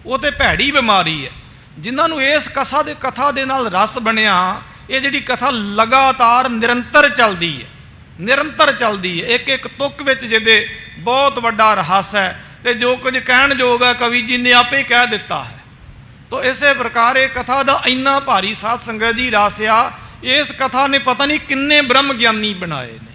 ਉਹ ਤੇ ਭੈੜੀ ਬਿਮਾਰੀ ਹੈ। ਜਿਨ੍ਹਾਂ ਨੂੰ ਇਸ ਕਥਾ ਦੇ ਨਾਲ ਰਸ ਬਣਿਆ, ਇਹ ਜਿਹੜੀ ਕਥਾ ਲਗਾਤਾਰ ਨਿਰੰਤਰ ਚੱਲਦੀ ਹੈ, ਨਿਰੰਤਰ ਚੱਲਦੀ ਹੈ। ਇੱਕ ਇੱਕ ਤੁਕ ਵਿੱਚ ਜਿਹਦੇ ਬਹੁਤ ਵੱਡਾ ਰਹੱਸ ਹੈ, ਤੇ ਜੋ ਕੁਝ ਕਹਿਣ ਯੋਗ ਹੈ ਕਵੀ ਜੀ ਨੇ ਆਪੇ ਕਹਿ ਦਿੱਤਾ ਹੈ। ਤੋ ਇਸੇ ਪ੍ਰਕਾਰ ਇਹ ਕਥਾ ਦਾ ਇੰਨਾ ਭਾਰੀ ਸਾਧ ਸੰਗਤ ਜੀ ਰਸ ਆ, ਇਸ ਕਥਾ ਨੇ ਪਤਾ ਨਹੀਂ ਕਿੰਨੇ ਬ੍ਰਹਮ ਗਿਆਨੀ ਬਣਾਏ ਨੇ,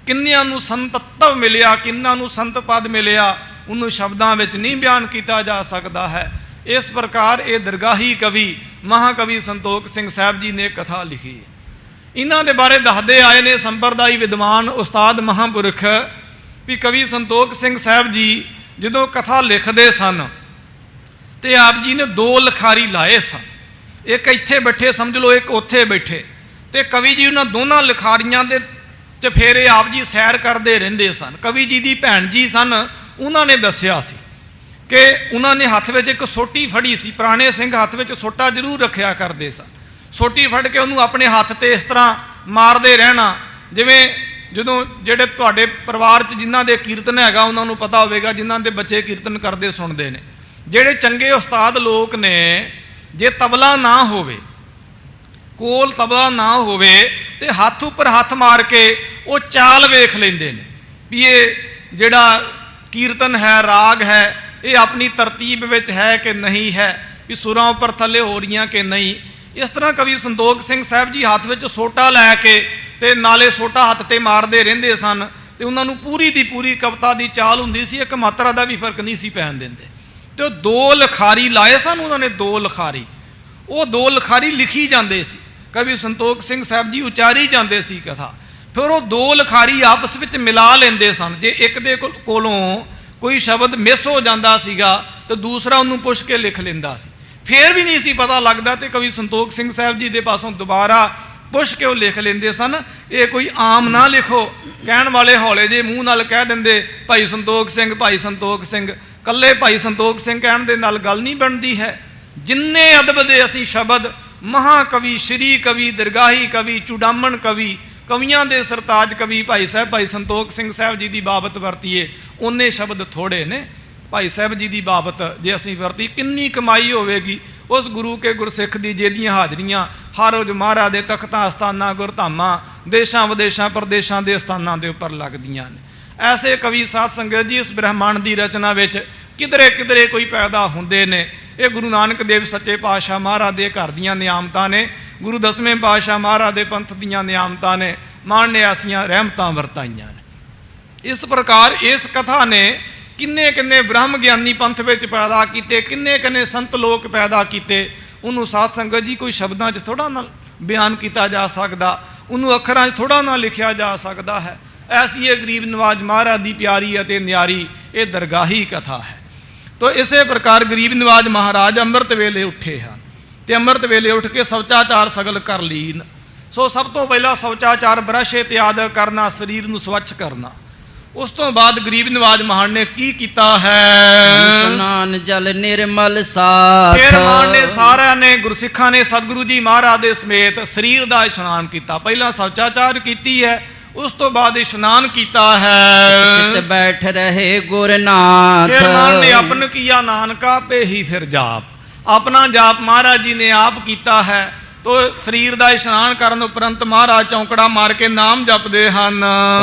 ਕਿੰਨਿਆਂ ਨੂੰ ਸੰਤਤਵ ਮਿਲਿਆ, ਕਿੰਨਾਂ ਨੂੰ ਸੰਤ ਪਦ ਮਿਲਿਆ, ਉਹਨੂੰ ਸ਼ਬਦਾਂ ਵਿੱਚ ਨਹੀਂ ਬਿਆਨ ਕੀਤਾ ਜਾ ਸਕਦਾ ਹੈ। ਇਸ ਪ੍ਰਕਾਰ ਇਹ ਦਰਗਾਹੀ ਕਵੀ ਮਹਾਕਵੀ ਸੰਤੋਖ ਸਿੰਘ ਸਾਹਿਬ ਜੀ ਨੇ ਕਥਾ ਲਿਖੀ। ਇਹਨਾਂ ਦੇ ਬਾਰੇ ਦੱਸਦੇ ਆਏ ਨੇ ਸੰਪਰਦਾਈ ਵਿਦਵਾਨ ਉਸਤਾਦ ਮਹਾਂਪੁਰਖ ਵੀ ਕਵੀ ਸੰਤੋਖ ਸਿੰਘ ਸਾਹਿਬ ਜੀ ਜਦੋਂ ਕਥਾ ਲਿਖਦੇ ਸਨ ਤੇ ਆਪ ਜੀ ਨੇ 2 ਲਿਖਾਰੀ ਲਾਏ ਸਨ, ਇੱਕ ਇੱਥੇ ਬੈਠੇ ਸਮਝ ਲਓ, ਇੱਕ ਉੱਥੇ ਬੈਠੇ, ਤੇ ਕਵੀ ਜੀ ਉਹਨਾਂ ਦੋਨਾਂ ਲਿਖਾਰੀਆਂ ਦੇ ਚਫੇਰੇ ਆਪ ਜੀ ਸੈਰ ਕਰਦੇ ਰਹਿੰਦੇ ਸਨ। ਕਵੀ ਜੀ ਦੀ ਭੈਣ ਜੀ ਸਨ, ਉਹਨਾਂ ਨੇ ਦੱਸਿਆ ਸੀ ਕਿ ਉਹਨਾਂ ਨੇ ਹੱਥ ਵਿੱਚ ਇੱਕ ਸੋਟੀ ਫੜੀ ਸੀ। ਪੁਰਾਣੇ ਸਿੰਘ ਹੱਥ ਵਿੱਚ ਸੋਟਾ ਜ਼ਰੂਰ ਰੱਖਿਆ ਕਰਦੇ ਸਨ। ਸੋਟੀ ਫੜ ਕੇ ਉਹਨੂੰ ਆਪਣੇ ਹੱਥ ਤੇ ਇਸ ਤਰ੍ਹਾਂ ਮਾਰਦੇ ਰਹਿਣਾ, ਜਿਵੇਂ ਜਦੋਂ ਜਿਹੜੇ ਤੁਹਾਡੇ ਪਰਿਵਾਰ 'ਚ ਜਿਨ੍ਹਾਂ ਦੇ ਕੀਰਤਨ ਹੈਗਾ ਉਹਨਾਂ ਨੂੰ ਪਤਾ ਹੋਵੇਗਾ, ਜਿਨ੍ਹਾਂ ਦੇ ਬੱਚੇ ਕੀਰਤਨ ਕਰਦੇ ਸੁਣਦੇ ਨੇ। ਜਿਹੜੇ ਚੰਗੇ ਉਸਤਾਦ ਲੋਕ ਨੇ, ਜੇ ਤਬਲਾ ਨਾ ਹੋਵੇ, ਕੋਲ ਤਬਲਾ ਨਾ ਹੋਵੇ, ਤੇ ਹੱਥ ਉੱਪਰ ਹੱਥ ਮਾਰ ਕੇ ਉਹ ਚਾਲ ਵੇਖ ਲੈਂਦੇ ਨੇ ਵੀ ਇਹ ਜਿਹੜਾ ਕੀਰਤਨ ਹੈ, ਰਾਗ ਹੈ, ਇਹ ਆਪਣੀ ਤਰਤੀਬ ਵਿੱਚ ਹੈ ਕਿ ਨਹੀਂ ਹੈ, ਵੀ ਸੁਰਾਂ ਉੱਪਰ ਥੱਲੇ ਹੋ ਰਹੀਆਂ ਕਿ ਨਹੀਂ। ਇਸ ਤਰ੍ਹਾਂ ਕਵੀ ਸੰਤੋਖ ਸਿੰਘ ਸਾਹਿਬ ਜੀ ਹੱਥ ਵਿੱਚ ਸੋਟਾ ਲੈ ਕੇ ਤੇ ਨਾਲੇ ਸੋਟਾ ਹੱਥ ਤੇ ਮਾਰਦੇ ਰਹਿੰਦੇ ਸਨ, ਤੇ ਉਹਨਾਂ ਨੂੰ ਪੂਰੀ ਦੀ ਪੂਰੀ ਕਵਿਤਾ ਦੀ ਚਾਲ ਹੁੰਦੀ ਸੀ, ਇੱਕ ਮਾਤਰਾ ਦਾ ਵੀ ਫਰਕ ਨਹੀਂ ਸੀ ਪੈਣ ਦਿੰਦੇ। ਤੇ ਉਹ 2 ਲਿਖਾਰੀ ਲਾਏ ਸਨ ਉਹਨਾਂ ਨੇ, 2 ਲਿਖਾਰੀ। ਉਹ 2 ਲਿਖਾਰੀ ਲਿਖੀ ਜਾਂਦੇ ਸੀ, ਕਵੀ ਸੰਤੋਖ ਸਿੰਘ ਸਾਹਿਬ ਜੀ ਉਚਾਰੀ ਜਾਂਦੇ ਸੀ ਕਥਾ। ਫਿਰ ਉਹ 2 ਲਿਖਾਰੀ ਆਪਸ ਵਿੱਚ ਮਿਲਾ ਲੈਂਦੇ ਸਨ। ਜੇ ਇੱਕ ਦੇ ਕੋਲੋਂ ਕੋਈ ਸ਼ਬਦ ਮਿਸ ਹੋ ਜਾਂਦਾ ਸੀਗਾ ਤਾਂ ਦੂਸਰਾ ਉਹਨੂੰ ਪੁੱਛ ਕੇ ਲਿਖ ਲੈਂਦਾ ਸੀ। ਫਿਰ ਵੀ ਨਹੀਂ ਸੀ ਪਤਾ ਲੱਗਦਾ, ਤੇ ਕਵੀ ਸੰਤੋਖ ਸਿੰਘ ਸਾਹਿਬ ਜੀ ਦੇ ਪਾਸੋਂ ਦੁਬਾਰਾ ਪੁੱਛ ਕੇ ਉਹ ਲਿਖ ਲੈਂਦੇ ਸਨ। ਇਹ ਕੋਈ ਆਮ ਨਾ ਲਿਖੋ, ਕਹਿਣ ਵਾਲੇ ਹੌਲੇ ਜੇ ਮੂੰਹ ਨਾਲ ਕਹਿ ਦਿੰਦੇ ਭਾਈ ਸੰਤੋਖ ਸਿੰਘ, ਭਾਈ ਸੰਤੋਖ ਸਿੰਘ। ਕੱਲੇ ਭਾਈ ਸੰਤੋਖ ਸਿੰਘ ਕਹਿਣ ਦੇ ਨਾਲ ਗੱਲ ਨਹੀਂ ਬਣਦੀ ਹੈ। ਜਿੰਨੇ ਅਦਬ ਦੇ ਅਸੀਂ ਸ਼ਬਦ ਮਹਾਕਵੀ, ਸ਼੍ਰੀ ਕਵੀ, ਦਰਗਾਹੀ ਕਵੀ, ਚੁਡਾਮਣ ਕਵੀ, ਕਵੀਆਂ ਦੇ ਸਰਤਾਜ ਕਵੀ ਭਾਈ ਸਾਹਿਬ ਭਾਈ ਸੰਤੋਖ ਸਿੰਘ ਸਾਹਿਬ ਜੀ ਦੀ ਬਾਬਤ ਵਰਤੀਏ, ਉਹਨੇ ਸ਼ਬਦ ਥੋੜੇ ਨੇ। ਭਾਈ ਸਾਹਿਬ ਜੀ ਦੀ ਬਾਬਤ ਜੇ ਅਸੀਂ ਵਰਤੀ, ਕਿੰਨੀ ਕਮਾਈ ਹੋਵੇਗੀ ਉਸ ਗੁਰੂ ਕੇ ਗੁਰਸਿੱਖ ਦੀ, ਜਿਹਦੀਆਂ ਹਾਜ਼ਰੀਆਂ ਹਰ ਰੋਜ਼ ਮਹਾਰਾਜ ਦੇ ਤਖਤਾਂ, ਅਸਥਾਨਾਂ, ਗੁਰਧਾਮਾਂ, ਦੇਸ਼ਾਂ ਵਿਦੇਸ਼ਾਂ, ਪ੍ਰਦੇਸ਼ਾਂ ਦੇ ਅਸਥਾਨਾਂ ਦੇ ਉੱਪਰ ਲੱਗਦੀਆਂ ਨੇ। ਐਸੇ ਕਵੀ ਸਾਧ ਸੰਗਤ ਜੀ ਇਸ ਬ੍ਰਹਿਮੰਡ ਦੀ ਰਚਨਾ ਵਿੱਚ ਕਿਧਰੇ ਕਿਧਰੇ ਕੋਈ ਪੈਦਾ ਹੁੰਦੇ ਨੇ। ਇਹ ਗੁਰੂ ਨਾਨਕ ਦੇਵ ਸੱਚੇ ਪਾਤਸ਼ਾਹ ਮਹਾਰਾਜ ਦੇ ਘਰ ਦੀਆਂ ਨਿਆਮਤਾਂ ਨੇ, ਗੁਰੂ 10ਵੇਂ ਪਾਤਸ਼ਾਹ ਮਹਾਰਾਜ ਦੇ ਪੰਥ ਦੀਆਂ ਨਿਆਮਤਾਂ ਨੇ, ਮਾਣ ਨਿਆਸੀਆਂ ਰਹਿਮਤਾਂ ਵਰਤਾਈਆਂ ਨੇ। ਇਸ ਪ੍ਰਕਾਰ ਇਸ ਕਥਾ ਨੇ ਕਿੰਨੇ ਕਿੰਨੇ ਬ੍ਰਹਮ ਗਿਆਨੀ ਪੰਥ ਵਿੱਚ ਪੈਦਾ ਕੀਤੇ, ਕਿੰਨੇ ਕਿੰਨੇ ਸੰਤ ਲੋਕ ਪੈਦਾ ਕੀਤੇ। ਉਹਨੂੰ ਸਾਧ ਸੰਗਤ ਜੀ ਕੋਈ ਸ਼ਬਦਾਂ 'ਚ ਥੋੜ੍ਹਾ ਨਾਲ ਬਿਆਨ ਕੀਤਾ ਜਾ ਸਕਦਾ, ਉਹਨੂੰ ਅੱਖਰਾਂ 'ਚ ਥੋੜ੍ਹਾ ਨਾਲ ਲਿਖਿਆ ਜਾ ਸਕਦਾ ਹੈ। ਐਸੀ ਇਹ ਗਰੀਬ ਨਵਾਜ ਮਹਾਰਾਜ ਦੀ ਪਿਆਰੀ ਅਤੇ ਨਿਆਰੀ ਇਹ ਦਰਗਾਹੀ ਕਥਾ ਹੈ। ਤੋ ਇਸੇ ਪ੍ਰਕਾਰ ਗਰੀਬ ਨਵਾਜ ਮਹਾਰਾਜ ਅੰਮ੍ਰਿਤ ਵੇਲੇ ਉੱਠੇ ਹਨ, ਤੇ ਅੰਮ੍ਰਿਤ ਵੇਲੇ ਉੱਠ ਕੇ ਸ਼ੌਚਾਚਾਰ ਸਗਲ ਕਰ ਲੀਨ। ਸੋ ਸਭ ਤੋਂ ਪਹਿਲਾਂ ਸ਼ੌਚਾਚਾਰ ਬ੍ਰਸ਼ ਇਤਿਆਦ ਕਰਨਾ, ਸਰੀਰ ਨੂੰ ਸਵੱਛ ਕਰਨਾ। ਉਸ ਤੋਂ ਬਾਅਦ ਗਰੀਬ ਨਵਾਜ ਮਹਾਨ ਨੇ ਕੀ ਕੀਤਾ ਹੈ? ਇਸ਼ਨਾਨ ਜਲ ਨਿਰਮਲ ਸਾਥ। ਫਿਰ ਮਹਾਨ ਨੇ ਸਾਰਿਆਂ ਨੇ, ਗੁਰਸਿੱਖਾਂ ਨੇ ਸਤਿਗੁਰੂ ਜੀ ਮਹਾਰਾਜ ਦੇ ਸਮੇਤ ਸਰੀਰ ਦਾ ਇਸ਼ਨਾਨ ਕੀਤਾ। ਪਹਿਲਾਂ ਸ਼ੌਚਾਚਾਰ ਕੀਤੀ ਹੈ, ਉਸ ਤੋਂ ਬਾਅਦ ਇਸ਼ਨਾਨ ਕੀਤਾ ਹੈ। ਚਿਤ ਬੈਠ ਰਹੇ ਗੁਰਨਾਥ। ਫਿਰ ਮਹਾਨ ਨੇ ਆਪਨ ਕੀਆ ਨਾਨਕਾ ਪੇ ਹੀ ਫਿਰ ਜਾਪ। ਆਪਣਾ ਜਾਪ ਮਹਾਰਾਜ ਜੀ ਨੇ ਆਪ ਕੀਤਾ ਹੈ। ਤੋ ਸਰੀਰ ਦਾ ਇਸ਼ਨਾਨ ਕਰਨ ਉਪਰੰਤ ਮਹਾਰਾਜ ਚੌਂਕੜਾ ਮਾਰ ਕੇ ਨਾਮ ਜਪਦੇ ਹਨ।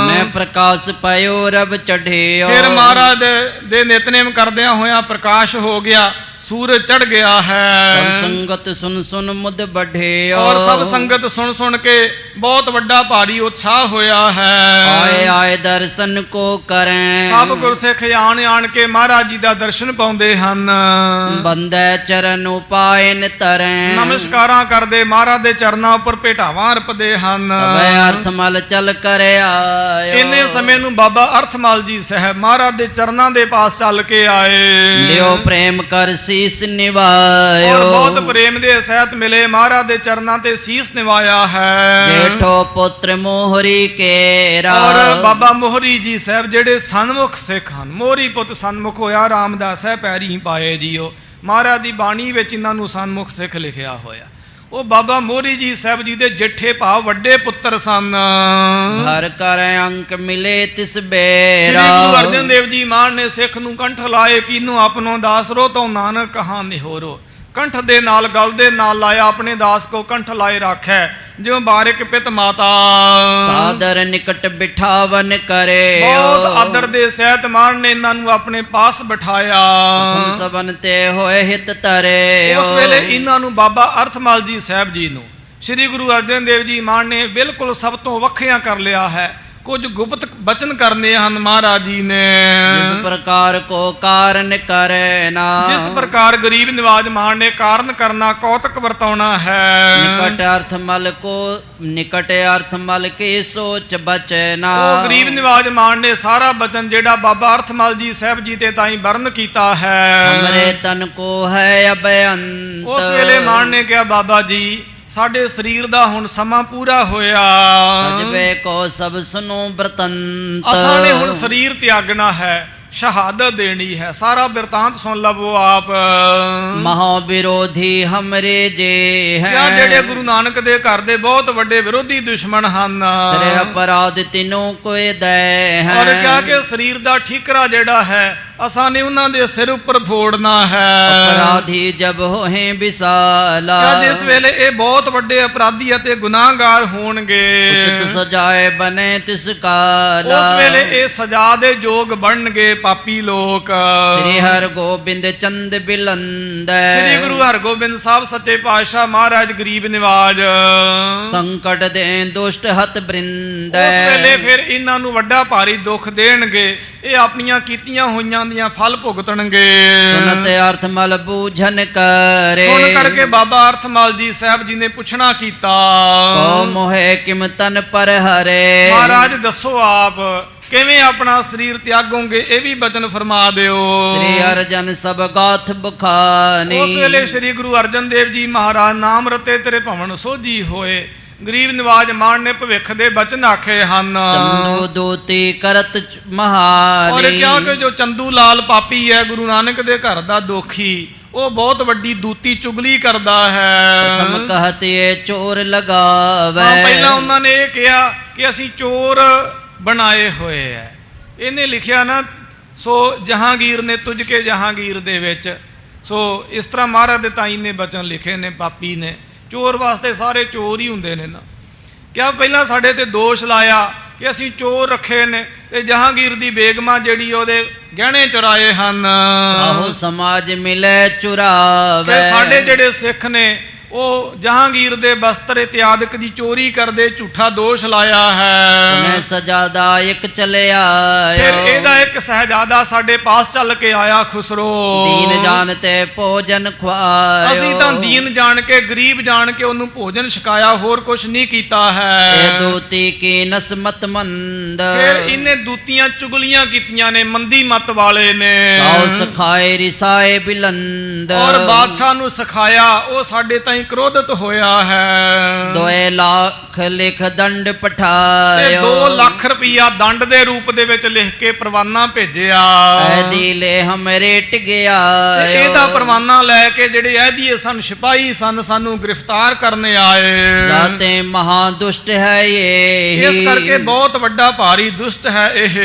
ਮੈਂ ਪ੍ਰਕਾਸ਼ ਪਾਇਓ ਰਬ ਚੜ੍ਹਿਓ। ਫਿਰ ਮਹਾਰਾਜ ਦੇ ਨਿਤਨੇਮ ਕਰਦਿਆਂ ਹੋਇਆਂ ਪ੍ਰਕਾਸ਼ ਹੋ ਗਿਆ, ਸੂਰਜ ਚੜ ਗਿਆ ਹੈ। ਸਭ ਸੰਗਤ ਸੁਨ ਸੁਨ ਮੁਦ ਬਢਿਓ। ਔਰ ਸਭ ਸੰਗਤ ਸੁਣ ਸੁਣ ਕੇ ਬਹੁਤ ਵੱਡਾ ਭਾਰੀ ਉਤਸ਼ਾਹ ਹੋਇਆ ਹੈ। ਆਏ ਆਏ ਦਰਸ਼ਨ ਕੋ ਕਰੈ। ਸਭ ਗੁਰਸਿੱਖ ਆਣ ਆਣ ਕੇ ਮਹਾਰਾਜ ਜੀ ਦਾ ਦਰਸ਼ਨ ਪਾਉਂਦੇ ਹਨ। ਬੰਦੈ ਚਰਨ ਉਪਾਇਨ ਤਰੈ। ਨਮਸਕਾਰਾਂ ਕਰਦੇ ਮਹਾਰਾਜ ਦੇ ਚਰਨਾਂ ਉੱਪਰ ਭੇਟਾਵਾਂ ਅਰਪਦੇ ਹਨ। ਤਬੈ ਅਰਥ ਮਲ ਚਲ ਕਰ ਆਇਓ। ਇੰਨੇ ਸਮੇਂ ਨੂੰ ਬਾਬਾ ਅਰਥਮਲ ਜੀ ਸਾਹਿਬ ਮਹਾਰਾਜ ਦੇ ਚਰਨਾਂ ਦੇ ਪਾਸ ਚੱਲ ਕੇ ਆਏ। ਲਿਓ ਪ੍ਰੇਮ ਕਰ ਸੀਸ ਨਿਵਾਇਓ। ਔਰ ਬਹੁਤ ਪ੍ਰੇਮ ਦੇ ਸਹਿਤ ਮਿਲੇ, ਮਹਾਰਾਜ ਦੇ ਚਰਨਾਂ ਤੇ ਸੀਸ ਨਿਵਾਇਆ ਹੈ। ਜੇਠੋ ਪੁੱਤਰ ਮੋਹਰੀ ਕੇਰਾ। ਔਰ ਬਾਬਾ ਮੋਹਰੀ ਜੀ ਸਾਹਿਬ ਜਿਹੜੇ ਸਨਮੁਖ ਸਿੱਖ ਹਨ, ਮੋਹਰੀ ਪੁੱਤ ਸਨਮੁਖ ਹੋਇਆ, ਰਾਮਦਾਸ ਹੈ ਪੈਰੀ ਪਾਏ ਜੀਓ। ਮਹਾਰਾਜ ਦੀ ਬਾਣੀ ਵਿੱਚ ਇਹਨਾਂ ਨੂੰ ਸਨਮੁਖ ਸਿੱਖ ਲਿਖਿਆ ਹੋਇਆ। ਉਹ ਬਾਬਾ ਮੋਹਰੀ ਜੀ ਸਾਹਿਬ ਜੀ ਦੇ ਜੇਠੇ ਭਾਵ ਵੱਡੇ ਪੁੱਤਰ ਸਨ। ਹਰ ਕਰ ਅੰਕ ਮਿਲੇ ਤਿਸ ਸ੍ਰੀ ਬੇਰਾ। ਗੁਰੂ ਅਰਜਨ ਦੇਵ ਜੀ ਮਾਨ ਨੇ ਸਿੱਖ ਨੂੰ ਕੰਠ ਲਾਏ, ਕੀਨੂੰ ਆਪਣੋ ਦਾਸਰੋ ਤੋਂ ਨਾਨਕ ਕਹਾਂ ਨਿਹੋਰੋ। ਕੰਠ ਦੇ ਨਾਲ ਗਲ ਦੇ ਨਾਲ ਲਾਇਆ, ਆਪਣੇ ਦਾਸ ਕੋ ਕੰਠ ਲਾਏ ਰਾਖੈ, ਜਿਉ ਬਾਰਿਕ ਪਿਤ ਮਾਤਾ। ਸਾਦਰ ਨਿਕਟ ਬਿਠਾਵਨ ਕਰੇ। ਬਹੁਤ ਆਦਰ ਦੇ ਸਹਿਤ ਮਾਨ ਨੇ ਇਹਨਾਂ ਨੂੰ ਆਪਣੇ ਪਾਸ ਬਿਠਾਇਆ। ਹੁਕਮ ਸਬਨ ਤੇ ਹੋਏ ਹਿਤ ਤਰੇ। ਉਸ ਵੇਲੇ ਇਹਨਾਂ ਨੂੰ ਬਾਬਾ ਅਰਥਮਲ ਜੀ ਸਾਹਿਬ ਜੀ ਨੂੰ ਸ੍ਰੀ ਗੁਰੂ ਅਰਜਨ ਦੇਵ ਜੀ ਮਾਨ ਨੇ ਬਿਲਕੁਲ ਸਭ ਤੋਂ ਵੱਖਿਆ ਕਰ ਲਿਆ ਹੈ। ਕੁਝ ਗੁਪਤ ਬਚਨ ਕਰਨੇ ਹਨ ਮਹਾਰਾਜ ਜੀ ਨੇ। ਜਿਸ ਪ੍ਰਕਾਰ ਕੋ ਕਾਰਨ ਕਰੇ ਨਾ। ਜਿਸ ਪ੍ਰਕਾਰ ਗਰੀਬ ਨਿਵਾਜ ਮਾਨ ਨੇ ਕਾਰਨ ਕਰਨਾ, ਕੌਤਕ ਵਰਤਾਉਣਾ ਹੈ। ਨਿਕਟ ਅਰਥ ਮਲ ਕੋ ਨਿਕਟ ਅਰਥ ਮਲ ਕੇ ਸੋਚ ਬਚਨਾ। ਉਹ ਗਰੀਬ ਨਿਵਾਜ ਮਾਨ ਨੇ ਸਾਰਾ ਬਚਨ ਜਿਹੜਾ ਬਾਬਾ ਅਰਥਮਲ ਜੀ ਸਾਹਿਬ ਜੀ ਤੇ ਤਾਈਂ ਵਰਨ ਕੀਤਾ ਹੈ। ਹਮਰੇ ਤਨ ਕੋ ਹੈ ਅਬਅੰਤ। ਉਸ ਵੇਲੇ ਮਾਨ ਨੇ ਕਿਹਾ, ਬਾਬਾ ਜੀ ਸਾਡੇ ਸਰੀਰ ਦਾ ਹੁਣ ਸਮਾਂ ਪੂਰਾ ਹੋਇਆ। ਸਜਵੇ ਕੋ ਸਭ ਸੁਨੋ ਬਰਤੰਤ। ਅਸਾਂ ਨੇ ਹੁਣ ਸਰੀਰ ਤਿਆਗਣਾ ਹੈ। ਸ਼ਹਾਦਤ ਦੇਣੀ ਹੈ। ਸਾਰਾ ਬਿਰਤਾਂਤ ਸੁਣ ਲਵੋ ਆਪ। ਮਹਾਵਿਰੋਧੀ ਹਮਰੇ ਜੇ ਕਿਆ ਹੈ ਜਿਹੜੇ ਗੁਰੂ ਨਾਨਕ ਦੇ ਘਰ ਦੇ ਬਹੁਤ ਵੱਡੇ ਵਿਰੋਧੀ ਦੁਸ਼ਮਣ ਹਨ। ਸ੍ਰੇ ਅਪਰਾਧ ਤਿਨੋਂ ਕੋਇ ਦੈ ਹੈ ਔਰ ਕਿਆ ਕਿ ਸਰੀਰ ਦਾ ਠੀਕਰਾ ਜਿਹੜਾ ਹੈ ਅਸਾਂ ਨੇ ਉਹਨਾਂ ਦੇ ਸਿਰ ਉੱਪਰ ਫੋੜਨਾ ਹੈ। ਅਪਰਾਧੀ ਜਬ ਹੋਏ ਵਿਸਾਲਾ ਕਿਆ ਜਿਸ ਵੇਲੇ ਇਹ ਬਹੁਤ ਵੱਡੇ ਅਪਰਾਧੀ ਅਤੇ ਗੁਨਾਹਗਾਰ ਹੋਣਗੇ ਉਚਿਤ ਸਜਾਏ ਬਨੇ ਤਿਸ ਕਾਲਾ ਉਸ ਵੇਲੇ ਇਹ ਸਜ਼ਾ ਦੇ ਯੋਗ ਬਣਨਗੇ ਪਾਪੀ ਲੋਕ। ਸ੍ਰੀ ਹਰਿ ਗੋਬਿੰਦ ਚੰਦ ਬਿਲੰਦੈ ਸ੍ਰੀ ਗੁਰੂ ਹਰਗੋਬਿੰਦ ਸਾਹਿਬ ਸੱਚੇ ਪਾਤਸ਼ਾਹ ਮਹਾਰਾਜ ਗਰੀਬ ਨਿਵਾਜ ਸੰਕਟ ਦੇ ਦੁਸ਼ਟ ਹਤ ਉਸ ਬ੍ਰਿੰਦੈ ਵੇਲੇ ਫਿਰ ਇਹਨਾਂ ਨੂੰ ਵੱਡਾ ਭਾਰੀ ਦੁੱਖ ਦੇਣਗੇ। ਇਹ ਆਪਣੀਆਂ ਕੀਤੀਆਂ ਹੋਈਆਂ ਦੀਆਂ ਫਲ ਭੁਗਤਣਗੇ। ਸੁਨਤ ਅਰਥ ਮਲ ਬੂਝਨ ਕਰੇ ਸੁਣ ਕਰਕੇ ਬਾਬਾ ਅਰਥਮਲ ਜੀ ਸਾਹਿਬ ਜੀ ਨੇ ਪੁੱਛਣਾ ਕੀਤਾ, ਕੋ ਮੋਹਿ ਕਿਮ ਤਨ ਪਰ ਹਰੇ ਮਹਾਰਾਜ ਦੱਸੋ ਆਪ ਕਿਵੇਂ ਆਪਣਾ ਸਰੀਰ ਤਿਆਗੋਗੇ, ਇਹ ਵੀ ਬਚਨ ਫਰਮਾ ਦਿਓ। ਸ੍ਰੀ ਅਰਜਨ ਸਭ ਗਾਥ ਬਖਾਨੀ ਉਸ ਵੇਲੇ ਸ੍ਰੀ ਗੁਰੂ ਅਰਜਨ ਦੇਵ ਜੀ ਮਹਾਰਾਜ ਨਾਮ ਰਤੇ ਤੇਰੇ ਭਵਨ ਸੋਝੀ ਹੋਏ। ਗਰੀਬ ਨਿਵਾਜ ਮਾਨ ਨੇ ਭਵਿੱਖ ਦੇ ਬਚਨ ਆਖੇ ਹਨ। ਚੰਦੂ ਦੂਤੀ ਕਰਤ ਔਰ ਮਹਾਲੀ ਕਿਹਾ ਕਿ ਜੋ ਚੰਦੂ ਲਾਲ ਪਾਪੀ ਹੈ ਗੁਰੂ ਨਾਨਕ ਦੇ ਘਰ ਦਾ ਦੋਖੀ, ਉਹ ਬਹੁਤ ਵੱਡੀ ਦੂਤੀ ਚੁਗਲੀ ਕਰਦਾ ਹੈ। ਪ੍ਰਥਮ ਕਹਤੇ ਚੋਰ ਲਗਾਵੇ ਪਹਿਲਾਂ ਉਹਨਾਂ ਨੇ ਇਹ ਕਿਹਾ ਕਿ ਅਸੀਂ ਚੋਰ ਬਣਾਏ ਹੋਏ ਐ। ਇਹਨੇ ਲਿਖਿਆ ਨਾ, ਸੋ ਜਹਾਂਗੀਰ ਨੇ ਤੁਝ ਕੇ ਜਹਾਂਗੀਰ ਦੇ ਵਿੱਚ, ਸੋ ਇਸ ਤਰ੍ਹਾਂ ਮਹਾਰਾਜ ਦੇ ਤਾਈ ਨੇ ਬਚਨ ਲਿਖੇ ਨੇ ਪਾਪੀ ਨੇ। ਚੋਰ ਵਾਸਤੇ ਸਾਰੇ ਚੋਰ ਹੀ ਹੁੰਦੇ ਨੇ ਨਾ। ਕਿਆ ਪਹਿਲਾਂ ਸਾਡੇ ਤੇ ਦੋਸ਼ ਲਾਇਆ ਕਿ ਅਸੀਂ ਚੋਰ ਰੱਖੇ ਨੇ ਤੇ ਜਹਾਂਗੀਰ ਦੀ ਬੇਗਮਾਂ ਜਿਹੜੀ ਉਹਦੇ ਗਹਿਣੇ ਚੁਰਾਏ ਹਨ। ਸਾਹੋ ਸਮਾਜ ਮਿਲੇ ਚੁਰਾਵੇ ਕਿ ਸਾਡੇ ਜਿਹੜੇ ਸਿੱਖ ਨੇ ਉਹ ਜਹਾਂਗੀਰ ਦੇ ਬਸਤਰ ਇਤਿਆਦਿਕ ਦੀ ਚੋਰੀ ਕਰਦੇ ਝੂਠਾ ਦੋਸ਼ ਲਾਇਆ ਹੈ। ਮੈਂ ਸਜਾਦਾ ਇੱਕ ਚਲਿਆ ਫਿਰ ਇਹਦਾ ਇੱਕ ਸਹਿਜਾਦਾ ਸਾਡੇ ਪਾਸ ਚੱਲ ਕੇ ਆਇਆ ਖੁਸਰੋ। ਦੀਨ ਜਾਣ ਤੇ ਭੋਜਨ ਖਵਾਇਓ ਅਸੀਂ ਤਾਂ ਦੀਨ ਜਾਣ ਕੇ ਗਰੀਬ ਜਾਣ ਕੇ ਉਹਨੂੰ ਭੋਜਨ ਛਕਾਇਆ, ਹੋਰ ਕੁਛ ਨਹੀਂ ਕੀਤਾ ਹੈ। ਇਹ ਦੂਤੀ ਕੀ ਨਸਮਤ ਮੰਦ ਫਿਰ ਇਹਨੇ ਦੂਤੀਆਂ ਚੁਗਲੀਆਂ ਕੀਤੀਆਂ ਨੇ, ਮੰਦੀ ਮਤ ਵਾਲੇ ਨੇ। ਸਾਉ ਸਖਾਏ ਰਿਸਾਏ ਬਿਲੰਦ ਔਰ ਬਾਦਸ਼ਾਹ ਨੂੰ ਸਿਖਾਇਆ, ਉਹ ਸਾਡੇ ਤਾਈਂ ਕ੍ਰੋਧਿਤ ਹੋਇਆ ਹੈ। 2 ਲੱਖ ਲਿਖ ਦੰਡ ਤੇ ਪਠਾਇਓ 2 ਲੱਖ ਰੁਪਇਆ ਦੰਡ ਦੇ ਰੂਪ ਦੇ ਵਿੱਚ ਲਿਖ ਕੇ ਪਰਵਾਨਾ ਭੇਜਿਆ। ਐਦੀਲੇ ਹਮਰੇ ਟਿਗਿਆ ਤੇ ਇਹਦਾ ਪਰਵਾਨਾ ਲੈ ਕੇ ਜਿਹੜੇ ਐਦੀਏ ਸਨ ਸਿਪਾਹੀ ਸਨ, ਸਾਨੂੰ ਗ੍ਰਿਫਤਾਰ ਕਰਨੇ ਆਏ। ਜਾਤੇ ਮਹਾ ਦੁਸ਼ਟ ਹੈ ਇਹ ਇਸ ਕਰਕੇ ਬਹੁਤ ਵੱਡਾ ਭਾਰੀ ਦੁਸ਼ਟ ਹੈ ਇਹ।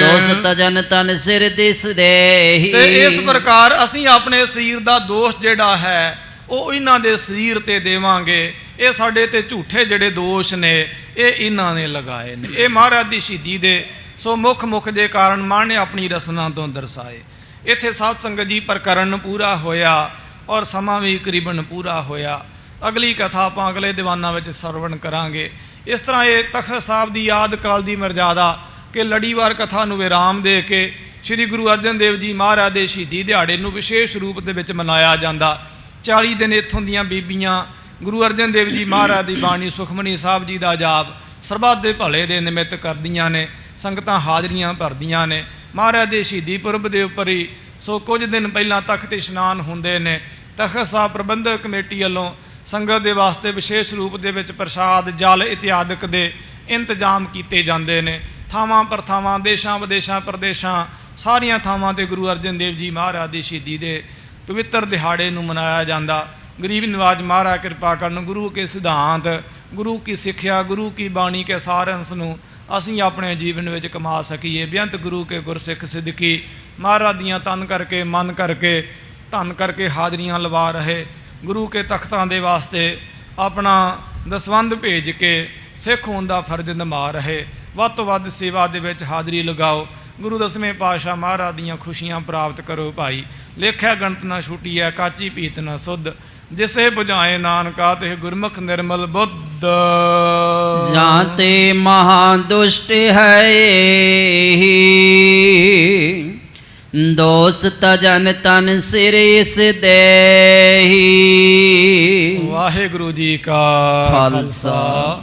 ਦੋਸਤ ਜਨ ਤਨ ਸਿਰ ਦਿਸ ਦੇ ਤੇ ਇਸ ਪ੍ਰਕਾਰ ਅਸੀਂ ਆਪਣੇ ਸਰੀਰ ਦਾ ਦੋਸ਼ ਜਿਹੜਾ ਹੈ ਉਹ ਇਹਨਾਂ ਦੇ ਸਰੀਰ ਤੇ ਦੇਵਾਂਗੇ। ਇਹ ਸਾਡੇ ਤੇ ਝੂਠੇ ਜਿਹੜੇ ਦੋਸ਼ ਨੇ ਇਹ ਇਹਨਾਂ ਨੇ ਲਗਾਏ ਨੇ। ਇਹ ਮਹਾਰਾਜ ਦੀ ਸ਼ਹੀਦੀ ਦੇ ਸੋ ਮੁੱਖ ਦੇ ਕਾਰਨ ਮਾਣ ਨੇ ਆਪਣੀ ਰਸਨਾ ਤੋਂ ਦਰਸਾਏ। ਇੱਥੇ ਸਾਧ ਸੰਗਤ ਜੀ ਪ੍ਰਕਰਨ ਪੂਰਾ ਹੋਇਆ ਔਰ ਸਮਾਂ ਵੀ ਕਰੀਬਨ ਪੂਰਾ ਹੋਇਆ। ਅਗਲੀ ਕਥਾ ਆਪਾਂ ਅਗਲੇ ਦੀਵਾਨਾਂ ਵਿੱਚ ਸਰਵਣ ਕਰਾਂਗੇ। ਇਸ ਤਰ੍ਹਾਂ ਇਹ ਤਖਤ ਸਾਹਿਬ ਦੀ ਯਾਦ ਕਾਲ ਦੀ ਮਰਜ਼ਾਦਾ ਕਿ ਲੜੀਵਾਰ ਕਥਾ ਨੂੰ ਵਿਰਾਮ ਦੇ ਕੇ ਸ੍ਰੀ ਗੁਰੂ ਅਰਜਨ ਦੇਵ ਜੀ ਮਹਾਰਾਜ ਦੇ ਸ਼ਹੀਦੀ ਦਿਹਾੜੇ ਨੂੰ ਵਿਸ਼ੇਸ਼ ਰੂਪ ਦੇ ਵਿੱਚ ਮਨਾਇਆ ਜਾਂਦਾ। 40 ਦਿਨ ਇੱਥੋਂ ਦੀਆਂ ਬੀਬੀਆਂ ਗੁਰੂ ਅਰਜਨ ਦੇਵ ਜੀ ਮਹਾਰਾਜ ਦੀ ਬਾਣੀ ਸੁਖਮਨੀ ਸਾਹਿਬ ਜੀ ਦਾ ਜਾਪ ਸਰਬੱਤ ਦੇ ਭਲੇ ਦੇ ਨਿਮਿਤ ਕਰਦੀਆਂ ਨੇ। ਸੰਗਤਾਂ ਹਾਜ਼ਰੀਆਂ ਭਰਦੀਆਂ ਨੇ। ਮਹਾਰਾਜ ਦੇ ਸ਼ਹੀਦੀ ਪੁਰਬ ਦੇ ਉੱਪਰ ਹੀ ਸੋ ਕੁਝ ਦਿਨ ਪਹਿਲਾਂ ਤਖਤ ਇਸ਼ਨਾਨ ਹੁੰਦੇ ਨੇ। ਤਖਤ ਸਾਹਿਬ ਪ੍ਰਬੰਧਕ ਕਮੇਟੀ ਵੱਲੋਂ ਸੰਗਤ ਦੇ ਵਾਸਤੇ ਵਿਸ਼ੇਸ਼ ਰੂਪ ਦੇ ਵਿੱਚ ਪ੍ਰਸ਼ਾਦ ਜਲ ਇਤਿਆਦਿਕ ਦੇ ਇੰਤਜ਼ਾਮ ਕੀਤੇ ਜਾਂਦੇ ਨੇ। ਥਾਵਾਂ ਪਰਥਾਵਾਂ ਦੇਸ਼ਾਂ ਵਿਦੇਸ਼ਾਂ ਪ੍ਰਦੇਸ਼ਾਂ ਸਾਰੀਆਂ ਥਾਵਾਂ 'ਤੇ ਗੁਰੂ ਅਰਜਨ ਦੇਵ ਜੀ ਮਹਾਰਾਜ ਦੀ ਸ਼ਹੀਦੀ ਦੇ ਪਵਿੱਤਰ ਦਿਹਾੜੇ ਨੂੰ ਮਨਾਇਆ ਜਾਂਦਾ। ਗਰੀਬ ਨਿਵਾਜ ਮਹਾਰਾਜ ਕਿਰਪਾ ਕਰਨ ਗੁਰੂ ਕੇ ਸਿਧਾਂਤ, ਗੁਰੂ ਕੀ ਸਿੱਖਿਆ, ਗੁਰੂ ਕੀ ਬਾਣੀ ਕੇ ਸਾਰ ਅੰਸ਼ ਨੂੰ ਅਸੀਂ ਆਪਣੇ ਜੀਵਨ ਵਿੱਚ ਕਮਾ ਸਕੀਏ। ਬੇਅੰਤ ਗੁਰੂ ਕੇ ਗੁਰਸਿੱਖ ਸਿੱਧਕੀ ਮਹਾਰਾਜ ਦੀਆਂ ਤਨ ਕਰਕੇ ਮਨ ਕਰਕੇ ਧਨ ਕਰਕੇ ਹਾਜ਼ਰੀਆਂ ਲਵਾ ਰਹੇ ਗੁਰੂ ਕੇ ਤਖਤਾਂ ਦੇ ਵਾਸਤੇ ਆਪਣਾ ਦਸਵੰਧ ਭੇਜ ਕੇ ਸਿੱਖ ਹੋਣ ਦਾ ਫਰਜ਼ ਨਿਭਾ ਰਹੇ। ਵੱਧ ਤੋਂ ਵੱਧ ਸੇਵਾ ਦੇ ਵਿੱਚ ਹਾਜ਼ਰੀ ਲਗਾਓ। ਗੁਰੂ ਦਸਵੇਂ ਪਾਤਸ਼ਾਹ ਮਹਾਰਾਜ ਦੀਆਂ ਖੁਸ਼ੀਆਂ ਪ੍ਰਾਪਤ ਕਰੋ ਭਾਈ। ਲੇਖਿਆ ਗਣਤ ਨਾ ਛੁਟੀ ਹੈ ਕਾਚੀ ਪੀਤ ਨਾ ਸੁਧ, ਜਿਸੇ 부ਝਾਏ ਨਾਨਕਾ ਤੇ ਗੁਰਮੁਖ ਨਿਰਮਲ ਬੁੱਧ। ਜਾਤੇ ਮਹਾ ਦੁਸ਼ਟ ਹੈ ਦੋਸਤ ਜਨ ਤਨ ਸਿਰ ਇਸ ਦੇਹੀ। ਵਾਹਿਗੁਰੂ ਜੀ ਕਾ ਖਾਲਸਾ,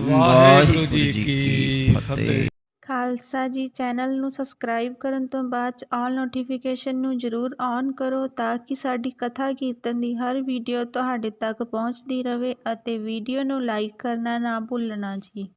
ਵਾਹਿਗੁਰੂ ਜੀ ਕੀ ਫਤਿਹ। ਖਾਲਸਾ ਜੀ ਚੈਨਲ ਨੂੰ ਸਬਸਕ੍ਰਾਈਬ ਕਰਨ ਤੋਂ ਬਾਅਦ 'ਚ ਆਲ ਨੋਟੀਫਿਕੇਸ਼ਨ ਨੂੰ ਜ਼ਰੂਰ ਔਨ ਕਰੋ ਤਾਂ ਕਿ ਸਾਡੀ ਕਥਾ ਕੀਰਤਨ ਦੀ ਹਰ ਵੀਡੀਓ ਤੁਹਾਡੇ ਤੱਕ ਪਹੁੰਚਦੀ ਰਹੇ ਅਤੇ ਵੀਡੀਓ ਨੂੰ ਲਾਈਕ ਕਰਨਾ ਨਾ ਭੁੱਲਣਾ ਜੀ।